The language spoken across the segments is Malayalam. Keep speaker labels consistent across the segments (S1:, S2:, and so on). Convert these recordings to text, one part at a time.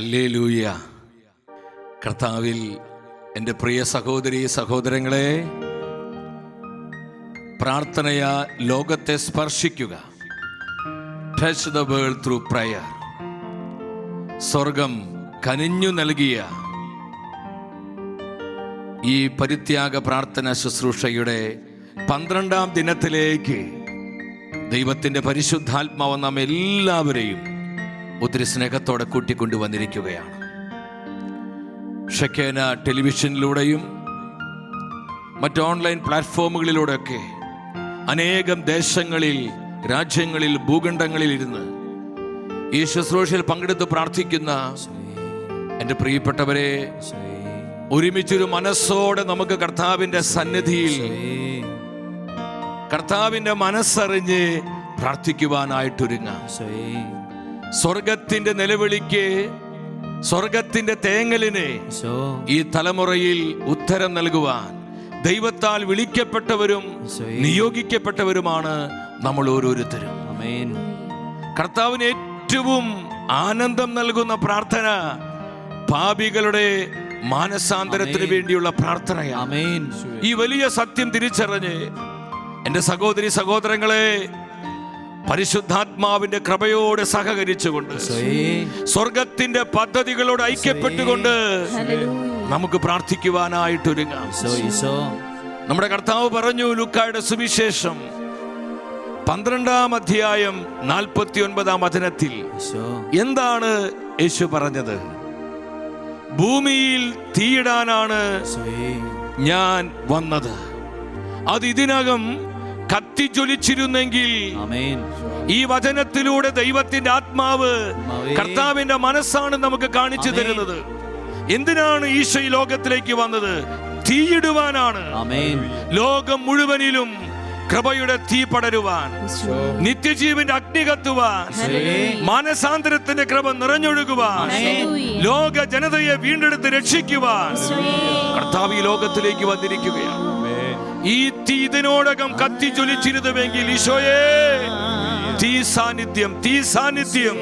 S1: ഹല്ലേലൂയ. കർത്താവിൽ എൻ്റെ പ്രിയ സഹോദരീ സഹോദരങ്ങളെ, പ്രാർത്ഥനയാ ലോകത്തെ സ്പർശിക്കുക. Touch the world through prayer. സ്വർഗം കനിഞ്ഞു നൽകിയ ഈ പരിത്യാഗ പ്രാർത്ഥന ശുശ്രൂഷയുടെ 12ാം ദിനത്തിലേക്ക് ദൈവത്തിൻ്റെ പരിശുദ്ധാത്മാവ് നാം എല്ലാവരെയും ഒത്തിരി സ്നേഹത്തോടെ കൂട്ടിക്കൊണ്ടുവന്നിരിക്കുകയാണ്. ഷെക്കേന ടെലിവിഷനിലൂടെയും മറ്റ് ഓൺലൈൻ പ്ലാറ്റ്ഫോമുകളിലൂടെയൊക്കെ അനേകം ദേശങ്ങളിൽ, രാജ്യങ്ങളിൽ, ഭൂഖണ്ഡങ്ങളിൽ ഇരുന്ന് ഈ ശുശ്രൂഷയിൽ പങ്കെടുത്ത് പ്രാർത്ഥിക്കുന്ന എൻ്റെ പ്രിയപ്പെട്ടവരെ, ഒരുമിച്ചൊരു മനസ്സോടെ നമുക്ക് കർത്താവിൻ്റെ സന്നിധിയിൽ കർത്താവിൻ്റെ മനസ്സറിഞ്ഞ് പ്രാർത്ഥിക്കുവാനായിട്ടൊരുങ്ങാം. സ്വർഗത്തിന്റെ നിലവിളിക്ക്, സ്വർഗത്തിന്റെ തേങ്ങലിന് ഈ തലമുറയിൽ ഉത്തരം നൽകുവാൻ ദൈവത്താൽ വിളിക്കപ്പെട്ടവരും നിയോഗിക്കപ്പെട്ടവരുമാണ് നമ്മൾ ഓരോരുത്തരും. കർത്താവിന് ഏറ്റവും ആനന്ദം നൽകുന്ന പ്രാർത്ഥന പാപികളുടെ മാനസാന്തരത്തിന് വേണ്ടിയുള്ള പ്രാർത്ഥനയാണ്. ഈ വലിയ സത്യം തിരിച്ചറിഞ്ഞ് എൻ്റെ സഹോദരി സഹോദരങ്ങളെ, പരിശുദ്ധാത്മാവിന്റെ കൃപയോട് സഹകരിച്ചുകൊണ്ട്, സ്വർഗത്തിന്റെ പദ്ധതികളോട് ഐക്യപ്പെട്ടുകൊണ്ട് നമുക്ക് പ്രാർത്ഥിക്കുവാനായിട്ടൊരുങ്ങാം. നമ്മുടെ കർത്താവ് പറഞ്ഞു, ലൂക്കായുടെ സുവിശേഷം 12ാം അധ്യായം 49ാം വചനത്തിൽ എന്താണ് യേശു പറഞ്ഞത്? ഭൂമിയിൽ തീയിടാനാണ് ഞാൻ വന്നത്, അത് ഇതിനകം കത്തിജ്വലിച്ചിരുന്നെങ്കിൽ. ഈ വചനത്തിലൂടെ ദൈവത്തിന്റെ ആത്മാവ്, കർത്താവിന്റെ മനസ്സാണ് നമുക്ക് കാണിച്ചു തരുന്നത്. എന്തിനാണ് ഈശോ ഈ ലോകത്തിലേക്ക് വന്നത്? തീയിടുവാനാണ്. ലോകം മുഴുവനിലും കൃപയുടെ തീ പടരുവാൻ, നിത്യജീവന്റെ അഗ്നി കത്തുവാൻ, മാനസാന്തരത്തിന്റെ കൃപ നിറഞ്ഞൊഴുകുവാൻ, ലോക ജനതയെ വീണ്ടെടുത്ത് രക്ഷിക്കുവാൻ കർത്താവ് ഈ ലോകത്തിലേക്ക് വന്നിരിക്കുകയാണ്. ഈ തീ ഇതിനോടകം കത്തി ജ്വലിച്ചിരുന്നുവെങ്കിൽ ഈശോയെ, തീ സാന്നിധ്യം, തീ സാന്നിധ്യം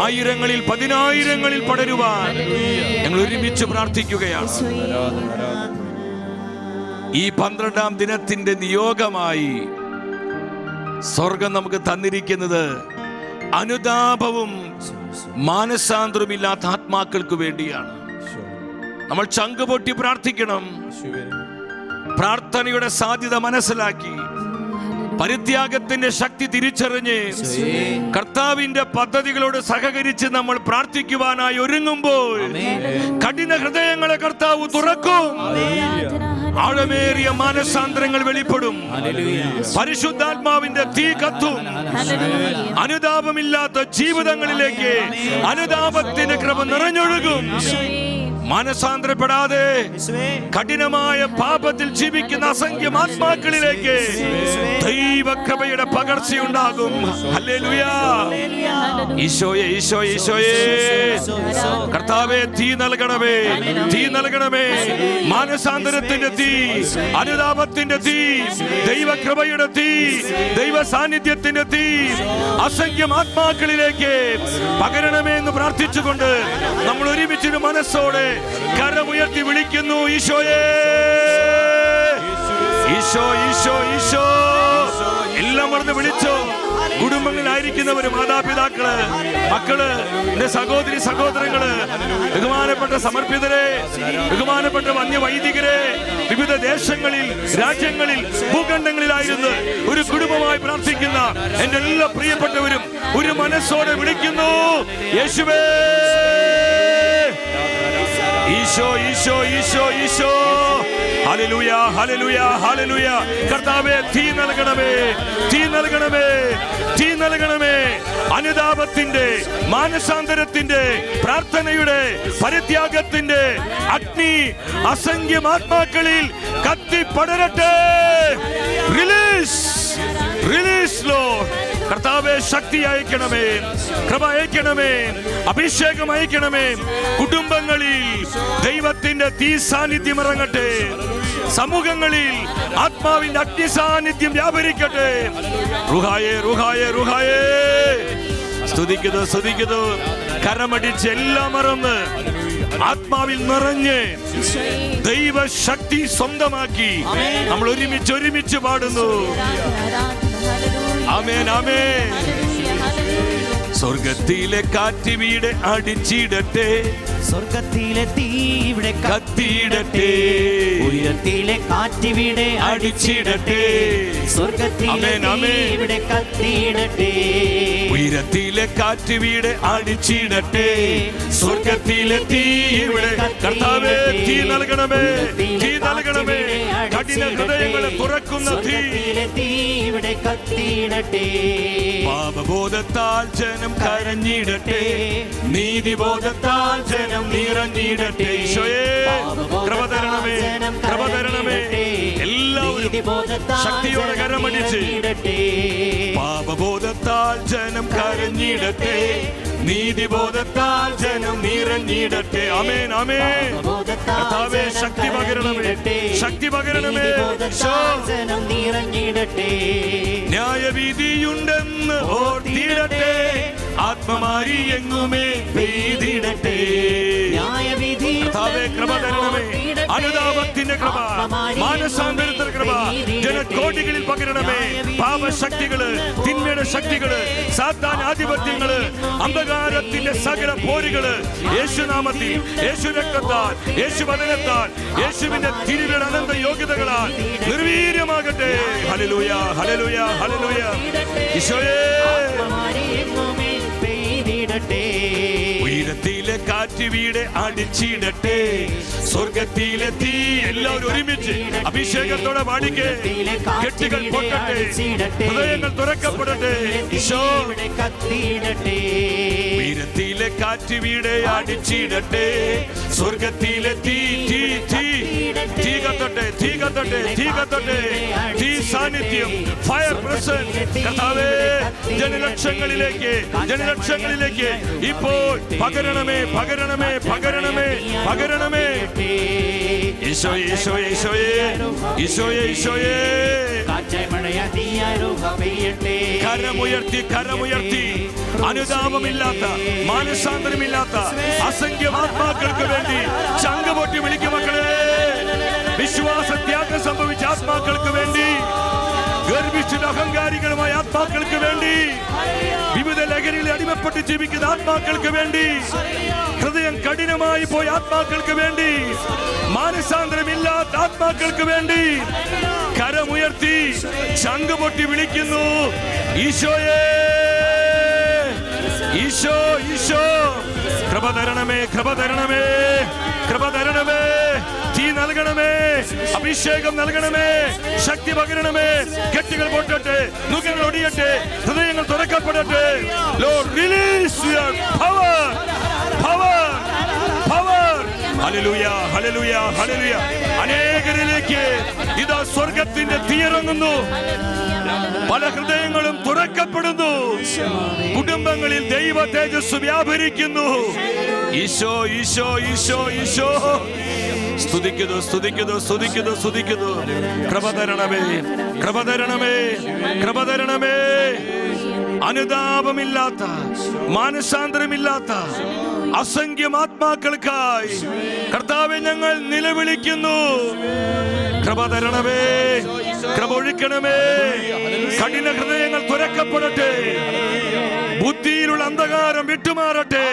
S1: ആയിരങ്ങളിൽ, 10,000ങ്ങളിൽ പടരുവാൻ ഞങ്ങൾ ഒരുമിച്ച് പ്രാർത്ഥിക്കുകയാണ്. ഈ 12ാം ദിനത്തിന്റെ നിയോഗമായി സ്വർഗം നമുക്ക് തന്നിരിക്കുന്നത് അനുതാപവും മാനസാന്തരവുമില്ലാത്ത ആത്മാക്കൾക്ക് വേണ്ടിയാണ്. നമ്മൾ ചങ്ക് പൊട്ടി പ്രാർത്ഥിക്കണം. പ്രാർത്ഥനയുടെ സാധ്യത മനസ്സിലാക്കി, പരിത്യാഗത്തിന്റെ ശക്തി തിരിച്ചറിഞ്ഞ് കർത്താവിന്റെ പദ്ധതികളോട് സഹകരിച്ച് നമ്മൾ പ്രാർത്ഥിക്കുവാനായി ഒരുങ്ങുമ്പോൾ കഠിന ഹൃദയങ്ങളെ കർത്താവ് തുറക്കും. ആഴമേറിയ മാനസാന്തരങ്ങൾ വെളിപ്പെടും. പരിശുദ്ധാത്മാവിന്റെ തീ കത്തും. അനുതാപമില്ലാത്ത ജീവിതങ്ങളിലേക്ക് അനുതാപത്തിന്റെ കൃപ നിറഞ്ഞൊഴുകും. മാനസാന്തരപ്പെടാതെ കഠിനമായ പാപത്തിൽ ജീവിക്കുന്ന അസംഖ്യം ആത്മാക്കളിലേക്ക് ദൈവകൃപയുടെ പകർച്ചയുണ്ടാകും. ഹല്ലേലൂയ. ഈശോയെ, ഈശോയെ, ഈശോയെ, കർത്താവേ, തീ നൽകണമേ, തീ നൽകണമേ. മാനസാന്തരത്തിന്റെ തീ, അനുതാപത്തിന്റെ തീ, ദൈവകൃപയുടെ തീ, ദൈവ സാന്നിധ്യത്തിന്റെ തീ അസംഖ്യം ആത്മാക്കളിലേക്ക് പകരണമേ എന്ന് പ്രാർത്ഥിച്ചുകൊണ്ട് നമ്മൾ ഒരുമിച്ചൊരു മനസ്സോടെ കരമുയർത്തി വിളിക്കുന്നു. ഈശോയെ, ഈശോ, ഈശോ, ഈശോ. എല്ലാം മറന്ന് വിളിച്ചോ. കുടുംബങ്ങളിലായിരിക്കുന്നവര്, മാതാപിതാക്കള്, മക്കള്, എന്റെ സഹോദരി സഹോദരങ്ങള്, ബഹുമാനപ്പെട്ട സമർപ്പിതരെ, ബഹുമാനപ്പെട്ട വന്യവൈദികരെ, വിവിധ ദേശങ്ങളിൽ, രാജ്യങ്ങളിൽ, ഭൂഖണ്ഡങ്ങളിലായിരുന്നു ഒരു കുടുംബമായി പ്രാർത്ഥിക്കുന്ന എന്റെ എല്ലാ പ്രിയപ്പെട്ടവരും ഒരു മനസ്സോടെ വിളിക്കുന്നു. യേശുവേ, Eesho, Eesho, Eesho, Eesho. Hallelujah, hallelujah, hallelujah. കർത്താവേ, തീ നൽകണമേ, തീ നൽകണമേ, തീ നൽകണമേ. അനുതാപത്തിന്റെ, മാനസാന്തരത്തിന്റെ, പ്രാർത്ഥനയുടെ, പരിത്യാഗത്തിന്റെ അഗ്നി അസംഖ്യം ആത്മാക്കളിൽ കത്തി പടരട്ടെ. Release, release Lord. കർത്താവേ, ശക്തി അയക്കണമേ, കൃപ അയക്കണമേ, അഭിഷേകം അയക്കണമേ. കുടുംബങ്ങളിൽ ദൈവത്തിന്റെ തീ സാന്നിധ്യം ഇറങ്ങട്ടെ. സമൂഹങ്ങളിൽ ആത്മാവിന്റെ അഗ്നി സാന്നിധ്യം വ്യാപരിക്കട്ടെ. റുഹായേ, റുഹായേ, റുഹായേ. സ്തുതിക്കുന്നു, സ്തുതിക്കുന്നു. കരമടിച്ച് എല്ലാം മറന്ന് ആത്മാവിൽ നിറഞ്ഞ് ദൈവശക്തി സ്വന്തമാക്കി നമ്മൾ ഒരുമിച്ച് പാടുന്നു. ആമേൻ, ആമേൻ. സ്വർഗത്തിലെ കാറ്റ് വീട് അടിച്ചിടട്ടെ,
S2: സ്വർഗത്തിലെ തീ ഇവിടെ
S1: കത്തിയിടട്ടെ,
S2: ഉയരത്തിലെ കാറ്റ് ഇവിടെ അടിച്ചിടട്ടെ, സ്വർഗത്തിലെ തീ ഇവിടെ കത്തിയിടട്ടെ.
S1: ഉയരത്തിലെ കാറ്റ് വീട് അടിച്ചിടട്ടെ, സ്വർഗത്തിലെ തീ ഇവിടെ. കർത്താവേ, തീ നൽകണമേ, തീ നൽകണമേ. കഠിന ഹൃദയങ്ങളെ തുറക്കുന്ന തീ
S2: ഇവിടെ കത്തിയിടട്ടെ.
S1: പാപബോധത്താൽ ജനം കരഞ്ഞിടട്ടെ, നീതിബോധത്താൽ ജനം നിറഞ്ഞിടട്ടെ. ഈശോയേ, കൃപ തരണമേ, കൃപ തരണമേ. എല്ലാവരും ശക്തിയോടെ കരമടിച്ച് പാപബോധത്താൽ ജനം കരഞ്ഞിടട്ടെ, നീതിബോധത്താൽ ജനം നിറഞ്ഞിടട്ടെ. ആമേൻ, ആമേൻ. കർത്താവേ, ശക്തി പകരണമേ, ശക്തി പകരണമേ.
S2: ജനം നിറഞ്ഞിടട്ടെ.
S1: ന്യായവിധിയുണ്ടെന്ന് ഓർത്തിടട്ടെ, ആത്മമാരി എങ്ങുമേ പെയ്തിടട്ടെ. കർത്താവേ, കൃപ തരണമേ. അനുതാപത്തിന്റെ കൃപ, മാനസാന്തരത്തിന്റെ കൃപ ജനകോടികളിൽ പകരണമേ. പാപശക്തികള്, തിന്മയുടെ ശക്തികള്, സാത്താൻ ആധിപത്യങ്ങള്, അന്ധകാരത്തിന്റെ സകല പോരുകള് യേശുനാമത്തിൽ, യേശു രക്തത്താൽ, യേശു വചനത്താൽ, യേശുവിന്റെ തിരുവിയുടെ അനന്ത യോഗ്യതകളാൽ നിർവീര്യമാകട്ടെ. Hallelujah, hallelujah, hallelujah. ഈശോയേ, ഉയരത്തിലെ കാറ്റ് വീട് അടിച്ചിടട്ടെ, സ്വർഗത്തിലെ തീ. എല്ലാവരും ഒരുമിച്ച് അഭിഷേകത്തോടെ പാടിക്കേ. കെട്ടുകൾ പൊട്ടട്ടെ, ഹൃദയങ്ങൾ തുറക്കപ്പെടട്ടെ. ഈശോ, ഉയരത്തിലെ കാറ്റ് വീട് അടിച്ചിടട്ടെ, സ്വർഗത്തിലെ തീ, തീ, തീ. തീ കത്തട്ടെ, തീ കത്തട്ടെ, തീ കത്തട്ടെ. തീ സാന്നിധ്യം, ഫയർ പ്രസൻസ്. കർത്താവേ, ജനലക്ഷങ്ങളിലേക്ക്, ജനലക്ഷങ്ങളിലേക്ക് ഇപ്പോൾ പകരണമേ, പകരണമേ, പകരണമേ, പകരണമേ. ഈശോയേ, ഈശോയേ, ഈശോയേ, ഈശോയേ, ഈശോയേ. കരമുയർത്തി, കരമുയർത്തി. അനുതാപമില്ലാത്ത, മാനസാന്തരമില്ലാത്ത അസംഖ്യം ആത്മാക്കൾക്ക് വേണ്ടി ചങ്കുപൊട്ടി വിളിക്കും മക്കളെ. വിശ്വാസ ത്യാഗം സംഭവിച്ച ആത്മാക്കൾക്ക് വേണ്ടി, ഗർഭിച്ചിട്ട് അഹങ്കാരികളുമായ ആത്മാക്കൾക്ക് വേണ്ടി, വിവിധ ലഹരികളിൽ അടിമപ്പെട്ട് ജീവിക്കുന്ന ആത്മാക്കൾക്ക് വേണ്ടി, ഹൃദയം കഠിനമായി പോയ ആത്മാക്കൾക്ക് വേണ്ടി, മാനസാന്തരമില്ലാത്ത ആത്മാക്കൾക്ക് വേണ്ടി കരമുയർത്തി ചങ്കുപൊട്ടി വിളിക്കുന്നു. ഈശോയേ, ഈശോ, ഈശോ, കൃപ തരണമേ, കൃപ തരണമേ, കൃപ തരണമേ. തീ നൽകണമേ, അഭിഷേകം നൽകണമേ, ശക്തി പകരണമേ. കെട്ടുകൾ പൊട്ടട്ടെ, നുകങ്ങൾ ഒടിയട്ടെ, ഹൃദയങ്ങൾ തുറക്കപ്പെടട്ടെ. Lord, release your power, power, power. Hallelujah, hallelujah, hallelujah. അനേകരിലേക്ക് ഇതാ സ്വർഗത്തിന്റെ തീ ഇറങ്ങുന്നു. പല ഹൃദയങ്ങളും തുറക്കപ്പെടുന്നു. കുടുംബങ്ങളിൽ ദൈവ തേജസ് വ്യാപരിക്കുന്നു. ഈശോ, ഈശോ, ഈശോ, ഈശോ. സ്തുതിക്കുന്നു, സ്തുതിക്കുന്നു, സ്തുതിക്കുന്നു, സ്തുതിക്കുന്നു. കൃപ തരണമേ, കൃപ തരണമേ, കൃപ തരണമേ. അനുതാപമില്ലാത്ത, മാനസാന്തരമില്ലാത്ത അസംഖ്യം ആത്മാക്കൾക്കായി കർത്താവേ ഞങ്ങൾ നിലവിളിക്കുന്നു. കൃപ തരണമേ, കൃപ ഒഴുക്കണമേ. കഠിന ഹൃദയങ്ങൾ തുറക്കപ്പെടട്ടെ, ബുദ്ധിയിലുള്ള അന്ധകാരം വിട്ടുമാറട്ടെ,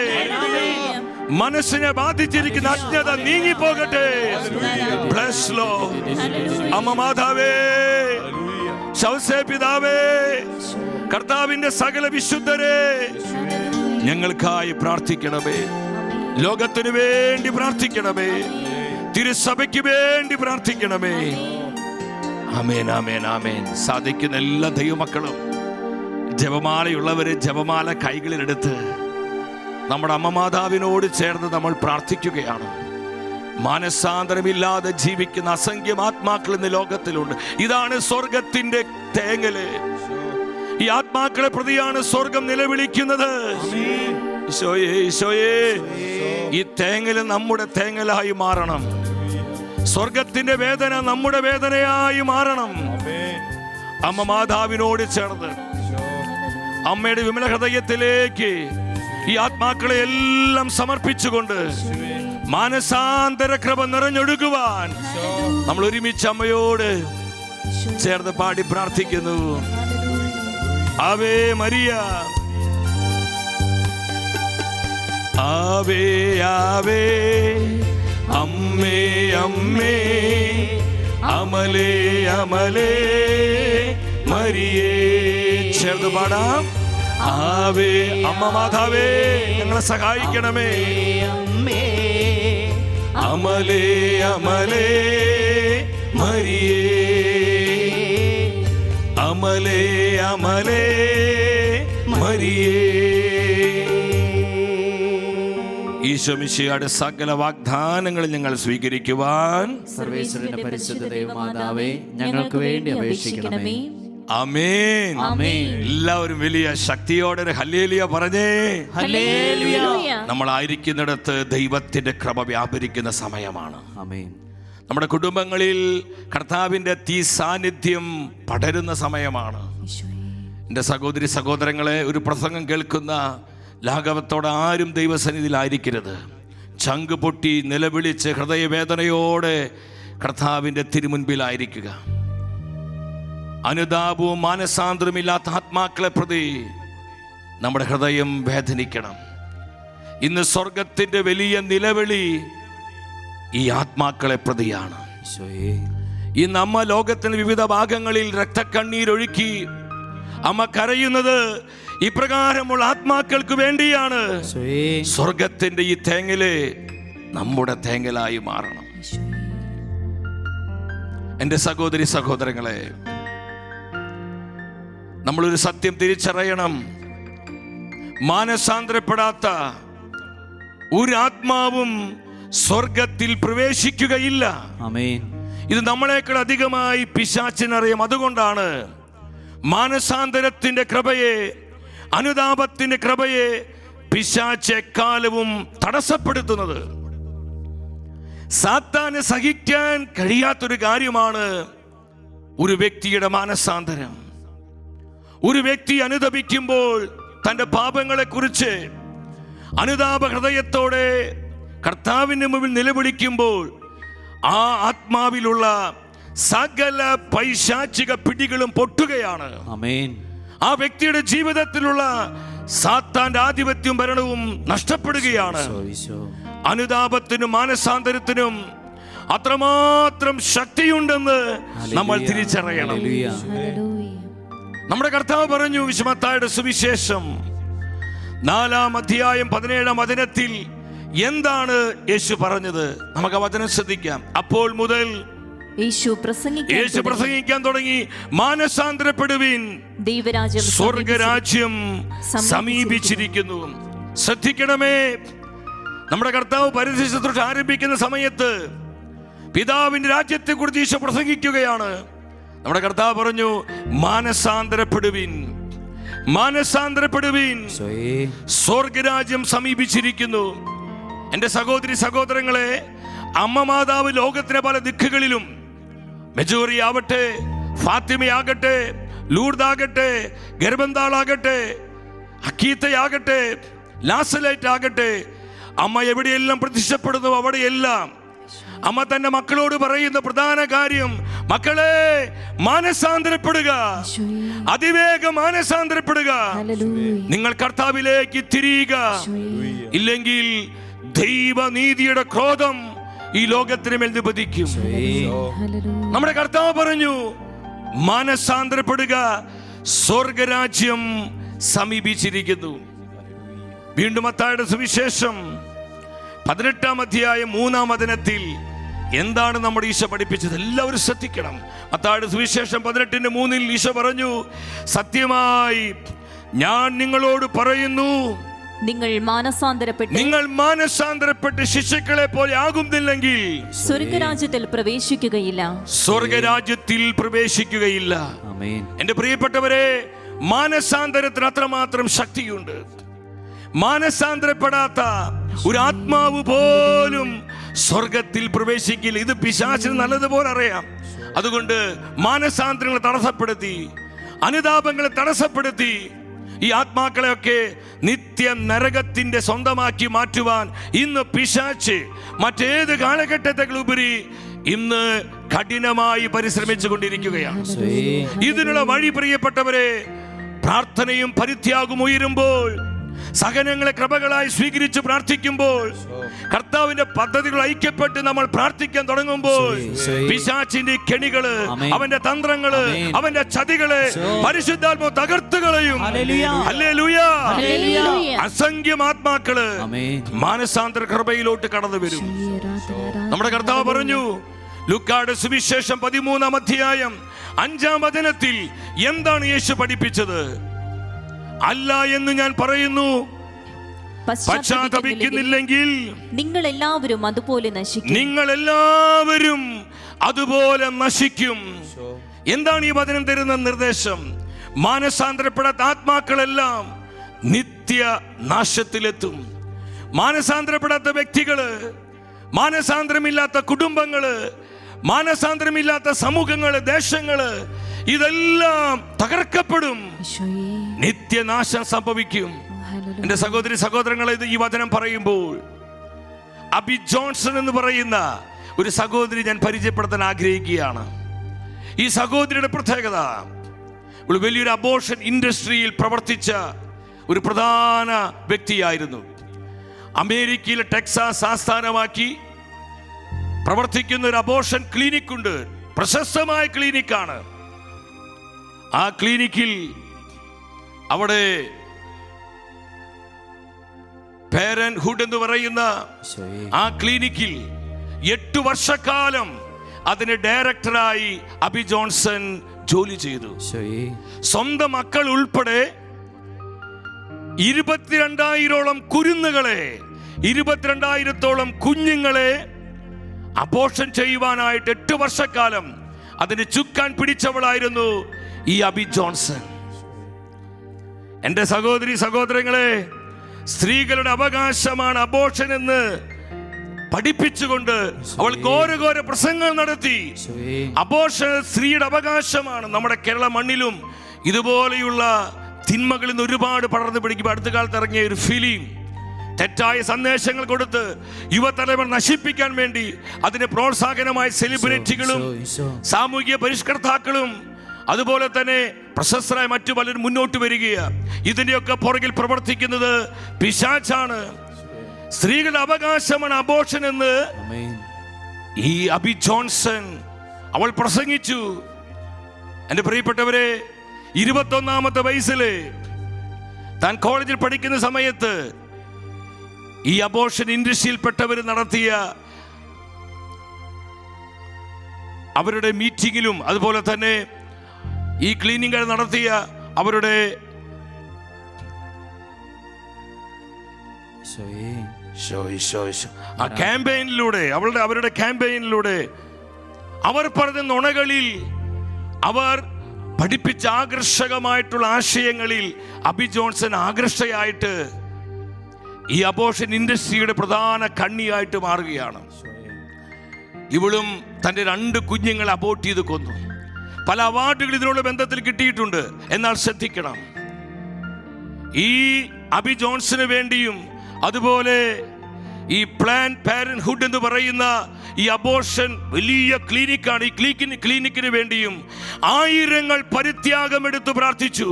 S1: മനസ്സിനെ ബാധിച്ചിരിക്കുന്ന അജ്ഞത നീങ്ങിപ്പോകട്ടെ. Bless Lord. അമ്മ മാതാവേ, ശൗസേ പിതാവേ, കർത്താവിന്റെ സകല വിശുദ്ധരെ ഞങ്ങൾക്കായി പ്രാർത്ഥിക്കണമേ. ലോകത്തിനു വേണ്ടി പ്രാർത്ഥിക്കണമേ, തിരുസഭയ്ക്ക് വേണ്ടി പ്രാർത്ഥിക്കണമേ. ആമേൻ, ആമേൻ, ആമേൻ. സാധിക്കുന്ന എല്ലാ ദൈവമക്കളും ജപമാലയുള്ളവരെ ജപമാല കൈകളിലെടുത്ത് നമ്മുടെ അമ്മ മാതാവിനോട് ചേർന്ന് നമ്മൾ പ്രാർത്ഥിക്കുകയാണ്. മാനസാന്തരമില്ലാതെ ജീവിക്കുന്ന അസംഖ്യം ആത്മാക്കൾ ഇന്ന് ലോകത്തിലുണ്ട്. ഇതാണ് സ്വർഗത്തിന്റെ തേങ്ങല്. ഈ ആത്മാക്കളെ പ്രതിയാണ് സ്വർഗം നിലവിളിക്കുന്നത്. ഈശോയേ, ഈശോയേ, ഈ തേങ്ങല് നമ്മുടെ തേങ്ങലായി മാറണം. സ്വർഗത്തിന്റെ വേദന നമ്മുടെ വേദനയായി മാറണം. അമ്മ മാതാവിനോട് ചേർന്ന് അമ്മയുടെ വിമല ഹൃദയത്തിലേക്ക് ഈ ആത്മാക്കളെ എല്ലാം സമർപ്പിച്ചുകൊണ്ട് മാനസാന്തര കൃപ നിറഞ്ഞൊഴുകുവാൻ നമ്മൾ ഒരുമിച്ച് അമ്മയോട് ചേർന്ന് പാടി പ്രാർത്ഥിക്കുന്നു. ആവേ മരിയ, ആവേ ആവേ അമ്മേ അമ്മേ, അമലേ അമലേ മരിയേ. ചേർന്ന് പാടാം. ആവേ അമ്മ മാതാവേ, ഞങ്ങളെ സഹായിക്കണമേ.
S2: അമ്മേ
S1: അമലേ അമലേ മരിയേ, അമലേ അമലേ മരിയേ. ഈശോ മിശിഹായുടെ സകല വാഗ്ദാനങ്ങൾ ഞങ്ങൾ സ്വീകരിക്കുവാൻ
S2: സർവേശ്വരന്റെ പരിശുദ്ധ ദൈവമാതാവേ, ഞങ്ങൾക്ക് വേണ്ടി അപേക്ഷിക്കണമേ.
S1: ആമേൻ. എല്ലാവരും വലിയ ശക്തിയോടെ ഒരു ഹല്ലേലൂയ പറഞ്ഞേ.
S2: ഹല്ലേലൂയ.
S1: നമ്മളായിരിക്കുന്നിടത്ത് ദൈവത്തിന്റെ കൃപ വ്യാപരിക്കുന്ന സമയമാണ്.
S2: ആമേൻ.
S1: നമ്മുടെ കുടുംബങ്ങളിൽ കർത്താവിന്റെ തീ സാന്നിധ്യം പടരുന്ന സമയമാണ്. എൻ്റെ സഹോദരി സഹോദരങ്ങളെ, ഒരു പ്രസംഗം കേൾക്കുന്ന ലാഘവത്തോടെ ആരും ദൈവസന്നിധിയിലായിരിക്കരുത്. ചങ്ക് പൊട്ടി നിലവിളിച്ച് ഹൃദയവേദനയോടെ കർത്താവിൻ്റെ തിരുമുൻപിലായിരിക്കുക. അനുതാപവും മാനസാന്തരമില്ലാത്ത ആത്മാക്കളെ പ്രതി നമ്മുടെ ഹൃദയം വേദനിക്കണം. ഇന്ന് സ്വർഗത്തിൻ്റെ വലിയ നിലവിളി ഈ ആത്മാക്കളെ പ്രതിയാണ്. ഇന്ന് അമ്മ ലോകത്തിന്റെ വിവിധ ഭാഗങ്ങളിൽ രക്തക്കണ്ണീരൊഴുക്കി അമ്മ കരയുന്നത് ഇപ്രകാരമുള്ള ആത്മാക്കൾക്ക് വേണ്ടിയാണ്. സ്വർഗത്തിന്റെ ഈ തേങ്ങല് നമ്മുടെ തേങ്ങലായി മാറണം. എൻ്റെ സഹോദരി സഹോദരങ്ങളെ, നമ്മളൊരു സത്യം തിരിച്ചറിയണം. മാനസാന്തരപ്പെടാത്ത ഒരു ആത്മാവും സ്വർഗത്തിൽ പ്രവേശിക്കുകയില്ല.
S2: ആമേൻ.
S1: ഇത് നമ്മളെക്കാൾ അധികമായി പിശാചിനറിയാം. അതുകൊണ്ടാണ് മാനസാന്തരത്തിന്റെ കൃപയെ, അനുതാപത്തിന്റെ കൃപയെ പിശാച് എക്കാലവും തടസ്സപ്പെടുത്തുന്നത്. സാത്താന് സഹിക്കാൻ കഴിയാത്തൊരു കാര്യമാണ് ഒരു വ്യക്തിയുടെ മാനസാന്തരം. ഒരു വ്യക്തി അനുതപിക്കുമ്പോൾ തൻ്റെ പാപങ്ങളെ കുറിച്ച് അനുതാപ ഹൃദയത്തോടെ കർത്താവിന്റെ മുമ്പിൽ നിലവിളിക്കുമ്പോൾ ആ ആത്മാവിലുള്ള സകല പൈശാചിക പിടികളും പൊട്ടുകയാണ്.
S2: ആമേൻ.
S1: ആ വ്യക്തിയുടെ ജീവിതത്തിലുള്ള സാത്താന്റെ ആധിപത്യവും ഭരണവും നഷ്ടപ്പെടുകയാണ്. അനുതാപത്തിനും മാനസാന്തരത്തിനും അത്രമാത്രം ശക്തിയുണ്ടെന്ന് നമ്മൾ തിരിച്ചറിയണം. നമ്മുടെ കർത്താവ് പറഞ്ഞു, മത്തായിയുടെ സുവിശേഷം 4-ാം അധ്യായം 17-ാം വചനത്തിൽ എന്താണ് യേശു പറഞ്ഞത്? നമുക്ക് ആ വചനം ശ്രദ്ധിക്കാം. അപ്പോൾ മുതൽ യേശു പ്രസംഗിക്കാൻ തുടങ്ങി, മാനസാന്തരപ്പെടുവിൻ, സ്വർഗരാജ്യം സമീപിച്ചിരിക്കുന്നു. ശ്രദ്ധിക്കണമേ, നമ്മുടെ കർത്താവ് പരിശുദ്ധ ആരംഭിക്കുന്ന സമയത്ത് പിതാവിന്റെ രാജ്യത്തെ കുറിച്ച് ഈശോ പ്രസംഗിക്കുകയാണ്. നമ്മുടെ കർത്താവ് പറഞ്ഞു, മാനസാന്തരപ്പെടുവിൻ, മാനസാന്തരപ്പെടുവിൻ, സ്വർഗരാജ്യം സമീപിച്ചിരിക്കുന്നു. എൻ്റെ സഹോദരി സഹോദരങ്ങളെ, അമ്മ മാതാവ് ലോകത്തിലെ പല ദിക്കുകളിലും, മെജോറി ആവട്ടെ, ഫാത്തിമയാകട്ടെ, ലൂർദാകട്ടെ, ഗർഭന്താളാകട്ടെ, അക്കീത്തയാകട്ടെ, ലാസലൈറ്റ് ആകട്ടെ, അമ്മ എവിടെയെല്ലാം പ്രത്യക്ഷപ്പെടുന്നു അവിടെയെല്ലാം അമ്മ തന്റെ മക്കളോട് പറയുന്ന പ്രധാന കാര്യം, മക്കളെ മാനസാന്തരപ്പെടുക, അതിവേഗം മാനസാന്തരപ്പെടുക, നിങ്ങൾ കർത്താവിലേക്ക് തിരിയുക, ഇല്ലെങ്കിൽ ദൈവനീതിയുടെ ക്രോധം ഈ ലോകത്തിന് മേൽ നിപതിക്കും. നമ്മുടെ കർത്താവ് പറഞ്ഞു, മാനസാന്തരപ്പെടുക, സ്വർഗരാജ്യം സമീപിച്ചിരിക്കുന്നു. വീണ്ടും മത്തായിയുടെ സുവിശേഷം 18-ാം അധ്യായം 3-ാം വചനത്തിൽ എന്താണ് നമ്മുടെ ഈശോ പഠിപ്പിച്ചത്? എല്ലാവരും ശ്രദ്ധിക്കണം. മത്തായിയുടെ സുവിശേഷം 18:3 ഈശോ പറഞ്ഞു, സത്യമായി ഞാൻ നിങ്ങളോട് പറയുന്നു, നിങ്ങൾ മാനസാന്തരപ്പെട്ട് ശിശുക്കളെ പോലെ ആകുന്നില്ലെങ്കിൽ
S3: സ്വർഗരാജ്യത്തിൽ പ്രവേശിക്കുകയില്ല.
S1: എന്റെ പ്രിയപ്പെട്ടവരെ, മാനസാന്തരത്തിന് അത്രമാത്രം ശക്തിയുണ്ട്. മാനസാന്തരപ്പെടാത്ത ഒരു ആത്മാവ് പോലും സ്വർഗത്തിൽ പ്രവേശിക്കില്ല. ഇത് പിശാചിന് നല്ലതുപോലെ അറിയാം. അതുകൊണ്ട് മാനസാന്തരങ്ങളെ തടസ്സപ്പെടുത്തി, അനുതാപങ്ങളെ തടസ്സപ്പെടുത്തി ഈ ആത്മാക്കളെയൊക്കെ നിത്യ നരകത്തിന്റെ സ്വന്തമാക്കി മാറ്റുവാൻ ഇന്ന് പിശാച് മറ്റേത് കാലഘട്ടത്തെക്കുപരി ഇന്ന് കഠിനമായി പരിശ്രമിച്ചു കൊണ്ടിരിക്കുകയാണ്. ഇതിനുള്ള വഴി പ്രിയപ്പെട്ടവരെ, പ്രാർത്ഥനയും പരിത്യാഗവും ഉയരുമ്പോൾ, സഹനങ്ങളെ കൃപകളായി സ്വീകരിച്ച് പ്രാർത്ഥിക്കുമ്പോൾ, കർത്താവിന്റെ പദ്ധതികൾ ഐക്യപ്പെട്ട് നമ്മൾ പ്രാർത്ഥിക്കാൻ തുടങ്ങുമ്പോൾ, പിശാചിന്റെ കെണികള്, അവന്റെ തന്ത്രങ്ങള്, അവന്റെ ചതികളെ പരിശുദ്ധാത്മാവ് തകർത്ത് കളയും. ഹല്ലേലൂയ. അസംഖ്യം ആത്മാക്കള് മാനസാന്തര കൃപയിലോട്ട് കടന്നു വരും. നമ്മുടെ കർത്താവ് പറഞ്ഞു, ലൂക്കായുടെ സുവിശേഷം 13-ാം അധ്യായം 5-ാം വചനത്തിൽ എന്താണ് യേശു പഠിപ്പിച്ചത്? അല്ല എന്ന് ഞാൻ പറയുന്നു, പശ്ചാത്തപിക്കുന്നില്ലെങ്കിൽ
S3: നിങ്ങൾ എല്ലാവരും അതുപോലെ നശിക്കും.
S1: എന്താണ് ഈ വചനം തരുന്ന നിർദ്ദേശം? മാനസാന്തരപ്പെടാത്ത ആത്മാക്കളെല്ലാം നിത്യ നാശത്തിലെത്തും. മാനസാന്തരപ്പെടാത്ത വ്യക്തികള്, മാനസാന്തരമില്ലാത്ത കുടുംബങ്ങള്, മാനസാന്തരമില്ലാത്ത സമൂഹങ്ങള്, ദേശങ്ങള്, ഇതെല്ലാം തകർക്കപ്പെടും, നിത്യനാശം സംഭവിക്കും. എന്റെ സഹോദരി സഹോദരങ്ങളെ, ഈ വചനം പറയുമ്പോൾ അബി ജോൺസൺ എന്ന് പറയുന്ന ഒരു സഹോദരി ഞാൻ പരിചയപ്പെടുത്താൻ ആഗ്രഹിക്കുകയാണ്. ഈ സഹോദരിയുടെ പ്രത്യേകത, വലിയൊരു അബോർഷൻ ഇൻഡസ്ട്രിയിൽ പ്രവർത്തിച്ച ഒരു പ്രധാന വ്യക്തിയായിരുന്നു. അമേരിക്കയിലെ ടെക്സാസ് ആസ്ഥാനമാക്കി പ്രവർത്തിക്കുന്ന ഒരു അബോർഷൻ ക്ലിനിക് ഉണ്ട്. പ്രശസ്തമായ ക്ലിനിക്കാണ്. ആ ക്ലിനിക്കിൽ, അവിടെ പാരന്റ്ഹുഡ് എന്ന് പറയുന്ന ആ ക്ലിനിക്കിൽ 8 വർഷക്കാലം അതിന് ഡയറക്ടറായി അബി ജോൺസൺ ജോലി ചെയ്തു. സ്വന്തം മക്കൾ ഉൾപ്പെടെ 22,000-ഓളം കുരുന്നുകളെ, 22,000-ഓളം കുഞ്ഞുങ്ങളെ അബോർഷൻ ചെയ്യുവാനായിട്ട് 8 വർഷക്കാലം അതിന് ചുക്കാൻ പിടിച്ചവളായിരുന്നു ഈ അബി ജോൺസൺ. എന്റെ സഹോദരി സഹോദരങ്ങളെ, സ്ത്രീകളുടെ അവകാശമാണ് അബോർഷൻ എന്ന് പഠിപ്പിച്ചുകൊണ്ട് അവൾ ഘോരഘോര പ്രസംഗങ്ങൾ നടത്തി. അബോർഷൻ സ്ത്രീയുടെ അവകാശമാണ്. നമ്മുടെ കേരള മണ്ണിലും ഇതുപോലെയുള്ള തിന്മകളിൽ നിന്ന് ഒരുപാട് പടർന്നു പിടിക്കുമ്പോൾ അടുത്ത കാലത്ത് ഇറങ്ങിയ ഒരു ഫിലിം, തെറ്റായ സന്ദേശങ്ങൾ കൊടുത്ത് യുവതലമുറ നശിപ്പിക്കാൻ വേണ്ടി അതിന് പ്രോത്സാഹനമായ സെലിബ്രിറ്റികളും സാമൂഹിക പരിഷ്കർത്താക്കളും അതുപോലെ തന്നെ പ്രശസ്തരായ മറ്റു പലരും മുന്നോട്ട് വരികയാണ്. ഇതിന്റെയൊക്കെ പുറകിൽ പ്രവർത്തിക്കുന്നത് പിശാചാണ്. സ്ത്രീകളുടെ അവകാശമാണ് അബോർഷൻ എന്ന് ഈ അബി ജോൺസൺ അവൾ പ്രസംഗിച്ചു. എൻ്റെ പ്രിയപ്പെട്ടവരെ, 21-ാമത്തെ വയസ്സിൽ താൻ കോളേജിൽ പഠിക്കുന്ന സമയത്ത് ഈ അബോർഷൻ ഇൻഡസ്ട്രിയിൽപ്പെട്ടവർ നടത്തിയ അവരുടെ മീറ്റിങ്ങിലും അതുപോലെ തന്നെ ഈ ക്ലീനിങ്ങൾ നടത്തിയ അവരുടെ ആ ക്യാമ്പയിനിലൂടെ, അവരുടെ ക്യാമ്പയിനിലൂടെ അവർ പറഞ്ഞ നുണകളിൽ, അവർ പഠിപ്പിച്ച ആകർഷകമായിട്ടുള്ള ആശയങ്ങളിൽ അബി ജോൺസൺ ആകർഷയായിട്ട് ഈ അബോർഷൻ ഇൻഡസ്ട്രിയുടെ പ്രധാന കണ്ണിയായിട്ട് മാറുകയാണ്. ഇവളും തൻ്റെ 2 കുഞ്ഞുങ്ങളെ അബോർട്ട് ചെയ്ത് കൊന്നു. പല അവാർഡുകൾ ഇതിനോട് ബന്ധത്തിൽ കിട്ടിയിട്ടുണ്ട്. എന്നാൽ ശ്രദ്ധിക്കണം, ഈ അബി ജോൺസന് വേണ്ടിയും അതുപോലെ ഈ പ്ലാന്റ് പാരന്റ്ഹുഡ് എന്ന് പറയുന്ന ഈ അബോർഷൻ വലിയ ക്ലിനിക്കാണ്. ഈ ക്ലിനിക്കിന് വേണ്ടിയും ആയിരങ്ങൾ പരിത്യാഗമെടുത്ത് പ്രാർത്ഥിച്ചു.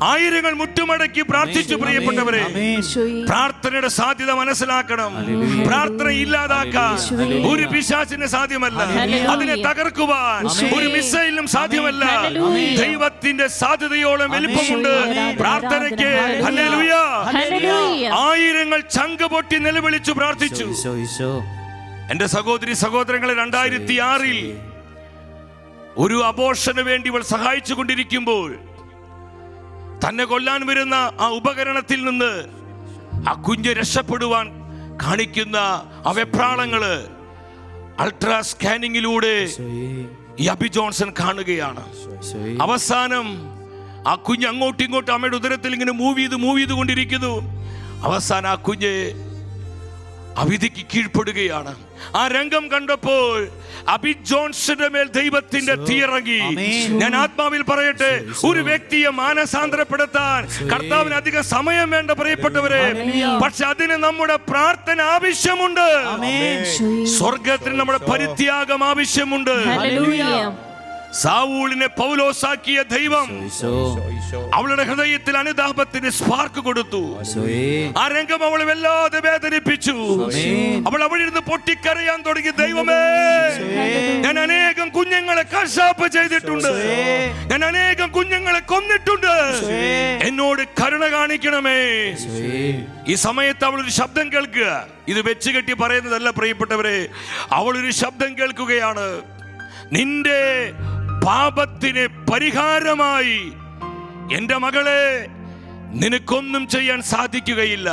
S1: ആയിരങ്ങൾ മുട്ടുമടക്കി പ്രാർത്ഥിച്ചു. പ്രിയപ്പെട്ടവരെ, പ്രാർത്ഥനയുടെ സാധ്യത മനസ്സിലാക്കണം. പ്രാർത്ഥന ഇല്ലാതാക്കാൻ ഒരു പിശാചിന് സാധ്യമല്ല. അതിനെ തകർക്കുവാൻ ഒരു മിസൈലിനും സാധ്യമല്ല. ദൈവത്തിന്റെ സാധ്യതയോളം വലിപ്പമുണ്ട് പ്രാർത്ഥനയ്ക്ക്. ഹല്ലേലൂയ. ആയിരങ്ങൾ ചങ്ക് പൊട്ടി നിലവിളിച്ചു പ്രാർത്ഥിച്ചു. എന്റെ സഹോദരി സഹോദരങ്ങളെ, 2006-ൽ ഒരു അബോർഷന് വേണ്ടി ഇവൾ സഹായിച്ചു കൊണ്ടിരിക്കുമ്പോൾ തന്നെ കൊല്ലാൻ വരുന്ന ആ ഉപകരണത്തിൽ നിന്ന് ആ കുഞ്ഞ് രക്ഷപ്പെടുവാൻ കാണിക്കുന്ന ആ വെപ്രാളങ്ങള് അൾട്രാ സ്കാനിങ്ങിലൂടെ ഈ അബി ജോൺസൺ കാണുകയാണ്. അവസാനം ആ കുഞ്ഞ് അങ്ങോട്ടും ഇങ്ങോട്ടും അമ്മയുടെ ഉദരത്തിൽ ഇങ്ങനെ മൂവ് ചെയ്ത് കൊണ്ടിരിക്കുന്നു. അവസാനം ആ കുഞ്ഞ് അവിധിക്ക് കീഴ്പ്പെടുകയാണ്. ആ രംഗം കണ്ടപ്പോൾ അബി ജോൺസന്റെ മേൽ ദൈവത്തിന്റെ തീയിറങ്ങി. ഞാൻ ആത്മാവിൽ പറയട്ടെ, ഒരു വ്യക്തിയെ മാനസാന്തരപ്പെടുത്താൻ കർത്താവിന് അധികം സമയം വേണ്ട പ്രിയപ്പെട്ടവരെ. പക്ഷെ അതിന് നമ്മുടെ പ്രാർത്ഥന ആവശ്യമുണ്ട്. സ്വർഗത്തിന് നമ്മുടെ പരിത്യാഗം ആവശ്യമുണ്ട്. സാവൂളിനെ പൗലോസാക്കിയ ദൈവം അവളുടെ ഹൃദയത്തിൽ അനുതാപത്തിന് സ്പാർക്ക് കൊടുത്തു. ആ രംഗം അവളെ വല്ലാതെ വേദനിപ്പിച്ചു. അവൾ അവിടെ ഇരുന്ന് പൊട്ടിക്കരയാൻ തുടങ്ങി. ദൈവമേ, ഞാൻ അനേകം കുഞ്ഞുങ്ങളെ കശാപ്പ് ചെയ്തിട്ടുണ്ട്, ഞാൻ അനേകം കുഞ്ഞുങ്ങളെ കൊന്നിട്ടുണ്ട്, എന്നോട് കരുണ കാണിക്കണമേ. ഈ സമയത്ത് അവൾ ഒരു ശബ്ദം കേൾക്കുക. ഇത് വെച്ച് കെട്ടി പറയുന്നതല്ല പ്രിയപ്പെട്ടവരെ. അവൾ ഒരു ശബ്ദം കേൾക്കുകയാണ്. നിന്റെ പാപത്തിന് പരിഹാരമായി എൻ്റെ മകളെ നിനക്കൊന്നും ചെയ്യാൻ സാധിക്കുകയില്ല.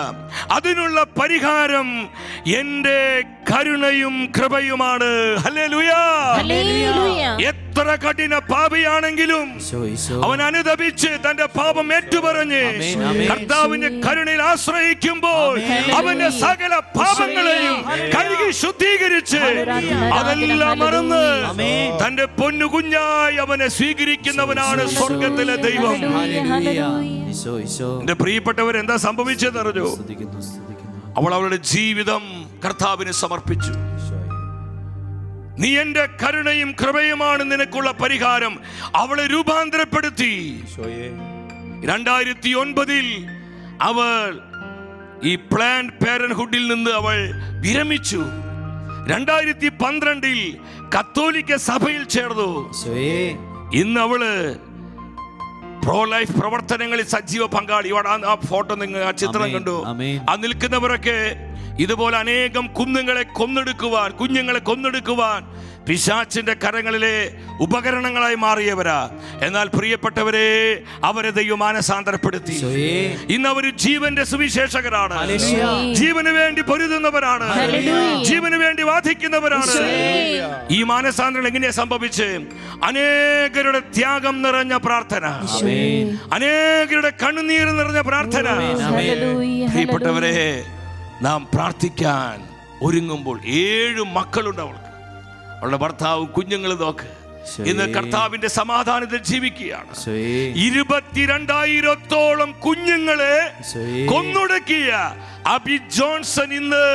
S1: അതിനുള്ള പരിഹാരം എൻ്റെ കരുണയും കൃപയുമാണ്. ഹല്ലേലൂയ. എത്ര കഠിന പാപിയാണെങ്കിലും അവൻ അനുതപിച്ച് തന്റെ പാപം ഏറ്റുപറഞ്ഞ് കർത്താവിന്റെ കരുണയിൽ ആശ്രയിക്കുമ്പോൾ അവന്റെ സകല പാപങ്ങളെയും കഴുകി ശുദ്ധീകരിച്ച് അതെല്ലാം മറന്ന് തന്റെ പൊന്നു കുഞ്ഞായി അവനെ സ്വീകരിക്കുന്നവനാണ് സ്വർഗത്തിലെ ദൈവം. എന്റെ പ്രിയപ്പെട്ടവർ, എന്താ സംഭവിച്ചതറിഞ്ഞോ? അവൾ അവളുടെ ജീവിതം കർത്താവിന് സമർപ്പിച്ചു. നീ എന്റെ കരുണയും കൃപയുമാണ് നിനക്കുള്ള പരിഹാരം. അവളെ രൂപാന്തരപ്പെടുത്തി. 2009 അവൾ ഈ പ്ലാൻഡ് പാരന്റ്ഹുഡിൽ നിന്ന് അവൾ വിരമിച്ചു. 2012 കത്തോലിക്ക സഭയിൽ ചേർന്നു. ഇന്ന് അവള് പ്രോ ലൈഫ് പ്രവർത്തനങ്ങളിൽ സജീവ പങ്കാളി. ആ ഫോട്ടോ നിങ്ങൾ, ആ ചിത്രം കണ്ടു? ആ നിൽക്കുന്നവരൊക്കെ ഇതുപോലെ അനേകം കുഞ്ഞുങ്ങളെ കൊന്നെടുക്കുവാൻ പിശാചിന്റെ കരങ്ങളിലെ ഉപകരണങ്ങളായി മാറിയവരാ. എന്നാൽ പ്രിയപ്പെട്ടവരെ, അവരെ ദൈവം മാനസാന്തരപ്പെടുത്തി. ഇന്ന് അവർ ജീവന്റെ സുവിശേഷകരാണ്. ജീവന് വേണ്ടി പൊരുതുന്നവരാണ്. ജീവന് വേണ്ടി വാദിക്കുന്നവരാണ്. ഈ മാനസാന്തരം എങ്ങനെയാ സംഭവിച്ച്? അനേകരുടെ ത്യാഗം നിറഞ്ഞ പ്രാർത്ഥന, അനേകരുടെ കണ്ണുനീർ നിറഞ്ഞ പ്രാർത്ഥന. പ്രിയപ്പെട്ടവരെ, നാം പ്രാർത്ഥിക്കാൻ ഒരുങ്ങുമ്പോൾ 7 മക്കളുണ്ട് അവൾക്ക്. അവളുടെ ഭർത്താവും കുഞ്ഞുങ്ങളും നോക്ക്. ഇന്ന് കർത്താവിന്റെ സമാധാനത്തിൽ ജീവിക്കുകയാണ്. 22,000-ഓളം കുഞ്ഞുങ്ങളെ കൊന്നൊടുക്കിയ അബി ജോൺസൺ ഇന്ന്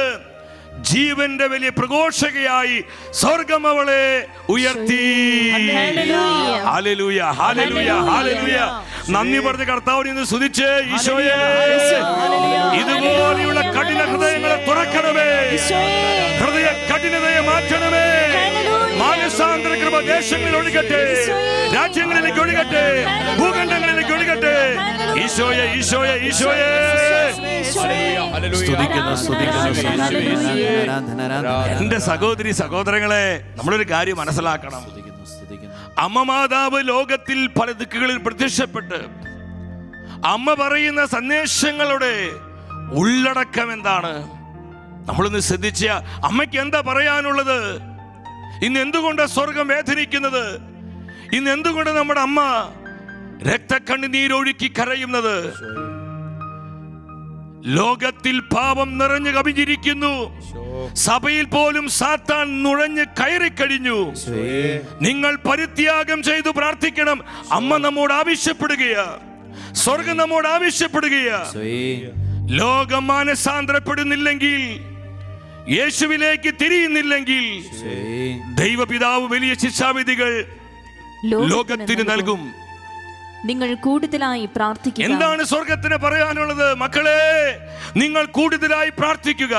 S1: ജീവന്റെ വലിയ പ്രഘോഷകയായി സ്വർഗം അവളെ ഉയർത്തി. Hallelujah, hallelujah, hallelujah. നന്ദി പറഞ്ഞ കർത്താവിനെ ഇന്ന് സ്തുതിച്ച്, ഈശോയെ ഇതുപോലെയുള്ള കഠിന ഹൃദയങ്ങളെ തുറക്കണമേ, ഹൃദയ കഠിനതയെ മാറ്റണമേ. മാനസാന്തര കൃപ ദേശങ്ങളിൽ ഒഴുകട്ടെ, രാജ്യങ്ങളിലേക്ക് ഒഴുകട്ടെ, ഭൂഖണ്ഡങ്ങളിലേക്ക് ഒഴുകട്ടെ. ഈശോയെ, ഈശോയെ, ഈശോയെ എന്റെ സഹോദരി സഹോദരങ്ങളെ, നമ്മളൊരു കാര്യം മനസ്സിലാക്കണം. അമ്മ മാതാവ് ലോകത്തിൽ പല ദിക്കുകളിൽ പ്രത്യക്ഷപ്പെട്ട് അമ്മ പറയുന്ന സന്ദേശങ്ങളുടെ ഉള്ളടക്കം എന്താണ്? നമ്മളൊന്ന് ശ്രദ്ധിച്ച, അമ്മയ്ക്ക് എന്താ പറയാനുള്ളത്? ഇന്ന് എന്തുകൊണ്ട് സ്വർഗം വേദനിക്കുന്നത്? ഇന്ന് എന്തുകൊണ്ട് നമ്മുടെ അമ്മ രക്തക്കണ്ണുനീരൊഴുക്കി കരയുന്നത്? ലോകത്തിൽ പാപം നിറഞ്ഞു കവിഞ്ഞിരിക്കുന്നു. സഭയിൽ പോലും സാത്താൻ നുഴഞ്ഞ് കയറിക്കഴിഞ്ഞു. നിങ്ങൾ പരിത്യാഗം ചെയ്തു പ്രാർത്ഥിക്കണം. അമ്മ നമ്മോട് ആവശ്യപ്പെടുകയാ, സ്വർഗം നമ്മോട് ആവശ്യപ്പെടുകയാ. ലോകം മാനസാന്തരപ്പെടുന്നില്ലെങ്കിൽ, യേശുവിലേക്ക് തിരിയുന്നില്ലെങ്കിൽ, ദൈവപിതാവ് വലിയ ശിക്ഷാവിധികൾ ലോകത്തിന് നൽകും.
S3: നിങ്ങൾ കൂടുതലായി പ്രാർത്ഥിക്കുക.
S1: എന്താണ് സ്വർഗത്തിന് പറയാനുള്ളത്? മക്കളെ, നിങ്ങൾ കൂടുതലായി പ്രാർത്ഥിക്കുക.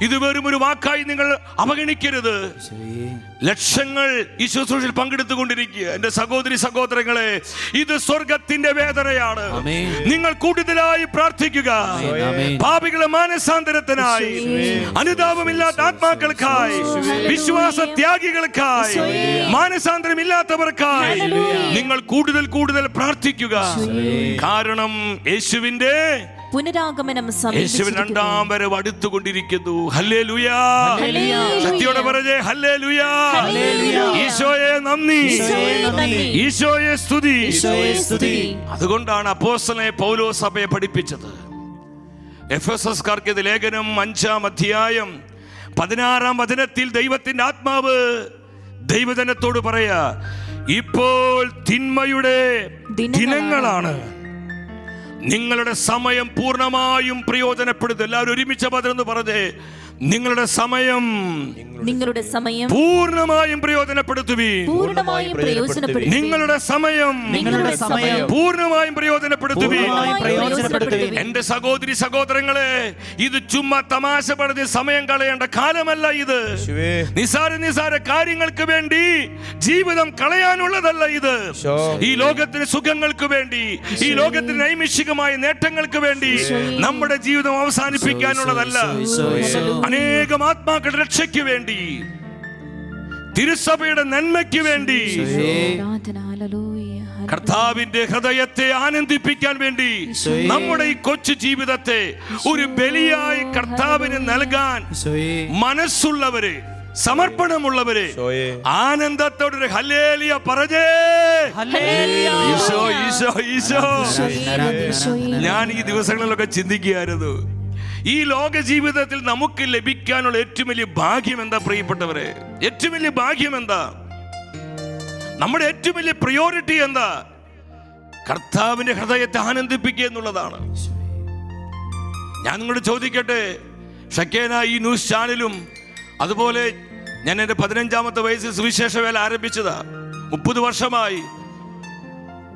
S1: ഇത് വെറും ഒരു വാക്കായി നിങ്ങൾ അവഗണിക്കരുത്. ലക്ഷങ്ങൾ ഈ ശുശ്രൂഷയിൽ പങ്കെടുത്തുകൊണ്ടിരിക്കുക. എന്റെ സഹോദരി സഹോദരങ്ങളെ, ഇത് സ്വർഗത്തിന്റെ വേദനയാണ്. നിങ്ങൾ കൂടുതലായി പ്രാർത്ഥിക്കുക. പാപികളെ മാനസാന്തരത്തിനായി, അനുതാപമില്ലാത്ത ആത്മാക്കൾക്കായി, വിശ്വാസ ത്യാഗികൾക്കായി, മാനസാന്തരമില്ലാത്തവർക്കായി നിങ്ങൾ കൂടുതൽ കൂടുതൽ പ്രാർത്ഥിക്കുക. കാരണം യേശുവിന്റെ
S3: പുനരാഗമനം
S1: രണ്ടാം വരവ് അടുത്തുകൊണ്ടിരിക്കുന്നു. ഹല്ലേലൂയ. ശക്തിയോടെ പറഞ്ഞേ ഹല്ലേലൂയ. ഈശോയെ നന്ദി, ഈശോയെ സ്തുതി. അതുകൊണ്ടാണ് അപ്പോസ്തലനായ പൗലോസ് സഭയെ പഠിപ്പിച്ചത്. എഫെസസ്കാർക്ക് ലേഖനം 5-ാം അധ്യായം 16-ാം വചനത്തിൽ ദൈവത്തിന്റെ ആത്മാവ് ദൈവജനത്തോട് പറയാ, ഇപ്പോൾ തിന്മയുടെ ദിനങ്ങളാണ്. നിങ്ങളുടെ സമയം പൂർണ്ണമായും പ്രയോജനപ്പെടുത്തും. എല്ലാവരും ഒരുമിച്ച് പതിനൊന്ന് പറഞ്ഞേ, നിങ്ങളുടെ സമയം പൂർണ്ണമായും പ്രയോജനപ്പെടുത്തുവീൻ. നിങ്ങളുടെ സമയം പൂർണ്ണമായും പ്രയോജനപ്പെടുത്തുവീൻ. എന്റെ സഹോദരി സഹോദരങ്ങളെ, ഇത് ചുമ്മാ തമാശ പറഞ്ഞ് സമയം കളയേണ്ട കാലമല്ല. ഇത് നിസാര കാര്യങ്ങൾക്ക് വേണ്ടി ജീവിതം കളയാനുള്ളതല്ല. ഇത് ഈ ലോകത്തിന് സുഖങ്ങൾക്ക് വേണ്ടി, ഈ ലോകത്തിന് നൈമിഷികമായ നേട്ടങ്ങൾക്ക് വേണ്ടി നമ്മുടെ ജീവിതം അവസാനിപ്പിക്കാനുള്ളതല്ല. അനേകം ആത്മാക്കളുടെ രക്ഷയ്ക്ക് വേണ്ടി, തിരുസഭയുടെ നന്മയ്ക്ക് വേണ്ടി, കർത്താവിന്റെ ഹൃദയത്തെ ആനന്ദിപ്പിക്കാൻ വേണ്ടി നമ്മുടെ ഈ കൊച്ചു ജീവിതത്തെ ഒരു ബലിയായി കർത്താവിന് നൽകാൻ മനസ്സുള്ളവര്, സമർപ്പണമുള്ളവര് ആനന്ദത്തോടെ ഹല്ലേലൂയ പറഞ്ഞേ. ഈശോ ഈശോ ഈശോ. ഞാൻ ഈ ദിവസങ്ങളിലൊക്കെ ചിന്തിക്കുകയായിരുന്നു, ഈ ലോക ജീവിതത്തിൽ നമുക്ക് ലഭിക്കാനുള്ള ഏറ്റവും വലിയ ഭാഗ്യം എന്താ പ്രിയപ്പെട്ടവരെ? ഏറ്റവും വലിയ ഭാഗ്യം എന്താ? നമ്മുടെ ഏറ്റവും വലിയ പ്രയോറിറ്റി എന്താ? കർത്താവിന്റെ ഹൃദയത്തെ ആനന്ദിപ്പിക്കുക എന്നുള്ളതാണ്. ഞാൻ നിങ്ങളോട് ചോദിക്കട്ടെ, ഷക്കേന ഈ ന്യൂസ് ചാനലും അതുപോലെ ഞാൻ എൻ്റെ 15-ാമത്തെ വയസ്സിൽ സുവിശേഷ വേല ആരംഭിച്ചതാ. 30 വർഷമായി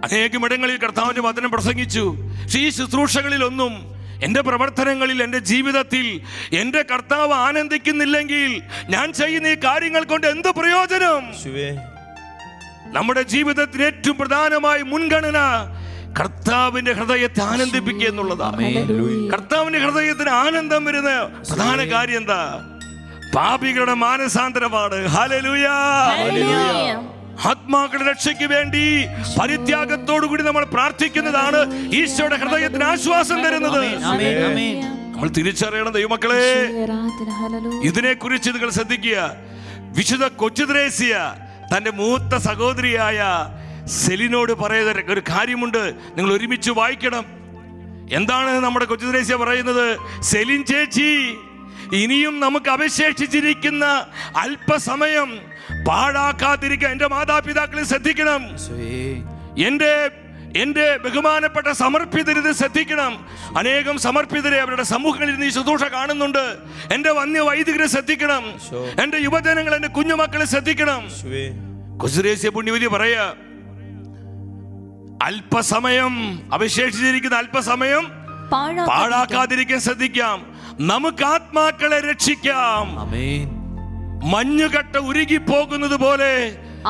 S1: അനേകമിടങ്ങളിൽ കർത്താവിന്റെ വചനം പ്രസംഗിച്ചു. പക്ഷേ ഈ ശുശ്രൂഷകളിലൊന്നും, എൻ്റെ പ്രവർത്തനങ്ങളിൽ, എൻ്റെ ജീവിതത്തിൽ എൻ്റെ കർത്താവ് ആനന്ദിക്കുന്നില്ലെങ്കിൽ ഞാൻ ചെയ്യുന്ന ഈ കാര്യങ്ങൾ കൊണ്ട് എന്ത് പ്രയോജനം? നമ്മുടെ ജീവിതത്തിന് ഏറ്റവും പ്രധാനമായ മുൻഗണന കർത്താവിന്റെ ഹൃദയത്തെ ആനന്ദിപ്പിക്കുക എന്നുള്ളതാണ്. കർത്താവിന്റെ ഹൃദയത്തിന് ആനന്ദം വരുന്ന പ്രധാന കാര്യം എന്താ? പാപികളുടെ മാനസാന്തരമാണ്. ഹല്ലേലൂയ. ആത്മാക്കളുടെ രക്ഷയ്ക്ക് വേണ്ടി പരിത്യാഗത്തോടു കൂടി നമ്മൾ പ്രാർത്ഥിക്കുന്നതാണ് ഈശോയുടെ ഹൃദയത്തിന് ആശ്വാസം തരുന്നത്. നമ്മൾ തിരിച്ചറിയണം ദൈവമക്കളെ, ഇതിനെക്കുറിച്ച് നിങ്ങൾ ശ്രദ്ധിക്കുക. വിശുദ്ധ കൊച്ചു ത്രേസ്യ തന്റെ മൂത്ത സഹോദരിയായ സെലിനോട് പറയുന്ന ഒരു കാര്യമുണ്ട്, നിങ്ങൾ ഒരുമിച്ച് വായിക്കണം. എന്താണ് നമ്മുടെ കൊച്ചു ത്രേസ്യ പറയുന്നത്? സെലിൻ ചേച്ചി, ഇനിയും നമുക്ക് അവശേഷിച്ചിരിക്കുന്ന അല്പസമയം പാഴാക്കാതിരിക്കാൻ എന്റെ മാതാപിതാക്കളെ ശ്രദ്ധിക്കണം. എന്റെ ബഹുമാനപ്പെട്ട സമർപ്പിതരിത് ശ്രദ്ധിക്കണം. അനേകം സമർപ്പിതരെ അവരുടെ സമൂഹങ്ങളിൽ നീ ശുശ്രൂഷ കാണുന്നുണ്ട്. എന്റെ വന്യ വൈദികരെ ശ്രദ്ധിക്കണം. എന്റെ യുവജനങ്ങൾ, എന്റെ കുഞ്ഞുമക്കളെ ശ്രദ്ധിക്കണം. കൊച്ചുരേസ്യ പുണ്യവതി പറയാ, അല്പസമയം അവശേഷിച്ചിരിക്കുന്ന അല്പസമയം പാഴാക്കാതിരിക്കാൻ ശ്രദ്ധിക്കാം. നമുക്ക് ആത്മാക്കളെ രക്ഷിക്കാം. മഞ്ഞുകട്ട ഉരുകി പോകുന്നത് പോലെ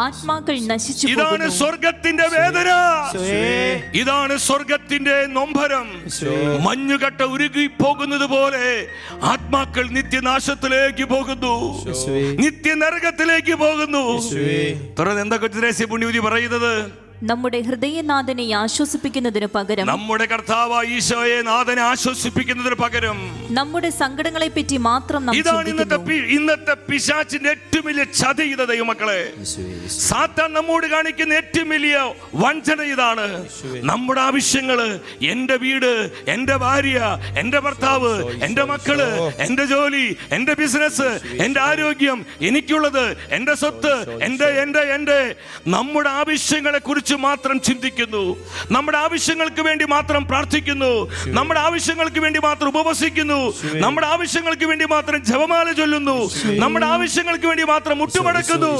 S3: ആത്മാക്കൾ നശിച്ചു.
S1: ഇതാണ് സ്വർഗത്തിന്റെ വേദന, ഇതാണ് സ്വർഗത്തിന്റെ നൊമ്പരം. മഞ്ഞുകട്ട ഉരുകി പോകുന്നത് പോലെ ആത്മാക്കൾ നിത്യനാശത്തിലേക്ക് പോകുന്നു, നിത്യനരകത്തിലേക്ക് പോകുന്നു. തുടർന്ന് എന്താ കൊച്ചുരേസ്യ പുണ്യവതി പറയുന്നത്?
S3: നമ്മുടെ ഹൃദയനാഥനെ ആശ്വസിപ്പിക്കുന്നതിന് പകരം, നമ്മുടെ
S1: കർത്താവ് ഈശോയെ നാഥനെ ആശ്വസിപ്പിക്കുന്നതിന് പകരം
S3: നമ്മുടെ സങ്കടങ്ങളെ പറ്റി മാത്രം
S1: ഇതാണ് ഇന്നത്തെ പിശാചിന്റെ ഏറ്റവും വലിയ ചതി. ഇത് ദൈവമക്കളെ, സാത്താൻ നമ്മോട് കാണിക്കുന്ന ഏറ്റവും വലിയ വഞ്ചന ഇതാണ്. നമ്മുടെ ആവശ്യങ്ങള്, എന്റെ വീട്, എന്റെ ഭാര്യ, എന്റെ ഭർത്താവ്, എന്റെ മക്കള്, എന്റെ ജോലി, എന്റെ ബിസിനസ്, എന്റെ ആരോഗ്യം, എനിക്കുള്ളത്, എന്റെ സ്വത്ത്, എന്റെ നമ്മുടെ ആവശ്യങ്ങളെ കുറിച്ച് മാത്രം ചിന്തിക്കുന്നു. നമ്മുടെ ആവശ്യങ്ങൾക്ക് വേണ്ടി മാത്രം പ്രാർത്ഥിക്കുന്നു. നമ്മുടെ ആവശ്യങ്ങൾക്ക് വേണ്ടി മാത്രം ഉപവസിക്കുന്നു. നമ്മുടെ ആവശ്യങ്ങൾക്ക് വേണ്ടി മാത്രം ജപമാല ചൊല്ലുന്നു. നമ്മുടെ ആവശ്യങ്ങൾക്ക് വേണ്ടി മാത്രം മുട്ടുമടക്കുന്നു.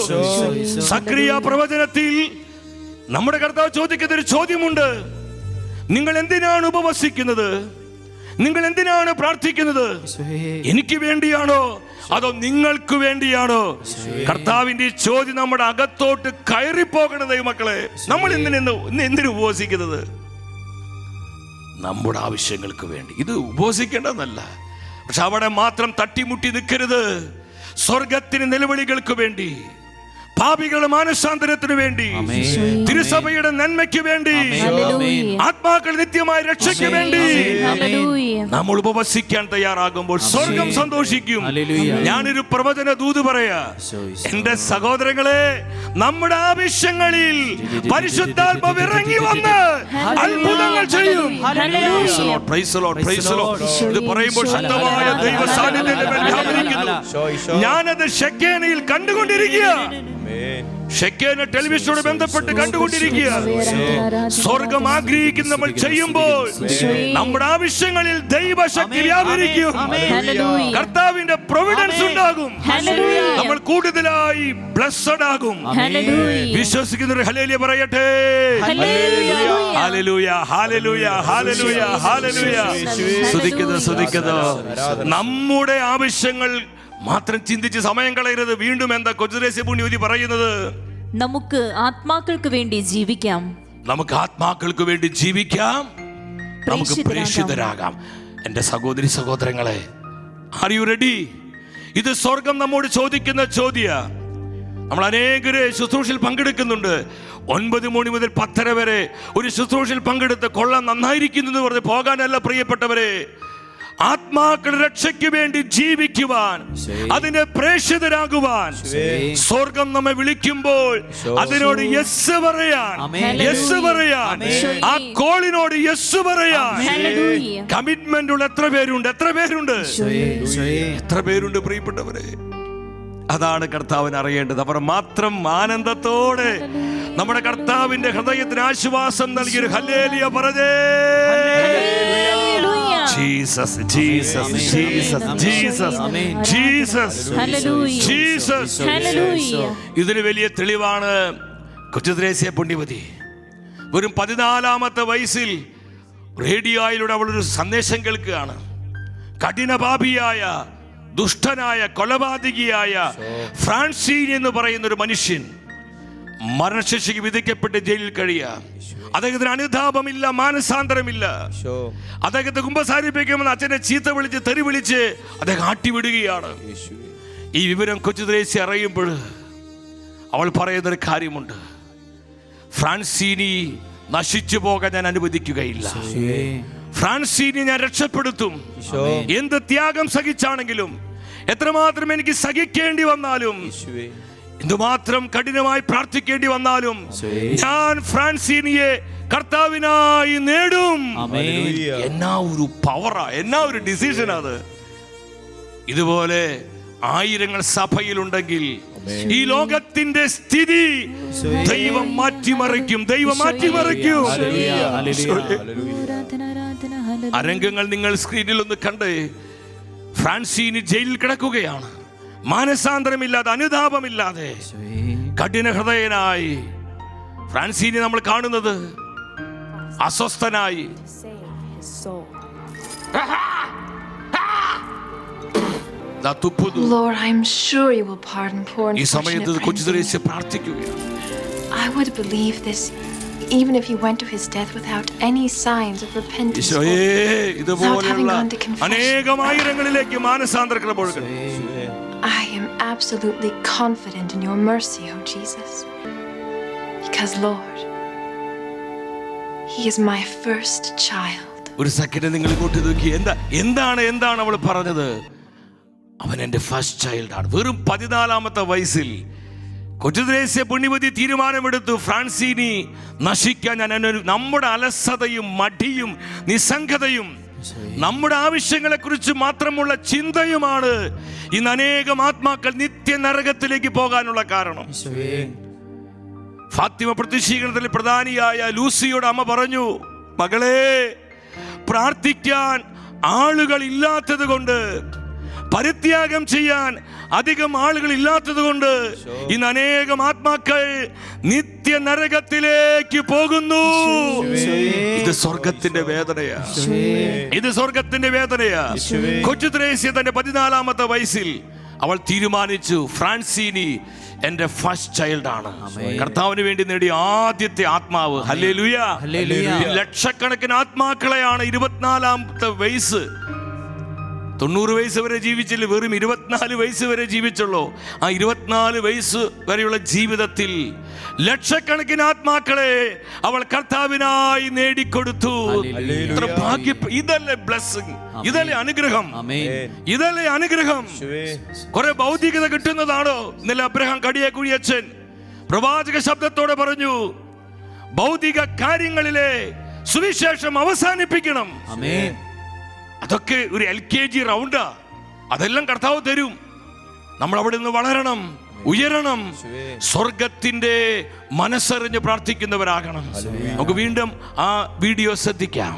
S1: സക്രിയ പ്രവചനത്തിൽ നമ്മുടെ കർത്താവ് ചോദിക്കുന്ന ഒരു ചോദ്യമുണ്ട്: നിങ്ങൾ എന്തിനാണ് ഉപവസിക്കുന്നത്? നിങ്ങൾ എന്തിനാണ് പ്രാർത്ഥിക്കുന്നത്? എനിക്ക് വേണ്ടിയാണോ അതോ നിങ്ങൾക്ക് വേണ്ടിയാണോ? കർത്താവിന്റെ ചോദ്യം നമ്മുടെ അകത്തോട്ട് കയറിപ്പോകണം ദൈവമക്കളെ. നമ്മൾ എന്തിനു ഉപവസിക്കുന്നത്? നമ്മുടെ ആവശ്യങ്ങൾക്ക് വേണ്ടി. ഇത് ഉപവസിക്കേണ്ടതല്ല, പക്ഷെ അവിടെ മാത്രം തട്ടിമുട്ടി നിൽക്കരുത്. സ്വർഗത്തിന് നിലവിളികൾക്ക് വേണ്ടി, പാപികളുടെ മാനസാന്തരത്തിന് വേണ്ടി, തിരുസഭയുടെ നന്മയ്ക്ക് വേണ്ടി, ആത്മാക്കൾ നിത്യമായ രക്ഷയ്ക്ക് വേണ്ടി നമ്മൾ ഉപവസിക്കാൻ തയ്യാറാകുമ്പോൾ സ്വർഗം സന്തോഷിക്കും. ഞാനൊരു പ്രവചന ദൂത് പറയാ, എന്റെ സഹോദരങ്ങളെ, നമ്മുടെ ആവശ്യങ്ങളിൽ പരിശുദ്ധാത്മാവ് ഇറങ്ങി വന്ന് അത്ഭുതങ്ങൾ ചെയ്യും. ഇത് പറയുമ്പോൾ ശക്തമായ ദൈവ സാന്നിധ്യം വ്യാപരിക്കുന്നു. ഞാനത് ഷെക്കേനയിൽ കണ്ടുകൊണ്ടിരിക്കുക. ഷെക്കേന ടെലിവിഷനോട് ബന്ധപ്പെട്ട് കണ്ടുകൊണ്ടിരിക്കുക. സ്വർഗം ആഗ്രഹിക്കുന്ന നമ്മൾ ചെയ്യുമ്പോൾ നമ്മുടെ ആവശ്യങ്ങളിൽ ദൈവശക്തി വ്യാപരിക്കും. കർത്താവിന്റെ പ്രൊവിഡൻസ് ഉണ്ടാകും. നമ്മൾ കൂടുതലായി ബ്ലെസ്സഡ് ആകും. വിശ്വസിക്കുന്നവർ ഹല്ലേലൂയ പറയട്ടെ. Hallelujah, hallelujah, hallelujah, hallelujah. സ്തുതിക്കുന്നു. നമ്മുടെ ആവശ്യങ്ങൾ മാത്രം ചിന്തിച്ച് സമയം കളയരുത്. വീണ്ടും എന്താ കൊച്ചുദേശ പുണ്യവതി പറയുന്നത്?
S3: നമുക്ക് ആത്മാക്കൾക്ക് വേണ്ടി ജീവിക്കാം.
S1: നമുക്ക് ആത്മാക്കൾക്ക് വേണ്ടി ജീവിക്കാം. നമുക്ക് പ്രേക്ഷിതരാകാം. എന്റെ സഹോദരി സഹോദരങ്ങളെ, ആർ യു റെഡി? ഇത് സ്വർഗം നമ്മോട് ചോദിക്കുന്ന ചോദ്യ. നമ്മൾ അനേകരെ ശുശ്രൂഷയിൽ പങ്കെടുക്കുന്നുണ്ട്. 9 മണി മുതൽ 10:30 വരെ ഒരു ശുശ്രൂഷയിൽ പങ്കെടുത്ത് കൊള്ളാൻ നന്നായിരിക്കുന്നു എന്ന് പറഞ്ഞ് പോകാനല്ല പ്രിയപ്പെട്ടവരെ. ആത്മാക്കളുടെ രക്ഷയ്ക്ക് വേണ്ടി ജീവിക്കുവാൻ, അതിനെ പ്രേക്ഷിതരാകുവാൻ സ്വർഗം നമ്മെ വിളിക്കുമ്പോൾ അതിനോട് യെസ് പറയാൻ, ആ കോളിനോട് യെസ് പറയാൻ കമ്മിറ്റ്മെന്റ് ഉള്ള എത്ര പേരുണ്ട്? എത്ര പേരുണ്ട് പ്രിയപ്പെട്ടവരെ? അതാണ് കർത്താവിന് അറിയേണ്ടത്. അവർ മാത്രം ആനന്ദത്തോടെ നമ്മുടെ കർത്താവിന്റെ ഹൃദയത്തിന് ആശ്വാസം നൽകിയൊരു ഹല്ലേലൂയ പറഞ്ഞേ. Jesus, Jesus, Jesus, Jesus, Jesus, Jesus. ഇതിന് വലിയ തെളിവാണ് കൊച്ചുത്രേസ്യ പുണ്യവതി. വെറും 14-ാമത്തെ വയസ്സിൽ റേഡിയോയിലൂടെ അവളൊരു സന്ദേശം കേൾക്കുകയാണ്. കഠിനപാപിയായ, ദുഷ്ടനായ, കൊലപാതകിയായ ഫ്രാൻസിനി എന്ന് പറയുന്ന ഒരു മനുഷ്യൻ മരണശിക്ഷയ്ക്ക് വിധിക്കപ്പെട്ട് ജയിലിൽ കഴിയുക. അദ്ദേഹത്തിന് അനുതാപമില്ല, മാനസാന്തരമില്ല. അദ്ദേഹത്തെ കുമ്പസാരിപ്പിക്കുമെന്ന് അച്ഛനെ ചീത്ത വിളിച്ച്, തെറി വിളിച്ച് അദ്ദേഹം ആട്ടിവിടുകയാണ്. ഈ വിവരം കൊച്ചുത്രേസ്യ അറിയുമ്പോൾ അവൾ പറയുന്നൊരു കാര്യമുണ്ട്: ഫ്രാൻസിനി നശിച്ചു പോകാൻ ഞാൻ അനുവദിക്കുകയില്ല. ഫ്രാൻസിനെ ഞാൻ രക്ഷപ്പെടുത്തും. എന്ത് ത്യാഗം സഹിച്ചാണെങ്കിലും, എത്രമാത്രം എനിക്ക് സഹിക്കേണ്ടി വന്നാലും, എന്തുമാത്രം കഠിനമായി പ്രാർത്ഥിക്കേണ്ടി വന്നാലും, ഞാൻ ഫ്രാൻസിനിയെ കർത്താവിനായി നേടും. എന്നാ ഒരു പവറാ, എന്നാ ഒരു ഡിസിഷനാ അത്. ഇതുപോലെ ആയിരങ്ങൾ സഭയിലുണ്ടെങ്കിൽ ഈ ലോകത്തിന്റെ സ്ഥിതി ദൈവം മാറ്റിമറിക്കും. അരംഗങ്ങൾ നിങ്ങൾ സ്ക്രീനിൽ ഒന്ന് കണ്ട്. ഫ്രാൻസിനി ജയിലിൽ കിടക്കുകയാണ്. മാനസാന്തരമില്ലാതെ, അനുതാപമില്ലാതെ, കഠിന ഹൃദയനായി ഫ്രാൻസിനെ നമ്മൾ കാണുന്നത് അസ്വസ്ഥനായി.
S4: Lord, I'm sure you will pardon poor
S1: ഈ സമയത്ത്
S4: unfortunate
S1: കൊച്ചുത്രേസ്യ പ്രാർത്ഥിക്കുകയാണ്.
S4: I would believe this even if he went to his death without any signs of repentance.
S1: ഇതുപോലെയുള്ള അനേകം ആയിരങ്ങളിലേക്ക് മാനസാന്തരങ്ങൾ പോകണം.
S4: I am absolutely confident in your mercy, O Jesus. Because Lord, he is my first child.
S1: ഒരു സെക്കൻഡ് നിങ്ങൾ ഇങ്ങോട്ട് നോക്കി. എന്താണ് അവൾ പറഞ്ഞത്? അവൻ എന്റെ ഫസ്റ്റ് ചൈൽഡാണ്. വെറും 14-ാമത്തെ വയസ്സിൽ കൊച്ചുത്രേസ്യ പുണ്യവതി തീരുമാനമെടുത്തു, ഫ്രാൻസിനി നശിക്കാൻ ഞാൻ. നമ്മുടെ അലസതയും മടിയും നിസ്സംഗതയും നമ്മുടെ ആവശ്യങ്ങളെ കുറിച്ച് മാത്രമുള്ള ചിന്തയുമാണ് ഇന്ന് അനേകം ആത്മാക്കൾ നിത്യ നരകത്തിലേക്ക് പോകാനുള്ള കാരണം. ഫാത്തിമ പ്രത്യക്ഷീകരണത്തിൽ പ്രധാനിയായ ലൂസിയോട് അമ്മ പറഞ്ഞു, മകളെ, പ്രാർത്ഥിക്കാൻ ആളുകൾ ഇല്ലാത്തത് കൊണ്ട്, പരിത്യാഗം ചെയ്യാൻ അധികം ആളുകൾ ഇല്ലാത്തത് കൊണ്ട് ഇന്ന് അനേകം ആത്മാക്കൾ നിത്യ നരകത്തിലേക്ക് പോകുന്നു. ഇത് സ്വർഗത്തിന്റെ വേദനയാ. കൊച്ചുത്രേസ്യ തന്റെ 14-ാമത്തെ വയസ്സിൽ അവൾ തീരുമാനിച്ചു, ഫ്രാൻസിനി എന്റെ ഫസ്റ്റ് ചൈൽഡ് ആണ്. കർത്താവിന് വേണ്ടി നേടിയ ആദ്യത്തെ ആത്മാവ്. ഹല്ലേലൂയ. ലക്ഷക്കണക്കിന് ആത്മാക്കളെയാണ് 24-ാമത്തെ വയസ്സ്, 90 വയസ്സ് വരെ ജീവിച്ചില്ല, വെറും 24 വയസ്സ് വരെ ജീവിച്ചുള്ളൂ. ആ 24 വയസ്സ് വരെയുള്ള ജീവിതത്തിൽ ലക്ഷക്കണക്കിന് ആത്മാക്കളെ അവൾ കർത്താവിനായി നേടിക്കൊടുത്തു. ഇതല്ലേ ബ്ലെസ്സിംഗ്, ഇതല്ലേ അനുഗ്രഹം. കുറെ ഭൗതികത കിട്ടുന്നതാണോ? ഇന്നലെ അബ്രഹാം കടിയക്കുഴിയച്ഛൻ പ്രവാചക ശബ്ദത്തോടെ പറഞ്ഞു, ഭൗതിക കാര്യങ്ങളിലെ സുവിശേഷം അവസാനിപ്പിക്കണം. അതൊക്കെ ഒരു LKG റൗണ്ടാ. അതെല്ലാം കർത്താവ് തരും. നമ്മൾ അവിടെ നിന്ന് വളരണം. ഉയരണം. സ്വർഗത്തിന്റെ മനസ്സറിഞ്ഞ് പ്രാർത്ഥിക്കുന്നവരാകണം. നമുക്ക് വീണ്ടും ആ വീഡിയോ ശ്രദ്ധിക്കാം.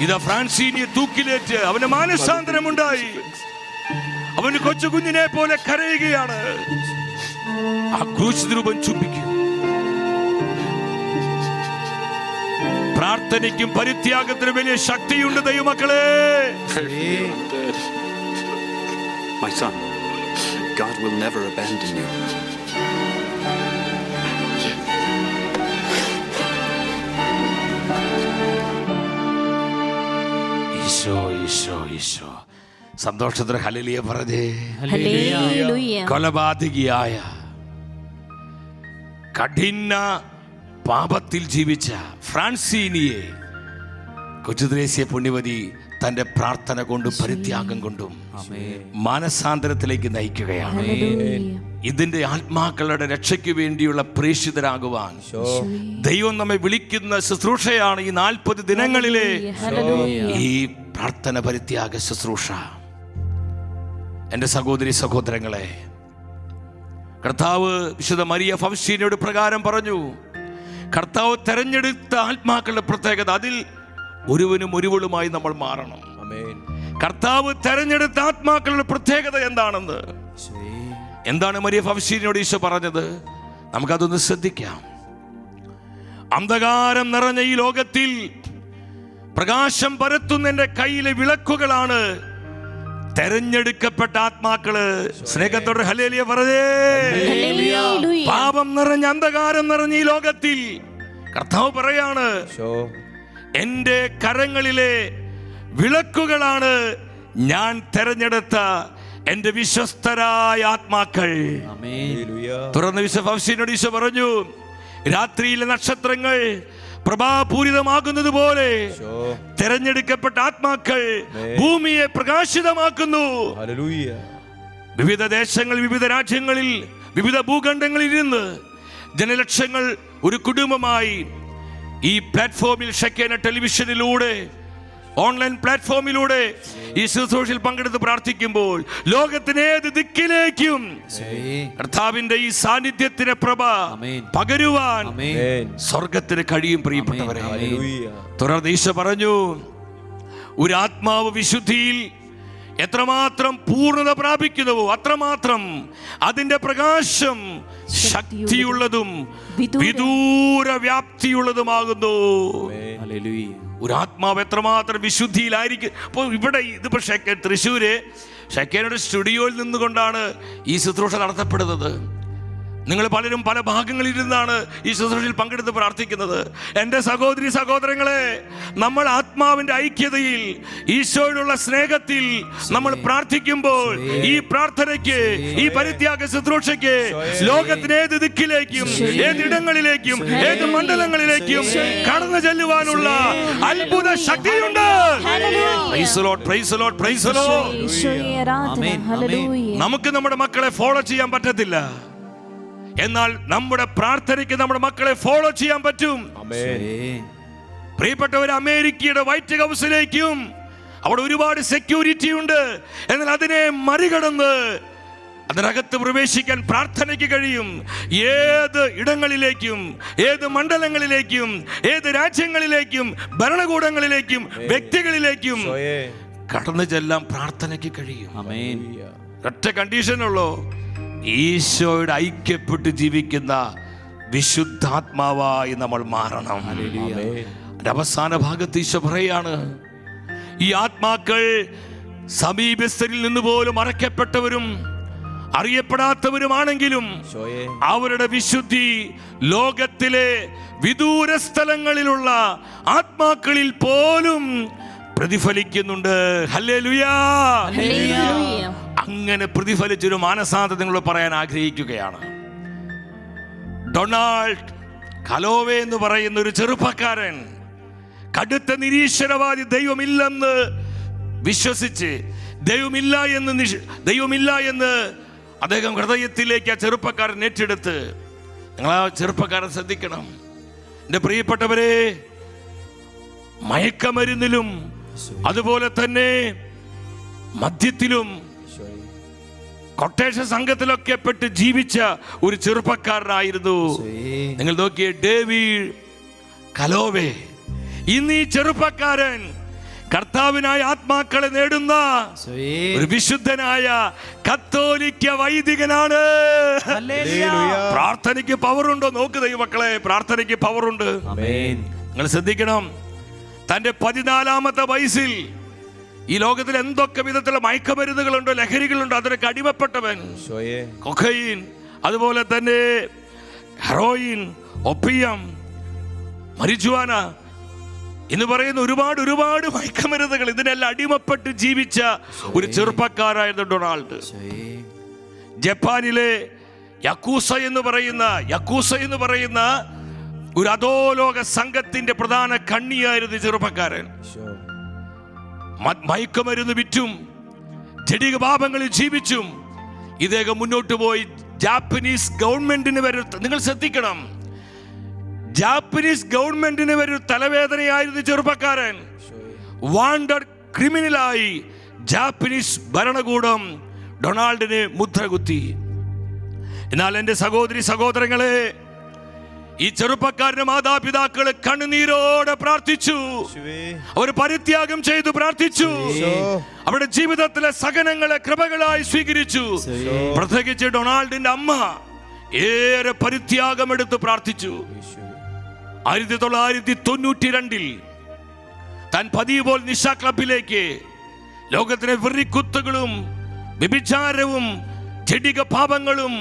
S1: ഇതാ ഫ്രാൻസിനെ തൂക്കിലേറ്റ് അവന് മാനസാന്തരമുണ്ടായി. അവന് കൊച്ചു കുഞ്ഞിനെ പോലെ കരയുകയാണ്. ആ ക്രൂശ് രൂപം ചുംബിക്കും. പ്രാർത്ഥനയ്ക്കും പരിത്യാഗത്തിനും വലിയ ശക്തിയുണ്ട് ദൈവമക്കളെ.
S5: My son, God will never abandon you.
S1: Isho Eesho Isho സന്തോഷത്തിന് ഹല്ലേലൂയ പറഞ്ഞേ.
S3: ഹല്ലേലൂയ.
S1: കൊലപാതകിയായ കഠിന പാപത്തിൽ ജീവിച്ച ഫ്രാൻസിനിയെ കൊച്ചുത്രേസ്യ പുണ്യവതി തന്റെ പ്രാർത്ഥന കൊണ്ടും പരിത്യാഗം കൊണ്ടും മാനസാന്തരത്തിലേക്ക് നയിക്കുകയാണ്. ഇതിന്റെ ആത്മാക്കളുടെ രക്ഷയ്ക്ക് വേണ്ടിയുള്ള പ്രേക്ഷിതരാകുവാൻ ദൈവം നമ്മെ വിളിക്കുന്ന ശുശ്രൂഷയാണ് ഈ 40 ദിനങ്ങളിലെ ഈ പ്രാർത്ഥന പരിത്യാഗ ശുശ്രൂഷ. എൻ്റെ സഹോദരി സഹോദരങ്ങളെ, കർത്താവ് വിശുദ്ധ മരിയ ഫൗസ്റ്റീനയോട് പ്രകാരം പറഞ്ഞു, കർത്താവ് തെരഞ്ഞെടുത്ത ആത്മാക്കളുടെ പ്രത്യേകത, അതിൽ ഒരുവനും ഒരുവളുമായി നമ്മൾ മാറണം. കർത്താവ് തെരഞ്ഞെടുത്ത ആത്മാക്കളുടെ പ്രത്യേകത എന്താണെന്ന്, എന്താണ് മരിയ ഫൗസ്റ്റീനയോട് ഈശോ പറഞ്ഞത്? നമുക്കതൊന്ന് ശ്രദ്ധിക്കാം. അന്ധകാരം നിറഞ്ഞ ഈ ലോകത്തിൽ പ്രകാശം പരത്തുന്ന എൻ്റെ കയ്യിലെ വിളക്കുകളാണ് തെരഞ്ഞെടുക്കപ്പെട്ട ആത്മാക്കള്. സ്നേഹത്തോടെ ഹല്ലേലൂയ പറഞ്ഞേ. പാപം നിറഞ്ഞ അന്ധകാരം നിറഞ്ഞ ഈ ലോകത്തിൽ കർത്താവ് പറയാണ്, എൻ്റെ കരങ്ങളിലെ വിളക്കുകളാണ് ഞാൻ തെരഞ്ഞെടുത്ത എൻ്റെ വിശ്വസ്തരായ ആത്മാക്കൾ. തുറന്ന് വിശുദ്ധ ഫൗസ്റ്റീനയോട് ഈശോ പറഞ്ഞു, രാത്രിയിലെ നക്ഷത്രങ്ങൾ പ്രഭാപൂരിതമാകുന്നത് പോലെ തെരഞ്ഞെടുക്കപ്പെട്ട ആത്മാക്കൾ ഭൂമിയെ പ്രകാശിതമാക്കുന്നു. വിവിധ ദേശങ്ങളിൽ, വിവിധ രാജ്യങ്ങളിൽ, വിവിധ ഭൂഖണ്ഡങ്ങളിൽ ഇരുന്ന് ജനലക്ഷങ്ങൾ ഒരു കുടുംബമായി ഈ പ്ലാറ്റ്ഫോമിൽ ഷെക്കേന ടെലിവിഷനിലൂടെ, ഓൺലൈൻ പ്ലാറ്റ്ഫോമിലൂടെ ഈ ശുശ്രൂഷയിൽ പങ്കെടുത്ത് പ്രാർത്ഥിക്കുമ്പോൾ ലോകത്തിന് ഏത് ദിക്കിലേക്കും കർത്താവിന്റെ ഈ സാന്നിധ്യത്തിന് പ്രഭ പകരുവാൻ സ്വർഗത്തിന് കഴിയും. പ്രിയപ്പെട്ടവരെ, തുടർന്ന് ഈശോ പറഞ്ഞു, ഒരു ആത്മാവ് വിശുദ്ധിയിൽ എത്രമാത്രം പൂർണ്ണത പ്രാപിക്കുന്നുവോ അത്രമാത്രം അതിന്റെ പ്രകാശം ശക്തിയുള്ളതും വിദൂര വ്യാപ്തിയുള്ളതുമാകുന്നു. ഒരു ആത്മാവ് എത്രമാത്രം വിശുദ്ധിയിലായിരിക്കും. അപ്പോൾ ഇവിടെ ഇതിപ്പോ തൃശ്ശൂര് ഷെക്കേനയുടെ സ്റ്റുഡിയോയിൽ നിന്നുകൊണ്ടാണ് ഈ ശുശ്രൂഷ നടത്തപ്പെടുന്നത്. നിങ്ങൾ പലരും പല ഭാഗങ്ങളിൽ ഇരുന്നാണ് ഈ ശുശ്രൂഷയിൽ പങ്കെടുത്ത് പ്രാർത്ഥിക്കുന്നത്. എൻ്റെ സഹോദരി സഹോദരങ്ങളെ, നമ്മൾ ആത്മാവിന്റെ ഐക്യതയിൽ, ഈശോയോടുള്ള സ്നേഹത്തിൽ നമ്മൾ പ്രാർത്ഥിക്കുമ്പോൾ ഈ പ്രാർത്ഥനയ്ക്ക്, ഈ പരിത്യാഗ ശുശ്രൂഷയ്ക്ക് ലോകത്തിന് ഏത് ദിക്കിലേക്കും, ഏതിടങ്ങളിലേക്കും, ഏത് മണ്ഡലങ്ങളിലേക്കും കടന്നു ചെല്ലുവാനുള്ള അത്ഭുത ശക്തിയുണ്ട്. നമുക്ക് നമ്മുടെ മക്കളെ ഫോളോ ചെയ്യാൻ പറ്റത്തില്ല, എന്നാൽ നമ്മുടെ പ്രാർത്ഥനയ്ക്ക് നമ്മുടെ മക്കളെ ഫോളോ ചെയ്യാൻ പറ്റും. പ്രിയപ്പെട്ടവർ, അമേരിക്കയുടെ വൈറ്റ് ഹൗസിലേക്കും അവിടെ ഒരുപാട് സെക്യൂരിറ്റി ഉണ്ട്, എന്നാൽ അതിനെ മറികടന്ന് അതിനകത്ത് പ്രവേശിക്കാൻ പ്രാർത്ഥനയ്ക്ക് കഴിയും. ഏത് ഇടങ്ങളിലേക്കും, ഏത് മണ്ഡലങ്ങളിലേക്കും, ഏത് രാജ്യങ്ങളിലേക്കും, ഭരണകൂടങ്ങളിലേക്കും, വ്യക്തികളിലേക്കും കടന്നു ചെല്ലാൻ പ്രാർത്ഥനയ്ക്ക് കഴിയും. ഒറ്റ കണ്ടീഷനുള്ളൂ, ഈശോയുടെ ഐക്യപ്പെട്ട് ജീവിക്കുന്ന വിശുദ്ധാത്മാവായി നമ്മൾ മാറണം. അവസാന ഭാഗത്ത് ഈശോ പറയാണ്, ഈ ആത്മാക്കൾ സമീപസ്ഥരിൽ നിന്ന് പോലും മറക്കപ്പെട്ടവരും അറിയപ്പെടാത്തവരുമാണെങ്കിലും അവരുടെ വിശുദ്ധി ലോകത്തിലെ വിദൂര സ്ഥലങ്ങളിലുള്ള ആത്മാക്കളിൽ പോലും പ്രതിഫലിക്കുന്നുണ്ട്. ഹല്ലേലൂയ. അങ്ങനെ പ്രതിഫലിച്ചൊരു മാനസാന്തരം നിങ്ങളോട് പറയാൻ ആഗ്രഹിക്കുകയാണ്. ഡൊണാൾഡ് കലോവെ എന്ന് പറയുന്ന ഒരു ചെറുപ്പക്കാരൻ കടുത്ത നിരീശ്വരവാദി, ദൈവമില്ലെന്ന് വിശ്വസിച്ച് ദൈവമില്ല എന്ന് അദ്ദേഹം ഹൃദയത്തിലേക്ക് ആ ചെറുപ്പക്കാരൻ ഏറ്റെടുത്ത്. നിങ്ങൾ ആ ചെറുപ്പക്കാരൻ ശ്രദ്ധിക്കണം. എൻ്റെ പ്രിയപ്പെട്ടവരെ, മയക്കമരുന്നിലും അതുപോലെ തന്നെ മദ്യത്തിലും കൊട്ടേഷൻ സംഘത്തിലൊക്കെ പെട്ട് ജീവിച്ച ഒരു ചെറുപ്പക്കാരനായിരുന്നു. നിങ്ങൾ നോക്കിയേ, ഡേവിഡ് കലോവെ. ഇന്ന് ഈ ചെറുപ്പക്കാരൻ കർത്താവിനായ ആത്മാക്കളെ നേടുന്ന ഒരു വിശുദ്ധനായ കത്തോലിക്ക വൈദികനാണ്. പ്രാർത്ഥനയ്ക്ക് പവറുണ്ടോ? നോക്ക് ദൈവമക്കളെ, പ്രാർത്ഥനയ്ക്ക് പവറുണ്ട്. നിങ്ങൾ ശ്രദ്ധിക്കണം, തന്റെ 14-ാമത്തെ വയസ്സിൽ ഈ ലോകത്തിൽ എന്തൊക്കെ വിധത്തിലുള്ള മയക്കമരുന്നുകളുണ്ടോ, ലഹരികളുണ്ടോ, അതിനൊക്കെ അടിമപ്പെട്ടവൻ. കൊക്കൈൻ, അതുപോലെ തന്നെ ഹെറോയിൻ, ഒപ്പിയം, മരിജുവാന എന്ന് പറയുന്ന ഒരുപാട് മയക്കമരുന്നുകൾ, ഇതിനെല്ലാം അടിമപ്പെട്ട് ജീവിച്ച ഒരു ചെറുപ്പക്കാരായിരുന്നു ഡൊണാൾഡ്. ജപ്പാനിലെ യക്കൂസ എന്ന് പറയുന്ന ഒരു അധോലോക സംഘത്തിന്റെ പ്രധാന കണ്ണിയായിരുന്നു ചെറുപ്പക്കാരൻ. മയക്കുമരുന്ന് വിറ്റും ജഡിക പാപങ്ങളിൽ ജീവിച്ചും ഇദ്ദേഹം മുന്നോട്ട് പോയി. ജാപ്പനീസ് ഗവൺമെന്റിന് വരെ, നിങ്ങൾ ശ്രദ്ധിക്കണം, ജാപ്പനീസ് ഗവൺമെന്റിന് വരെ തലവേദനയായിരുന്നു ചെറുപ്പക്കാരൻ. വാണ്ടഡ് ക്രിമിനലായി ജാപ്പനീസ് ഭരണകൂടം ഡൊണാൾഡിന് മുദ്ര കുത്തി. എന്നാൽ എൻ്റെ സഹോദരങ്ങളെ, ഈ ചെറുപ്പക്കാരന്റെ മാതാപിതാക്കള് കണ്ണുനീരോടെ പ്രാർത്ഥിച്ചു. അവർ പരിത്യാഗം ചെയ്തു പ്രാർത്ഥിച്ചു. അവരുടെ ജീവിതത്തിലെ സഹനങ്ങളെ കൃപകളായി സ്വീകരിച്ചു. പ്രത്യേകിച്ച് ഡൊണാൾഡിന്റെ അമ്മ ഏറെ പരിത്യാഗം എടുത്ത് പ്രാർത്ഥിച്ചു. 1992 താൻ പതിവ് പോൽ നിശാ ക്ലബിലേക്ക്, ലോകത്തിലെ വെറിക്കുത്തുകളും വ്യഭിചാരവും ജഡിക പാപങ്ങളും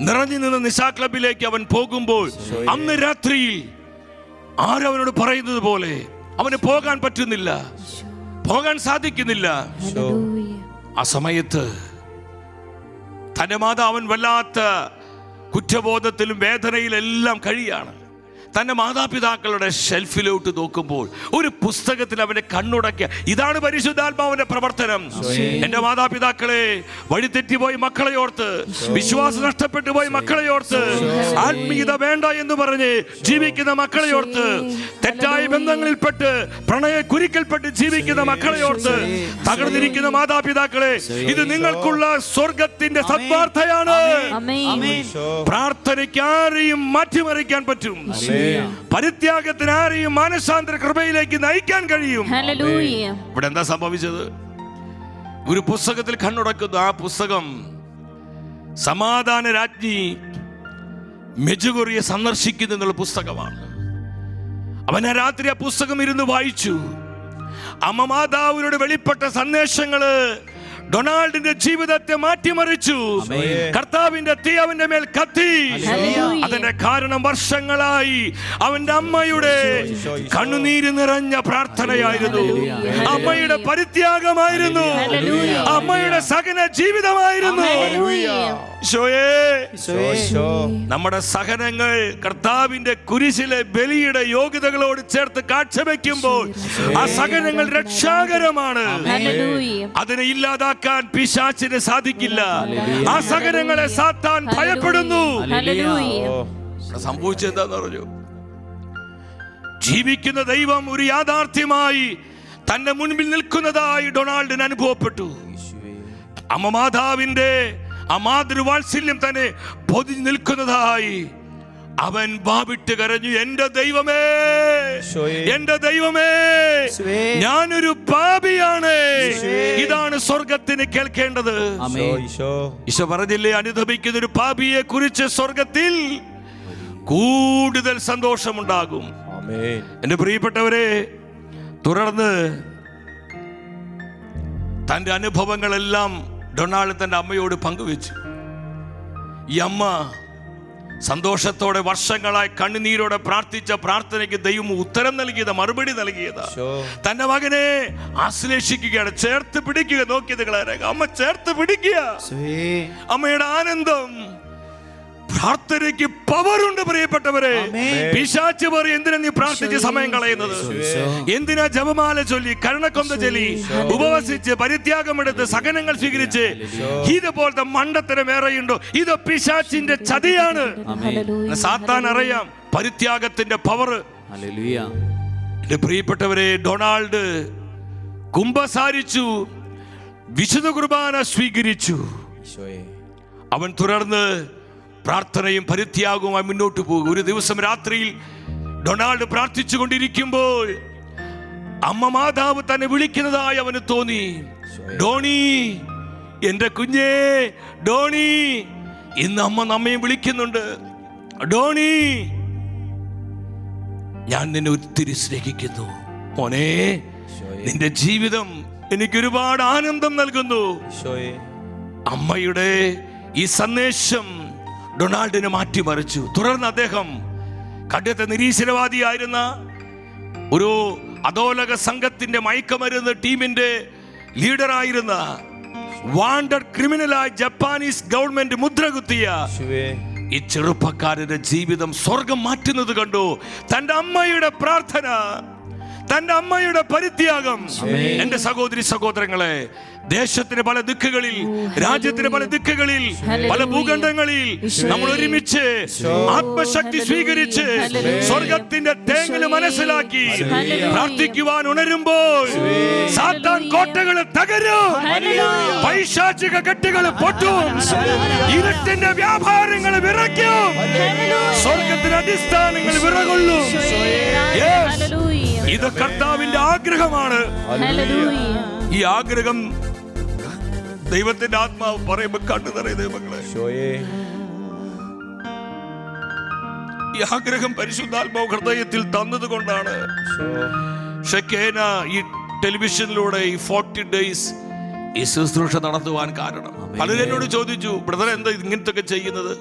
S1: നിറഞ്ഞു നിന്ന് നിശാ ക്ലബിലേക്ക് അവൻ പോകുമ്പോൾ, അന്ന് രാത്രിയിൽ ആരവനോട് പറയുന്നത് പോലെ അവന് പോകാൻ പറ്റുന്നില്ല, പോകാൻ സാധിക്കുന്നില്ല. ആ സമയത്ത് തന്റെ മാതാവൻ വല്ലാത്ത കുറ്റബോധത്തിലും വേദനയിലെല്ലാം കഴിയാണ്. തന്റെ മാതാപിതാക്കളുടെ ഷെൽഫിലോട്ട് നോക്കുമ്പോൾ ഒരു പുസ്തകത്തിൽ അവന്റെ കണ്ണുടക്കിയ, ഇതാണ് പരിശുദ്ധാത്മാവിന്റെ പ്രവർത്തനം. എന്റെ മാതാപിതാക്കളെ, വഴിതെറ്റിപ്പോയി മക്കളെ ഓർത്ത്, വിശ്വാസം നഷ്ടപ്പെട്ടു പോയി മക്കളെ ഓർത്ത്, ആത്മീയത വേണ്ട എന്ന് പറഞ്ഞ് ജീവിക്കുന്ന മക്കളെ ഓർത്ത്, തെറ്റായ ബന്ധങ്ങളിൽപ്പെട്ട് പ്രണയ കുരുക്കൽപ്പെട്ട് ജീവിക്കുന്ന മക്കളെ ഓർത്ത് തകർന്നിരിക്കുന്ന മാതാപിതാക്കളെ, ഇത് നിങ്ങൾക്കുള്ള സ്വർഗത്തിന്റെ സദ്വാർത്തയാണ്. പ്രാർത്ഥനയ്ക്ക് ആരെയും മാറ്റിമറിക്കാൻ പറ്റും. പരിത്യാഗത്തിന് ആരെയും മാനസാന്തര കൃപയിലേക്ക് നയിക്കാൻ കഴിയും. ഇവിടെ എന്താ സംഭവിച്ചത്? ഒരു പുസ്തകത്തിൽ കണ്ണുടക്കുന്നു. ആ പുസ്തകം സമാധാന രാജ്ഞി മെജുഗോറിയെ സന്ദർശിക്കുന്നു എന്നുള്ള പുസ്തകമാണ്. അവൻ ആ രാത്രി ആ പുസ്തകം ഇരുന്ന് വായിച്ചു. അമ്മ മാതാവിനോട് വെളിപ്പെട്ട സന്ദേശങ്ങള് ഡൊണാൾഡിന്റെ ജീവിതത്തെ മാറ്റിമറിച്ചു. കർത്താവിന്റെ തീ അവന്റെ മേൽ കത്തി. അതിന്റെ കാരണം വർഷങ്ങളായി അവന്റെ അമ്മയുടെ കണ്ണുനീര് നിറഞ്ഞ പ്രാർത്ഥനയായിരുന്നു, അമ്മയുടെ പരിത്യാഗമായിരുന്നു, അമ്മയുടെ സഹന ജീവിതമായിരുന്നു. നമ്മുടെ സഹനങ്ങൾ കർത്താവിന്റെ കുരിശിലെ ബലിയുടെ യോഗ്യതകളോട് ചേർത്ത് കാഴ്ചവെക്കുമ്പോൾ ആ സഹനങ്ങൾ രക്ഷാകരമാണ്. അതിനെ ഇല്ലാതാക്കാൻ പിശാചിന് സാധിക്കില്ല. ആ സഹനങ്ങളെ സാത്താൻ ഭയപ്പെടുന്നു. സംഭവിച്ചെന്താന്ന് പറഞ്ഞു? ജീവിക്കുന്ന ദൈവം ഒരു യാഥാർത്ഥ്യമായി തന്റെ മുൻപിൽ നിൽക്കുന്നതായി ഡൊണാൾഡിന് അനുഭവപ്പെട്ടു. അമ്മ മാതാവിന്റെ ആ മാതൃവാത്സല്യം തന്നെ പൊതിഞ്ഞു നിൽക്കുന്നതായി അവൻ ബാവിട്ട് കരഞ്ഞു, എന്റെ ദൈവമേ, എന്റെ ദൈവമേ, ഞാനൊരു പാപിയാണ്. ഇതാണ് സ്വർഗത്തിന് കേൾക്കേണ്ടത്. ഈശോ പറഞ്ഞില്ലേ, അനുദപിക്കുന്ന ഒരു പാപിയെ കുറിച്ച് സ്വർഗത്തിൽ കൂടുതൽ സന്തോഷമുണ്ടാകും. എന്റെ പ്രിയപ്പെട്ടവരെ, തുടർന്ന് തന്റെ അനുഭവങ്ങളെല്ലാം ഡൊണാൾഡ് തന്റെ അമ്മയോട് പങ്കുവെച്ചു. ഈ അമ്മ സന്തോഷത്തോടെ വർഷങ്ങളായി കണ്ണുനീരോടെ പ്രാർത്ഥിച്ച പ്രാർത്ഥനയ്ക്ക് ദൈവം ഉത്തരം നൽകിയത്, മറുപടി നൽകിയത്. തന്റെ മകനെ ആശ്ലേഷിക്കുകയാണ്, ചേർത്ത് പിടിക്കുക. നോക്കിയത് അമ്മ ചേർത്ത് പിടിക്കുക. അമ്മയുടെ ആനന്ദം. പ്രാർത്ഥനയ്ക്ക് പവറുണ്ട് പ്രിയപ്പെട്ടവരെ. പിശാച് പറയും, എന്തിനാ നീ പ്രാർത്ഥിച്ച് സമയം കളയുന്നത്? എന്തിനാ ജപമാല ചൊല്ലി, കരുണക്കൊന്ത ചൊല്ലി, ഉപവസിച്ച്, പരിത്യാഗമെടുത്ത്, സഹനങ്ങൾ സ്വീകരിച്ച് ഇതുപോലത്തെ മണ്ടത്തരം വേറെയുണ്ടോ? ഇത് പിശാചിന്റെ ചതിയാണ്. സാത്താൻ അറിയാം പരിത്യാഗത്തിന്റെ പവർ. എന്റെ പ്രിയപ്പെട്ടവരെ, ഡൊണാൾഡ് കുമ്പസാരിച്ചു, വിശുദ്ധ കുർബാന സ്വീകരിച്ചു. അവൻ തുടർന്ന് പ്രാർത്ഥനയും പരിത്യാഗവുമായി മുന്നോട്ട് പോകും. ഒരു ദിവസം രാത്രിയിൽ ഡൊണാൾഡ് പ്രാർത്ഥിച്ചു കൊണ്ടിരിക്കുമ്പോൾ അമ്മ മാതാവ് തന്നെ വിളിക്കുന്നതായി അവന് തോന്നി. ഡോണി, എന്റെ കുഞ്ഞേ ഡോണി, ഇന്ന് അമ്മ നമ്മയും വിളിക്കുന്നുണ്ട്. ഡോണി, ഞാൻ നിന്നെ ഒത്തിരി സ്നേഹിക്കുന്നു മോനെ. നിന്റെ ജീവിതം എനിക്ക് ഒരുപാട് ആനന്ദം നൽകുന്നു. അമ്മയുടെ ഈ സന്ദേശം ഡൊണാൾഡിനെ മാറ്റിമറിച്ചു. തുടർന്ന് അദ്ദേഹം കടുത്ത നിരീശ്വരവാദിയായിരുന്ന ഒരു അധോലോക സംഘത്തിന്റെ മയക്കുമരുന്ന് ടീമിന്റെ ലീഡറായിരുന്ന വാണ്ടഡ് ക്രിമിനലായി ജപ്പാനീസ് ഗവൺമെന്റ് മുദ്രകുത്തിയ ഈ ചെറുപ്പക്കാരന്റെ ജീവിതം സ്വർഗം മാറ്റുന്നത് കണ്ടു. തന്റെ അമ്മയുടെ പ്രാർത്ഥന, തന്റെ അമ്മയുടെ പരിത്യാഗം. എന്റെ സഹോദരി സഹോദരങ്ങളെ, ദേശത്തിന് പല ദിക്കുകളിൽ, രാജ്യത്തിന് പല ദിക്കുകളിൽ, പല ഭൂഖണ്ഡങ്ങളിൽ നമ്മൾ ഒരുമിച്ച് ആത്മശക്തി സ്വീകരിച്ച് സ്വർഗത്തിന്റെ തേങ്ങല് മനസ്സിലാക്കി പ്രാർത്ഥിക്കുവാൻ ഉണരുമ്പോൾ സാത്താൻ കോട്ടകൾ തകരും, പൈശാചിക കെട്ടുകൾ പൊട്ടും, ഇരുട്ടിന്റെ വ്യാപാരങ്ങൾ വിറയ്ക്കും, സ്വർഗത്തിന്റെ അടിസ്ഥാനങ്ങൾ വിറകൊള്ളും. ഇത് കർത്താവിന്റെ ആഗ്രഹമാണ്. ഈ ആഗ്രഹം ദൈവത്തിന്റെ ആത്മാവ് പറയുമ്പോൾ കണ്ടു നിറയെ ദൈവങ്ങളെ, ഈ ആഗ്രഹം പരിശുദ്ധാത്മാവ് ഹൃദയത്തിൽ തന്നതുകൊണ്ടാണ് ഷെക്കേന ഈ ടെലിവിഷനിലൂടെ ഈ 40 days ഈ ശുശ്രൂഷ നടത്തുവാൻ കാരണം. പലരും എന്നോട് ചോദിച്ചു, ബ്രദർ എന്താ ഇങ്ങനത്തെ ചെയ്യുന്നത്?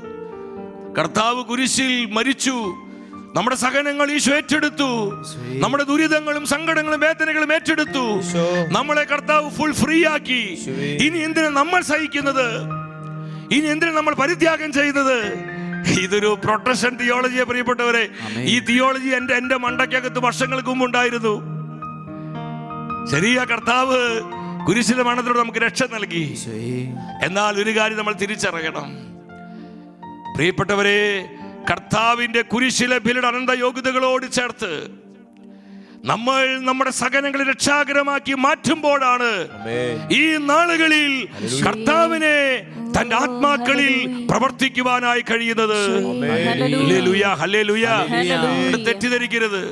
S1: കർത്താവ് കുരിശിൽ മരിച്ചു, നമ്മുടെ സഹനങ്ങൾ ഈശോ ഏറ്റെടുത്തു, നമ്മുടെ ദുരിതങ്ങളും സങ്കടങ്ങളും വേദനകളും ഏറ്റെടുത്തു, നമ്മളെ കർത്താവ് ഫുൾ ഫ്രീ ആക്കി. ഇനി എന്തിനാ നമ്മൾ സഹിക്കുന്നത്? ഇനി എന്തിനാ നമ്മൾ പരിത്യാഗം ചെയ്യുന്നത്? ഇതൊരു പ്രൊട്ടക്ഷൻ തിയോളജിയെ പ്രിയപ്പെട്ടവരെ. ഈ തിയോളജി എന്റെ മണ്ടയ്ക്കകത്ത് വർഷങ്ങൾക്ക് മുമ്പ് ഉണ്ടായിരുന്നു. ശരിയാ, കർത്താവ് കുരിശിലെ മരണത്തിലൂടെ നമുക്ക് രക്ഷ നൽകി. എന്നാൽ ഒരു കാര്യം നമ്മൾ തിരിച്ചറിയണം പ്രിയപ്പെട്ടവരെ, കർത്താവിന്റെ കുരിശിലെ ബലിയുടെ അനന്ത യോഗ്യതകളോട് ചേർത്ത് നമ്മൾ നമ്മുടെ സഹനങ്ങളെ രക്ഷാകരമാക്കി മാറ്റുമ്പോഴാണ് ഈ നാളുകളിൽ കർത്താവിനെ തന്റെ ആത്മാക്കളിൽ പ്രവർത്തിക്കുവാനായി കഴിയുന്നത്. Hallelujah, hallelujah. തെറ്റിദ്ധരിക്കരുത്.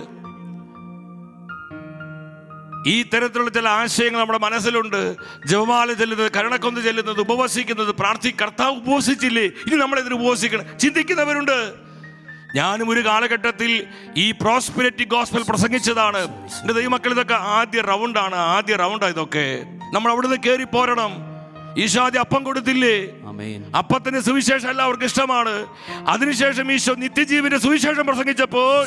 S1: ഈ തരത്തിലുള്ള ചില ആശയങ്ങൾ നമ്മുടെ മനസ്സിലുണ്ട്. ജപമാല ചെല്ലുന്നത്, കരുണക്കൊന്ത് ചെല്ലുന്നത്, ഉപവസിക്കുന്നത്, കർത്താവ് ഉപവസിച്ചില്ലേ, ഇനി നമ്മളെതിന് ഉപവസിക്കണം ചിന്തിക്കുന്നവരുണ്ട്. ഞാനും ഒരു കാലഘട്ടത്തിൽ ഈ പ്രോസ്പെരിറ്റി ഗോസ്പൽ പ്രസംഗിച്ചതാണ്. എൻ്റെ ദൈവമക്കൾ, ഇതൊക്കെ ആദ്യ റൗണ്ടാണ്. ഇതൊക്കെ നമ്മൾ അവിടുന്ന് കയറി പോരണം. ഈശോ ആദ്യം അപ്പം കൊടുത്തില്ലേ? അപ്പത്തിന്റെ സുവിശേഷം എല്ലാവർക്കും ഇഷ്ടമാണ്. അതിനുശേഷം ഈശോ നിത്യജീവന്റെ സുവിശേഷം പ്രസംഗിച്ചപ്പോൾ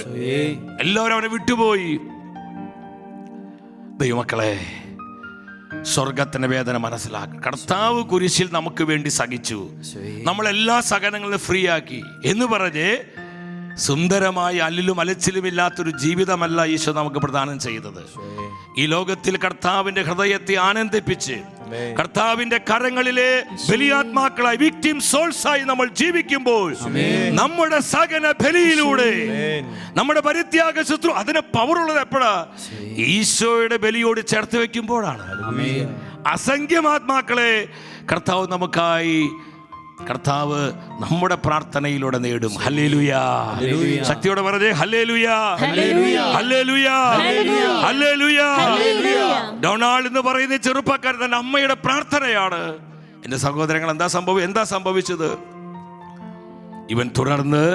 S1: എല്ലാവരും അവനെ വിട്ടുപോയി. ദൈവമക്കളെ, സ്വർഗത്തിന്റെ വേദന മനസ്സിലാക്കുക. കർത്താവ് കുരിശിൽ നമുക്ക് വേണ്ടി സഹിച്ചു, നമ്മളെല്ലാ സഹനങ്ങളും ഫ്രീ ആക്കി എന്ന് പറഞ്ഞ് സുന്ദരമായി അല്ലിലും അലച്ചിലുമില്ലാത്തൊരു ജീവിതമല്ല ഈശോ നമുക്ക് പ്രദാനം ചെയ്തത്. ഈ ലോകത്തിൽ കർത്താവിന്റെ ഹൃദയത്തെ ആനന്ദിപ്പിച്ച് കർത്താവിന്റെ കരങ്ങളിലെ ബലിയാത്മാക്കളായി, വിക്ടിം സോൾസായി നമ്മൾ ജീവിക്കുമ്പോൾ നമ്മുടെ സകല ബലിയിലൂടെ നമ്മുടെ പരിത്യാഗ ശുശ്രൂഷ അതിന് പവറുള്ളത് എപ്പോഴാ? ഈശോയുടെ ബലിയോട് ചേർത്ത് വെക്കുമ്പോഴാണ്. അസംഖ്യം ആത്മാക്കളെ കർത്താവ് നമ്മുടെ പ്രാർത്ഥനയിലൂടെ നേടും. ഹല്ലേലൂയ. ശക്തിയോടെ പറഞ്ഞേ ഹല്ലേലൂയ, ഹല്ലേലൂയ, ഹല്ലേലൂയ. ഡൊണാൾഡ് എന്ന് പറയുന്ന ചെറുപ്പക്കാരൻ തന്റെ അമ്മയുടെ പ്രാർത്ഥനയാണ്. എന്റെ സഹോദരങ്ങൾ, എന്താ സംഭവിച്ചത്? ഇവൻ തുടർന്ന്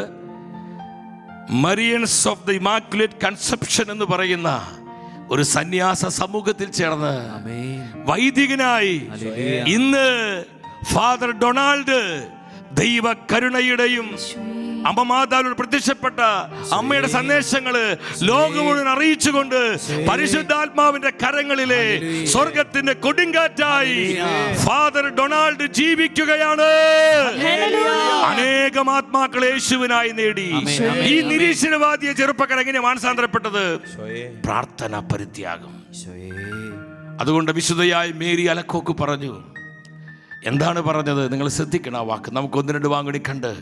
S1: Marian's of the immaculate conception എന്ന് പറയുന്ന ഒരു സന്യാസ സമൂഹത്തിൽ ചേർന്ന് വൈദികനായി ഇന്ന് ഫാദർ ഡൊണാൾഡ് ദൈവ കരുണയുടെയും അമ്മ മാതാവിനോട് പ്രത്യക്ഷപ്പെട്ട അമ്മയുടെ സന്ദേശങ്ങള് ലോകം മുഴുവൻ അറിയിച്ചുകൊണ്ട് പരിശുദ്ധാത്മാവിന്റെ കരങ്ങളിലെ സ്വർഗത്തിന്റെ കൊടുങ്കാറ്റായി ഫാദർ ഡൊണാൾഡ് ജീവിക്കുകയാണ്. അനേകം ആത്മാക്കൾ യേശുവിനായി നേടി. ഈ നിരീശ്വരവാദിയ ചെറുപ്പക്കാർ എങ്ങനെ മാനസാന്തരപ്പെട്ടത്? പ്രാർത്ഥന, പരിത്യാഗം. അതുകൊണ്ട് വിശുദ്ധയായ മേരി അലക്കോക്ക് പറഞ്ഞു. എന്താണ് പറഞ്ഞത്? നിങ്ങൾ ശ്രദ്ധിക്കണം ആ വാക്ക്. നമുക്ക് 1-2 വാങ്ങി കണ്ട്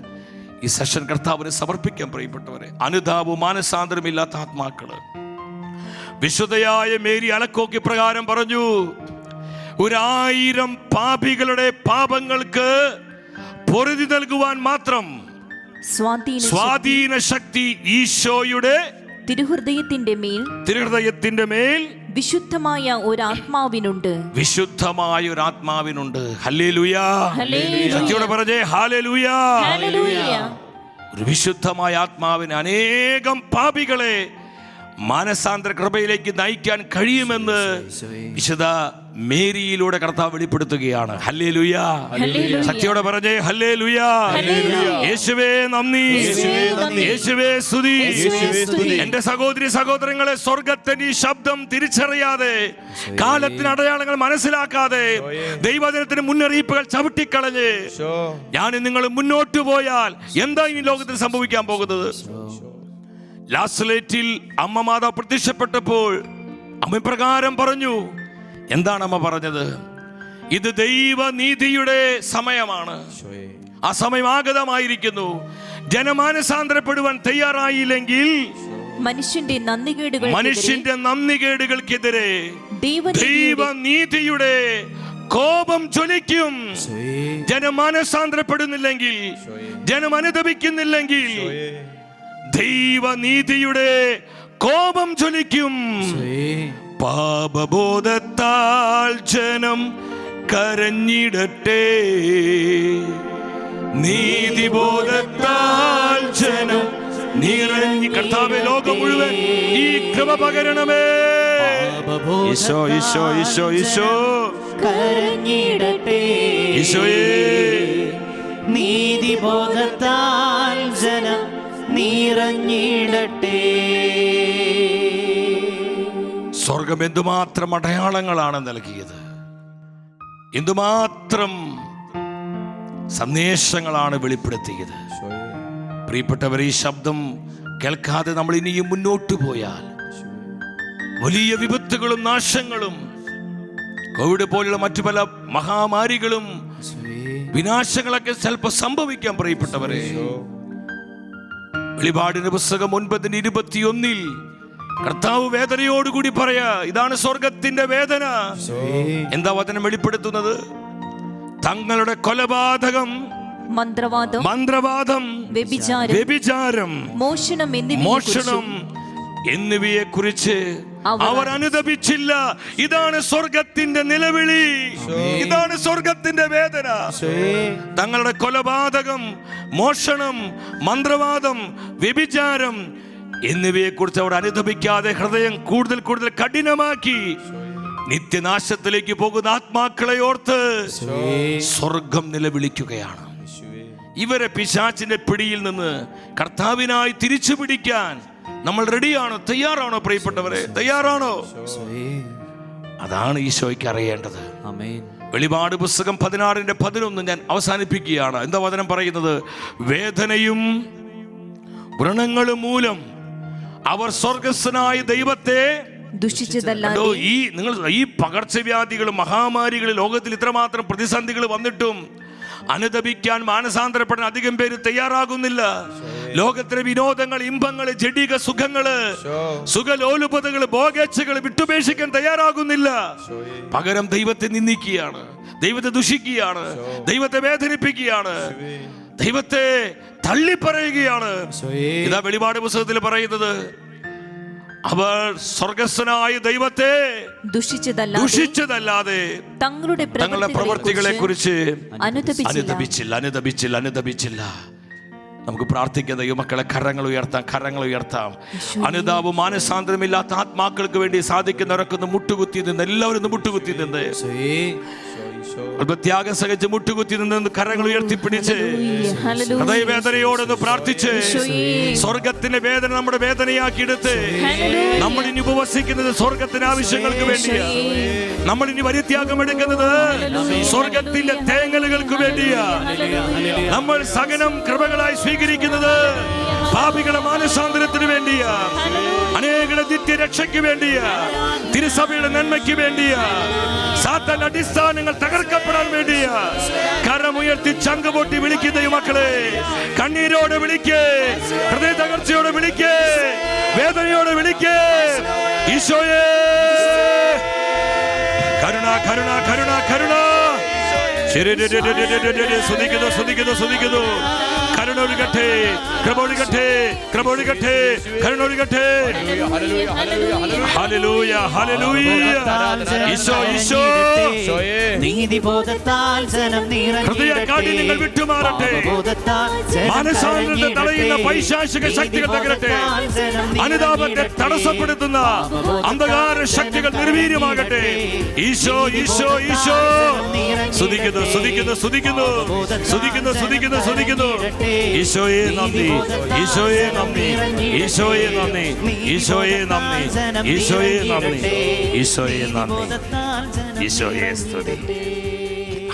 S1: ഈ സെഷൻ കർത്താവിനെ സമർപ്പിക്കാൻ പ്രിയപ്പെട്ടവരെ. അനുതാപവും മാനസാന്തരമില്ലാത്ത ആത്മാക്കള്. വിശുദ്ധയായ മേരി അലക്കോക്ക് പ്രകാരം പറഞ്ഞു, 1000 പാപികളുടെ പാപങ്ങൾക്ക് പൊറുതി നൽകുവാൻ മാത്രം സ്വാധീന ശക്തി ഈശോയുടെ
S3: തിരുഹൃദയത്തിന്റെ മേൽ വിശുദ്ധമായ ഒരാത്മാവിനുണ്ട്.
S1: ഹല്ലേലൂയ. ശക്തിയോടെ പറഞ്ഞേ ഹല്ലേലൂയ. ഒരു വിശുദ്ധമായ ആത്മാവിന് അനേകം പാപികളെ മാനസാന്തര കൃപയിലേക്ക് നയിക്കാൻ കഴിയുമെന്ന് വിശുദ്ധ മേരിയിലൂടെ കർത്താവ് വെളിപ്പെടുത്തുകയാണ്. ഹല്ലേലൂയ. ശക്തിയോടെ പറഞ്ഞേ ഹല്ലേലൂയ. യേശുവേ നന്ദി, യേശുവേ സ്തുതി. എന്റെ സഹോദരി സഹോദരങ്ങളെ, സ്വർഗത്തിന്റെ ഈ ശബ്ദം തിരിച്ചറിയാതെ, കാലത്തിന് അടയാളങ്ങൾ മനസ്സിലാക്കാതെ, ദൈവജനത്തിന് മുന്നറിയിപ്പുകൾ ചവിട്ടിക്കളഞ്ഞ് ഞാൻ നിങ്ങൾ മുന്നോട്ട് പോയാൽ എന്താ ഇനി ലോകത്തിൽ സംഭവിക്കാൻ പോകുന്നത്? ലാസ്ലേറ്റിൽ അമ്മ മാതാവ് പ്രത്യക്ഷപ്പെട്ടപ്പോൾ അമ്മ പ്രകാരം പറഞ്ഞു. എന്താണ് അമ്മ പറഞ്ഞത്? ഇത് ദൈവനീതിയുടെ സമയമാണ്. ആ സമയം ആഗതമായിരിക്കുന്നു. ജനമാനസാന്തരപ്പെടുവാൻ തയ്യാറായില്ലെങ്കിൽ മനുഷ്യന്റെ നന്ദികേടുകൾക്കെതിരെ ദൈവനീതിയുടെ കോപം ജ്വലിക്കും. ജനമാനസാന്തരപ്പെടുന്നില്ലെങ്കിൽ, ജനം അനുതപിക്കുന്നില്ലെങ്കിൽ ദൈവനീതിയുടെ കോപം ജ്വലിക്കും. പാപബോധത്താൽ ജനം കരഞ്ഞിടട്ടെ, നീതിബോധത്താൽ ജനം നിറഞ്ഞു. കർത്താവേ, ലോകം മുഴുവൻ ഈ കൃപ പകരണമേ. ഈശോ ഈശോ ഈശോ ഈശോ
S2: കരഞ്ഞിടട്ടെ,
S1: ഈശോയേ
S2: നീതിബോധത്താൽ ജനം നിറഞ്ഞിടട്ടെ.
S1: സ്വർഗം എന്തുമാത്രം അടയാളങ്ങളാണ് നൽകിയത്, എന്തുമാത്രം സന്ദേശങ്ങളാണ് വെളിപ്പെടുത്തിയത്. പ്രിയപ്പെട്ടവർ, ഈ ശബ്ദം കേൾക്കാതെ നമ്മൾ ഇനിയും മുന്നോട്ട് പോയാൽ വലിയ വിപത്തുകളും നാശങ്ങളും, കോവിഡ് പോലുള്ള മറ്റു പല മഹാമാരികളും വിനാശങ്ങളൊക്കെ ചിലപ്പോൾ സംഭവിക്കാൻ. പ്രിയപ്പെട്ടവരെ, വെളിപാടിന്റെ പുസ്തകം 9:21 കർത്താവ് വേദനയോടുകൂടി പറയാ, ഇതാണ് സ്വർഗത്തിന്റെ വേദന. എന്താ വചനം വെളിപ്പെടുത്തുന്നത്? തങ്ങളുടെ കൊലപാതകം, മന്ത്രവാദം, വ്യഭിചാരം, മോഷണം എന്നിവയെ കുറിച്ച് അവർ അനുതപിച്ചില്ല. ഇതാണ് സ്വർഗത്തിന്റെ നിലവിളി, ഇതാണ് സ്വർഗത്തിന്റെ വേദന. തങ്ങളുടെ കൊലപാതകം, മോഷണം, മന്ത്രവാദം, വ്യഭിചാരം എന്നിവയെ കുറിച്ച് അവർ അനുതപിക്കാതെ ഹൃദയം കൂടുതൽ കൂടുതൽ കഠിനമാക്കി നിത്യനാശത്തിലേക്ക് പോകുന്ന ആത്മാക്കളെ ഓർത്ത് സ്വർഗം നിലവിളിക്കുകയാണ്. ഇവരെ പിശാചിന്റെ പിടിയിൽ നിന്ന് കർത്താവിനായി തിരിച്ചു പിടിക്കാൻ നമ്മൾ റെഡിയാണോ? തയ്യാറാണോ? പ്രിയപ്പെട്ടവരെ, തയ്യാറാണോ? അതാണ് ഈശോയ്ക്ക് അറിയേണ്ടത്. വെളിപാട് പുസ്തകം 16:11 ഞാൻ അവസാനിപ്പിക്കുകയാണ്. എന്താ വചനം പറയുന്നത്? വേദനയും വ്രണങ്ങളും മൂലം അവർ സ്വർഗസ്ഥനായ ദൈവത്തെ ദുഷിച്ചതല്ലാതെ. ഈ പകർച്ചവ്യാധികളും മഹാമാരികളും ലോകത്തിൽ ഇത്രമാത്രം പ്രതിസന്ധികൾ വന്നിട്ടും അനുതപിക്കാൻ, മാനസാന്തരപ്പെടാൻ അധികം പേര് തയ്യാറാകുന്നില്ല. ലോകത്തിലെ വിനോദങ്ങൾ, ഇമ്പങ്ങൾ, ജഡിക സുഖങ്ങള്, സുഖലോലുപതകള്, ഭോഗേച്ഛകൾ വിട്ടുപേക്ഷിക്കാൻ തയ്യാറാകുന്നില്ല. പകരം ദൈവത്തെ നിന്ദിക്കുകയാണ്, ദൈവത്തെ ദുഷിക്കുകയാണ്, ദൈവത്തെ വേദനിപ്പിക്കുകയാണ്, ദൈവത്തെ തള്ളിപ്പറയുകയാണ്. ഇതാ വെളിപാട് പുസ്തകത്തിൽ പറയുന്നത്, അവർ സ്വർഗസ്ഥനായ ദൈവത്തെ ദുഷിച്ചതല്ലാതെ തങ്ങളുടെ പ്രവൃത്തികളെ കുറിച്ച് അനുതപിച്ചില്ല. നമുക്ക് പ്രാർത്ഥിക്കുന്ന ദൈവമക്കളെ, കരങ്ങൾ ഉയർത്താം. അനുതാപം, മാനസാന്തരമില്ലാത്ത ആത്മാക്കൾക്ക് വേണ്ടി സാധിക്കുന്നവരൊക്കെ മുട്ടുകുത്തി നിന്ന്, എല്ലാവരും മുട്ടുകുത്തി നിന്ന്, ത്യാഗം സഹിച്ച് മുട്ടുകുത്തി നിന്ന് കരങ്ങൾ ഉയർത്തിപ്പിടിച്ച് ഹൃദയവേദനയോടൊന്ന് പ്രാർത്ഥിച്ച് സ്വർഗത്തിന്റെ വേദന നമ്മുടെ വേദനയാക്കി എടുത്ത് നമ്മൾ ഇനി ഉപവസിക്കുന്നത് സ്വർഗത്തിന്റെ ആവശ്യങ്ങൾക്ക് വേണ്ടിയാ. നമ്മൾ ഇനി പരിത്യാഗം എടുക്കുന്നത് സ്വർഗത്തിന്റെ തേങ്ങലുകൾക്ക് വേണ്ടിയാ. നമ്മൾ സകലം കൃപകളായി സ്വീകരിക്കുന്നത് പാപികളുടെ മാനസാന്തരത്തിന് വേണ്ടിയാ, അനേകരുടെ നിത്യരക്ഷയ്ക്ക് വേണ്ടിയാ, തിരുസഭയുടെ നന്മയ്ക്ക് വേണ്ടിയാ, സാത്താന്റെ അടിസ്ഥാനങ്ങൾ തകർക്കപ്പെടാൻ വേണ്ടിയാ. കരമുയർത്തി ചങ്ക പൊട്ടി വിളിക്കുന്ന മക്കളെ, കണ്ണീരോടെ വിളിക്കേ, ഹൃദയ തകർച്ചയോടെ വിളിക്കേ, വേദനയോടെ വിളിക്കേ, ഈശോയേ കരുണ കരുണ കരുണ കരുണ. സ്തുതിക്കുന്നു, സ്തുതിക്കുന്നു, സ്തുതിക്കുന്നു. കരുണൊഴുകട്ടെ, കൃപൊഴുകട്ടെ, കൃപൊഴുകട്ടെ, കരുണൊഴുകട്ടെ. Hallelujah, hallelujah. ഈശോ, ഈശോ.
S2: നീതിബോധത്താൽ ജനം
S1: ഹൃദയകാഠിന്യങ്ങൾ വിട്ടുമാറട്ടെ. മാനസാന്തരത്തെ തടയുന്ന പൈശാചിക ശക്തികൾ തകരട്ടെ. അനുതാപത്തെ തടസ്സപ്പെടുത്തുന്ന അന്ധകാര ശക്തികൾ നിർവീര്യമാകട്ടെ. ഈശോ, ഈശോ, ഈശോ. സ്തുതിക്കുന്നു, സ്തുതിക്കുന്നു, സ്തുതിക്കുന്നു, സ്തുതിക്കുന്നു, സ്തുതിക്കുന്നു, സ്തുതിക്കുന്നു. ഈശോയെ നന്ദി, ഈശോയെ നന്ദി, ഈശോയെ നന്ദി, ഈശോയെ നന്ദി, ഈശോയെ നന്ദി, ഈശോയെ നന്ദി, ഈശോയെ സ്തുതി.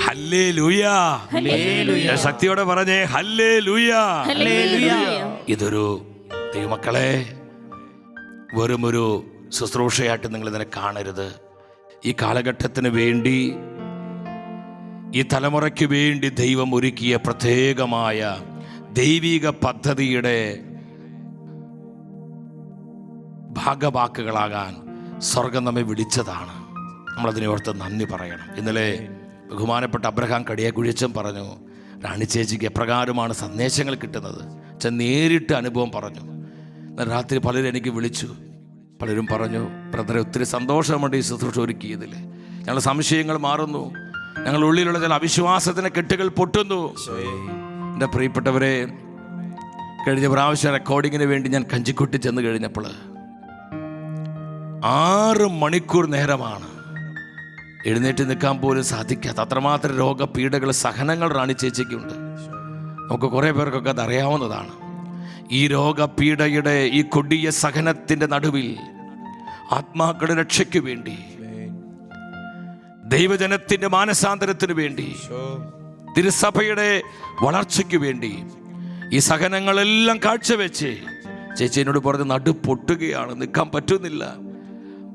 S1: ഹല്ലേലൂയ. ശക്തിയോടെ പറഞ്ഞേ ഹല്ലേലൂയ. ഇതൊരു ദൈവമക്കളെ, വെറുമൊരു ശുശ്രൂഷയായിട്ട് നിങ്ങൾ ഇതിനെ കാണരുത്. ഈ കാലഘട്ടത്തിന് വേണ്ടി, ഈ തലമുറയ്ക്ക് വേണ്ടി ദൈവം ഒരുക്കിയ പ്രത്യേകമായ ദൈവിക പദ്ധതിയുടെ ഭാഗവാക്കുകളാകാൻ സ്വർഗം നമ്മെ വിളിച്ചതാണ്. നമ്മളതിനെ ഓർത്ത് നന്ദി പറയണം. ഇന്നലെ ബഹുമാനപ്പെട്ട അബ്രഹാം കടിയക്കുഴിച്ചൻ പറഞ്ഞു, റാണി ചേച്ചിക്ക് എപ്രകാരമാണ് സന്ദേശങ്ങൾ കിട്ടുന്നത്. അച്ഛൻ നേരിട്ട് അനുഭവം പറഞ്ഞു. രാത്രി പലരും എനിക്ക് വിളിച്ചു, പലരും പറഞ്ഞു, ബ്രദറെ ഒത്തിരി സന്തോഷമുണ്ട് ഈ ശുശ്രൂഷ ഒരുക്കിയതിൽ. ഞങ്ങളുടെ സംശയങ്ങൾ മാറുന്നു, ഞങ്ങളുടെ ഉള്ളിലുള്ള ചില അവിശ്വാസത്തിന് കെട്ടുകൾ പൊട്ടുന്നു. എൻ്റെ പ്രിയപ്പെട്ടവരെ, കഴിഞ്ഞ പ്രാവശ്യം റെക്കോർഡിങ്ങിന് വേണ്ടി ഞാൻ കഞ്ചിക്കുട്ടി ചെന്ന് കഴിഞ്ഞപ്പോൾ 6 മണിക്കൂർ നേരമാണ് എഴുന്നേറ്റ് നിൽക്കാൻ പോലും സാധിക്കാത്ത അത്രമാത്രം രോഗപീഠകൾ, സഹനങ്ങൾ റാണി ചേച്ചിക്കുണ്ട്. നമുക്ക് കുറേ പേർക്കൊക്കെ അത് അറിയാവുന്നതാണ്. ഈ രോഗപീഠയുടെ ഈ കൊടിയ സഹനത്തിൻ്റെ നടുവിൽ ആത്മാക്കളുടെ രക്ഷയ്ക്ക് വേണ്ടി, ദൈവജനത്തിൻ്റെ മാനസാന്തരത്തിന് വേണ്ടി, തിരുസഭയുടെ വളർച്ചയ്ക്ക് വേണ്ടി ഈ സഹനങ്ങളെല്ലാം കാഴ്ചവെച്ച് ചേച്ചി എന്നോട് പറഞ്ഞ് നടു പൊട്ടുകയാണ്, നിൽക്കാൻ പറ്റുന്നില്ല.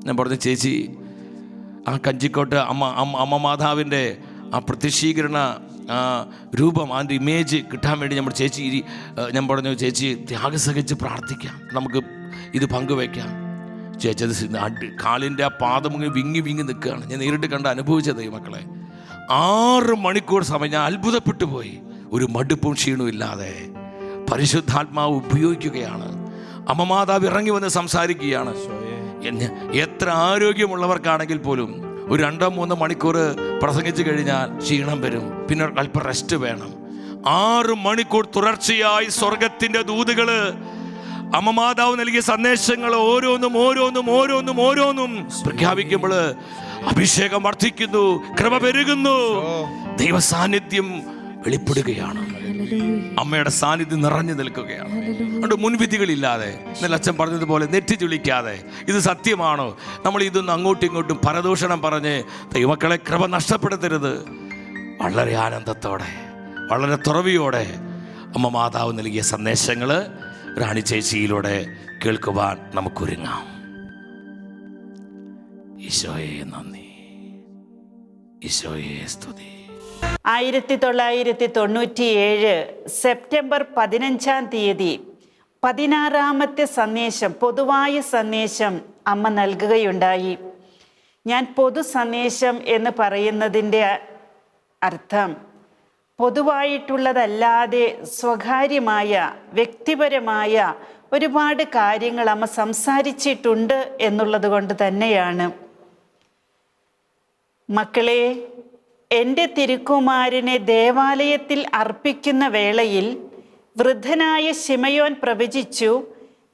S1: ഞാൻ പറഞ്ഞു, ചേച്ചി ആ കഞ്ചിക്കോട്ട് അമ്മ മാതാവിൻ്റെ ആ പ്രത്യക്ഷീകരണ രൂപം, അതിൻ്റെ ഇമേജ് കിട്ടാൻ വേണ്ടി ഞാൻ പറഞ്ഞു, ചേച്ചി ത്യാഗം സഹിച്ച് പ്രാർത്ഥിക്കാം, നമുക്ക് ഇത് പങ്കുവയ്ക്കാം. ചേച്ചി അത് കാലിൻ്റെ ആ പാദം വിങ്ങി നിൽക്കുകയാണ്. ഞാൻ നേരിട്ട് കണ്ട് അനുഭവിച്ചത് ഈ മക്കളെ. 6 മണിക്കൂർ സമയം ഞാൻ അത്ഭുതപ്പെട്ടു പോയി. ഒരു മടുപ്പും ക്ഷീണവും ഇല്ലാതെ പരിശുദ്ധാത്മാവ് ഉപയോഗിക്കുകയാണ്. അമ്മ മാതാവ് ഇറങ്ങി വന്ന് സംസാരിക്കുകയാണ്. എത്ര ആരോഗ്യമുള്ളവർക്കാണെങ്കിൽ പോലും ഒരു 2-3 മണിക്കൂർ പ്രസംഗിച്ചു കഴിഞ്ഞാൽ ക്ഷീണം വരും, പിന്നെ അല്പം റെസ്റ്റ് വേണം. 6 മണിക്കൂർ തുടർച്ചയായി സ്വർഗത്തിൻ്റെ ദൂതുകള്, അമ്മ മാതാവ് നൽകിയ സന്ദേശങ്ങൾ ഓരോന്നും പ്രഖ്യാപിക്കുമ്പോൾ അഭിഷേകം വർദ്ധിക്കുന്നു, കൃപ പെരുകുന്നു, ദൈവ സാന്നിധ്യം വെളിപ്പെടുകയാണ്. അമ്മയുടെ സാന്നിധ്യം നിറഞ്ഞു നിൽക്കുകയാണ്. അതുകൊണ്ട് മുൻവിധികളില്ലാതെ, ഇന്നലെ അച്ഛൻ പറഞ്ഞതുപോലെ നെറ്റി ചുളിക്കാതെ, ഇത് സത്യമാണോ, നമ്മൾ ഇതൊന്നും അങ്ങോട്ടും ഇങ്ങോട്ടും പരദൂഷണം പറഞ്ഞ് ദൈവമക്കളെ കൃപ നഷ്ടപ്പെടുത്തരുത്. വളരെ ആനന്ദത്തോടെ, വളരെ തുറവിയോടെ അമ്മ മാതാവ് നൽകിയ സന്ദേശങ്ങൾ റാണി ചേച്ചിയിലൂടെ കേൾക്കുവാൻ നമുക്കൊരുങ്ങാം. ഈശോയെ നന്ദി, ഈശോയെ സ്തുതി.
S6: 1997 സെപ്റ്റംബർ 15 തീയതി 16ാമത്തെ സന്ദേശം, പൊതുവായ സന്ദേശം അമ്മ നൽകുകയുണ്ടായി. ഞാൻ പൊതു സന്ദേശം എന്ന് പറയുന്നതിൻ്റെ അർത്ഥം പൊതുവായിട്ടുള്ളതല്ലാതെ സ്വകാര്യമായ, വ്യക്തിപരമായ ഒരുപാട് കാര്യങ്ങൾ അമ്മ സംസാരിച്ചിട്ടുണ്ട് എന്നുള്ളത് കൊണ്ട് തന്നെയാണ്. മക്കളെ, എൻ്റെ തിരുക്കുമാരനെ ദേവാലയത്തിൽ അർപ്പിക്കുന്ന വേളയിൽ വൃദ്ധനായ ശിമയോൻ പ്രവചിച്ചു,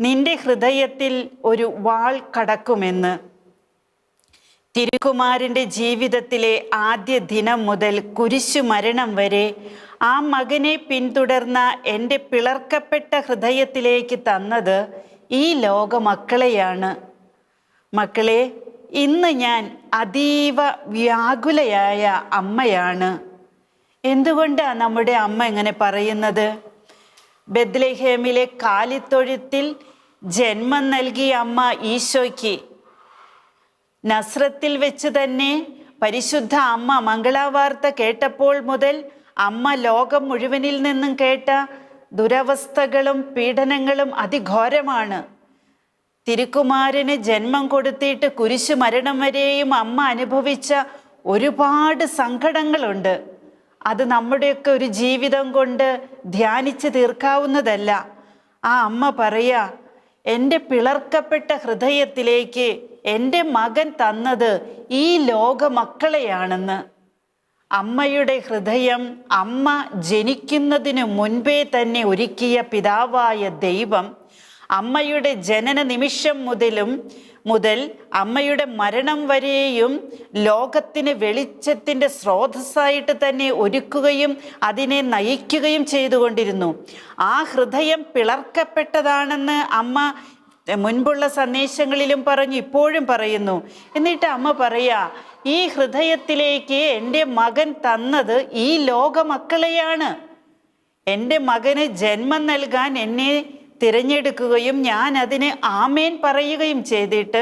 S6: നിന്റെ ഹൃദയത്തിൽ ഒരു വാൾ കടക്കുമെന്ന്. തിരുക്കുമാരൻ്റെ ജീവിതത്തിലെ ആദ്യ ദിനം മുതൽ കുരിശുമരണം വരെ ആ മകനെ പിന്തുടർന്ന എൻ്റെ പിളർക്കപ്പെട്ട ഹൃദയത്തിലേക്ക് തന്നത് ഈ ലോക മക്കളെയാണ്. മക്കളെ, ഇന്ന് ഞാൻ അതീവ വ്യാകുലയായ അമ്മയാണ്. എന്തുകൊണ്ടാണ് നമ്മുടെ അമ്മ ഇങ്ങനെ പറയുന്നത്? ബെത്ലഹേമിലെ കാലിത്തൊഴുത്തിൽ ജന്മം നൽകിയ അമ്മ ഈശോയ്ക്ക് നസ്രത്തിൽ വെച്ച് തന്നെ പരിശുദ്ധ അമ്മ മംഗളവാർത്ത കേട്ടപ്പോൾ മുതൽ അമ്മ ലോകം മുഴുവനിൽ നിന്നും കേട്ട ദുരവസ്ഥകളും പീഡനങ്ങളും അതിഘോരമാണ്. തിരുക്കുമാരന് ജന്മം കൊടുത്തിട്ട് കുരിശു മരണം വരെയും അമ്മ അനുഭവിച്ച ഒരുപാട് സങ്കടങ്ങളുണ്ട്. അത് നമ്മുടെയൊക്കെ ഒരു ജീവിതം കൊണ്ട് ധ്യാനിച്ച് തീർക്കാവുന്നതല്ല. ആ അമ്മ പറയാ, എൻ്റെ പിളർക്കപ്പെട്ട ഹൃദയത്തിലേക്ക് എൻ്റെ മകൻ തന്നത് ഈ ലോക മക്കളെയാണെന്ന്. അമ്മയുടെ ഹൃദയം അമ്മ ജനിക്കുന്നതിന് മുൻപേ തന്നെ ഒരുക്കിയ പിതാവായ ദൈവം അമ്മയുടെ ജനന നിമിഷം മുതൽ അമ്മയുടെ മരണം വരെയും ലോകത്തിന് വെളിച്ചത്തിൻ്റെ സ്രോതസ്സായിട്ട് തന്നെ ഒരുക്കുകയും അതിനെ നയിക്കുകയും ചെയ്തുകൊണ്ടിരുന്നു. ആ ഹൃദയം പിളർക്കപ്പെട്ടതാണെന്ന് അമ്മ മുൻപുള്ള സന്ദേശങ്ങളിലും പറഞ്ഞു, ഇപ്പോഴും പറയുന്നു. എന്നിട്ട് അമ്മ പറയാ, ഈ ഹൃദയത്തിലേക്ക് എൻ്റെ മകൻ തന്നത് ഈ ലോക മക്കളെയാണ്. എൻ്റെ മകന് ജന്മം നൽകാൻ എന്നെ തിരഞ്ഞെടുക്കുകയും ഞാൻ അതിന് ആമേൻ പറയുകയും ചെയ്തിട്ട്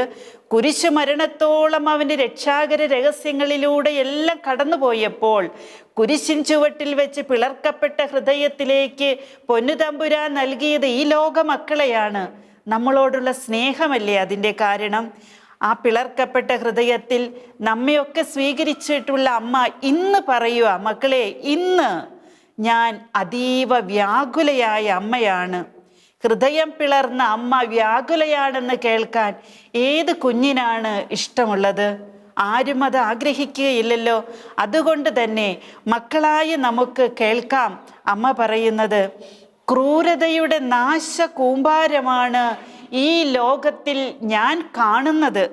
S6: കുരിശുമരണത്തോളം അവൻ്റെ രക്ഷാകര രഹസ്യങ്ങളിലൂടെ എല്ലാം കടന്നുപോയപ്പോൾ കുരിശിൻ ചുവട്ടിൽ വെച്ച് പിളർക്കപ്പെട്ട ഹൃദയത്തിലേക്ക് പൊന്നുതമ്പുരാൻ നൽകിയത് ഈ ലോക മക്കളെയാണ്. നമ്മളോടുള്ള സ്നേഹമല്ലേ അതിൻ്റെ കാരണം? ആ പിളർക്കപ്പെട്ട ഹൃദയത്തിൽ നമ്മയൊക്കെ സ്വീകരിച്ചിട്ടുള്ള അമ്മ ഇന്ന് പറയുക, മക്കളെ, ഇന്ന് ഞാൻ അതീവ വ്യാകുലയായ അമ്മയാണ്. ഹൃദയം പിളർന്ന അമ്മ വ്യാകുലയാണെന്ന് കേൾക്കാൻ ഏത് കുഞ്ഞിനാണ് ഇഷ്ടമുള്ളത്? ആരും അത് ആഗ്രഹിക്കുകയില്ലല്ലോ. അതുകൊണ്ട് തന്നെ മക്കളായി നമുക്ക് കേൾക്കാം അമ്മ പറയുന്നത്, ക്രൂരതയുടെ നാശ കൂമ്പാരമാണ് ഈ ലോകത്തിൽ ഞാൻ കാണുന്നത്.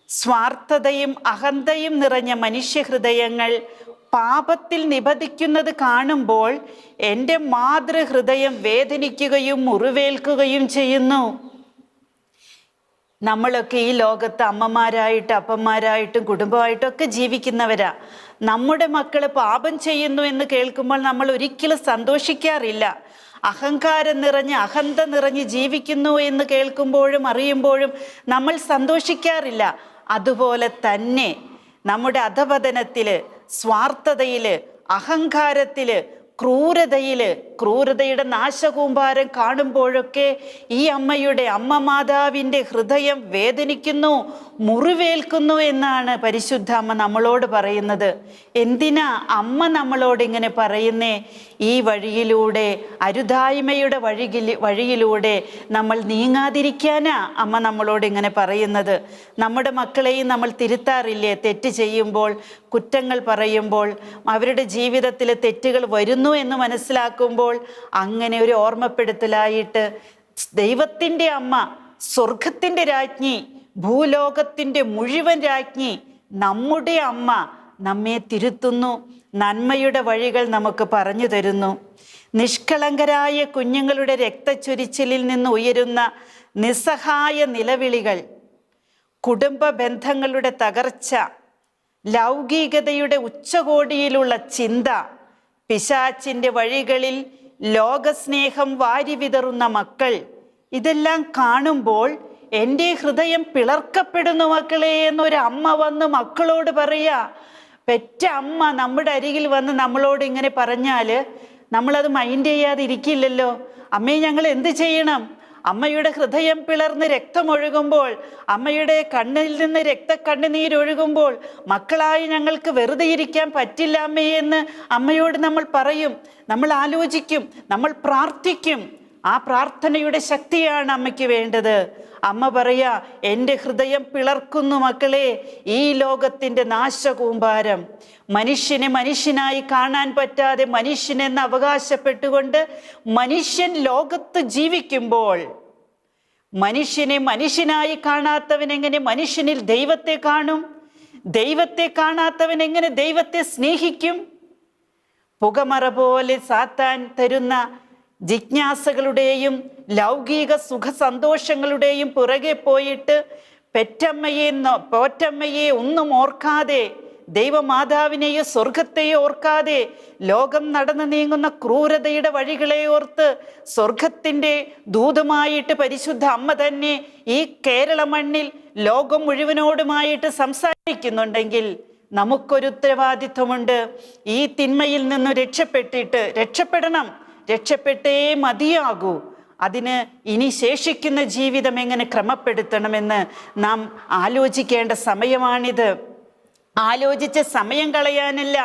S6: സ്വാർത്ഥതയും അഹന്തയും നിറഞ്ഞ മനുഷ്യഹൃദയങ്ങൾ പാപത്തിൽ നിബന്ധിക്കുന്നത് കാണുമ്പോൾ എൻ്റെ മാതൃഹൃദയം വേദനിക്കുകയും മുറിവേൽക്കുകയും ചെയ്യുന്നു. നമ്മളൊക്കെ ഈ ലോകത്ത് അമ്മമാരായിട്ട് അപ്പന്മാരായിട്ടും കുടുംബമായിട്ടും ഒക്കെ ജീവിക്കുന്നവരാ. നമ്മുടെ മക്കൾ പാപം ചെയ്യുന്നു എന്ന് കേൾക്കുമ്പോൾ നമ്മൾ ഒരിക്കലും സന്തോഷിക്കാറില്ല. അഹങ്കാരം നിറഞ്ഞ് അഹന്ത നിറഞ്ഞ് ജീവിക്കുന്നു എന്ന് കേൾക്കുമ്പോഴും അറിയുമ്പോഴും നമ്മൾ സന്തോഷിക്കാറില്ല. അതുപോലെ തന്നെ നമ്മുടെ അധപതനത്തിൽ, സ്വാർത്ഥതയിൽ, അഹങ്കാരത്തിൽ, ക്രൂരതയുടെ നാശകൂമ്പാരം കാണുമ്പോഴൊക്കെ ഈ അമ്മ മാതാവിൻ്റെ ഹൃദയം വേദനിക്കുന്നു, മുറിവേൽക്കുന്നു എന്നാണ് പരിശുദ്ധ അമ്മ നമ്മളോട് പറയുന്നത്. എന്തിനാ അമ്മ നമ്മളോട് ഇങ്ങനെ പറയുന്നേ? ഈ വഴിയിലൂടെ, അരുതായ്മയുടെ വഴിയിലൂടെ നമ്മൾ നീങ്ങാതിരിക്കാനാ അമ്മ നമ്മളോട് ഇങ്ങനെ പറയുന്നത്. നമ്മുടെ മക്കളെയും നമ്മൾ തിരുത്താറില്ലേ? തെറ്റ് ചെയ്യുമ്പോൾ, കുറ്റങ്ങൾ പറയുമ്പോൾ, അവരുടെ ജീവിതത്തിൽ തെറ്റുകൾ വരുന്നു എന്ന് മനസ്സിലാക്കുമ്പോൾ അങ്ങനെ ഒരു ഓർമ്മപ്പെടുത്തലായിട്ട് ദൈവത്തിൻ്റെ അമ്മ, സ്വർഗത്തിൻ്റെ രാജ്ഞി, ഭൂലോകത്തിൻ്റെ മുഴുവൻ രാജ്ഞി, നമ്മുടെ അമ്മ നമ്മെ തിരുത്തുന്നു, നന്മയുടെ വഴികൾ നമുക്ക് പറഞ്ഞു തരുന്നു. നിഷ്കളങ്കരായ കുഞ്ഞുങ്ങളുടെ രക്തച്ചൊരിച്ചിലിൽ നിന്ന് ഉയരുന്ന നിസ്സഹായ നിലവിളികൾ, കുടുംബ ബന്ധങ്ങളുടെ തകർച്ച, ലൗകികതയുടെ ഉച്ചകോടിയിലുള്ള ചിന്ത, പിശാച്ചിൻ്റെ വഴികളിൽ ലോകസ്നേഹം വാരി വിതറുന്ന മക്കൾ, ഇതെല്ലാം കാണുമ്പോൾ എൻ്റെ ഹൃദയം പിളർക്കപ്പെടുന്നു മക്കളെ എന്നൊരു അമ്മ വന്ന് മക്കളോട് പറയാ. പെറ്റ അമ്മ നമ്മുടെ അരികിൽ വന്ന് നമ്മളോട് ഇങ്ങനെ പറഞ്ഞാൽ നമ്മളത് മൈൻഡ് ചെയ്യാതിരിക്കില്ലല്ലോ. അമ്മേ, ഞങ്ങൾ എന്ത് ചെയ്യണം? അമ്മയുടെ ഹൃദയം പിളർന്ന് രക്തമൊഴുകുമ്പോൾ, അമ്മയുടെ കണ്ണിൽ നിന്ന് രക്തക്കണ്ണുനീരൊഴുകുമ്പോൾ മക്കളായി ഞങ്ങൾക്ക് വെറുതെ ഇരിക്കാൻ പറ്റില്ല അമ്മേ എന്ന് അമ്മയോട് നമ്മൾ പറയും, നമ്മൾ ആലോചിക്കും, നമ്മൾ പ്രാർത്ഥിക്കും. ആ പ്രാർത്ഥനയുടെ ശക്തിയാണ് അമ്മയ്ക്ക് വേണ്ടത്. അമ്മ പറയാ, എൻ്റെ ഹൃദയം പിളർക്കുന്നു മക്കളെ ഈ ലോകത്തിൻ്റെ നാശകൂമ്പാരം. മനുഷ്യനെ മനുഷ്യനായി കാണാൻ പറ്റാതെ മനുഷ്യനെന്ന് അവകാശപ്പെട്ടുകൊണ്ട് മനുഷ്യൻ ലോകത്ത് ജീവിക്കുമ്പോൾ, മനുഷ്യനെ മനുഷ്യനായി കാണാത്തവൻ എങ്ങനെ മനുഷ്യനിൽ ദൈവത്തെ കാണും? ദൈവത്തെ കാണാത്തവൻ എങ്ങനെ ദൈവത്തെ സ്നേഹിക്കും? പുകമറ പോലെ സാത്താൻ തരുന്ന ജിജ്ഞാസകളുടെയും ലൗകിക സുഖ സന്തോഷങ്ങളുടെയും പുറകെ പോയിട്ട് പോറ്റമ്മയെ ഒന്നും ഓർക്കാതെ, ദൈവമാതാവിനെയോ സ്വർഗത്തെയോ ഓർക്കാതെ, ലോകം നടന്നു നീങ്ങുന്ന ക്രൂരതയുടെ വഴികളെ ഓർത്ത് സ്വർഗത്തിൻ്റെ ദൂതമായിട്ട് പരിശുദ്ധ അമ്മ തന്നെ ഈ കേരള മണ്ണിൽ ലോകം മുഴുവനോടുമായിട്ട് സംസാരിക്കുന്നുണ്ടെങ്കിൽ നമുക്കൊരു ഉത്തരവാദിത്വമുണ്ട്. ഈ തിന്മയിൽ നിന്ന് രക്ഷപ്പെട്ടേ മതിയാകൂ. അതിന് ഇനി ശേഷിക്കുന്ന ജീവിതം എങ്ങനെ ക്രമപ്പെടുത്തണമെന്ന് നാം ആലോചിക്കേണ്ട സമയമാണിത്. ആലോചിച്ച് സമയം കളയാനല്ല,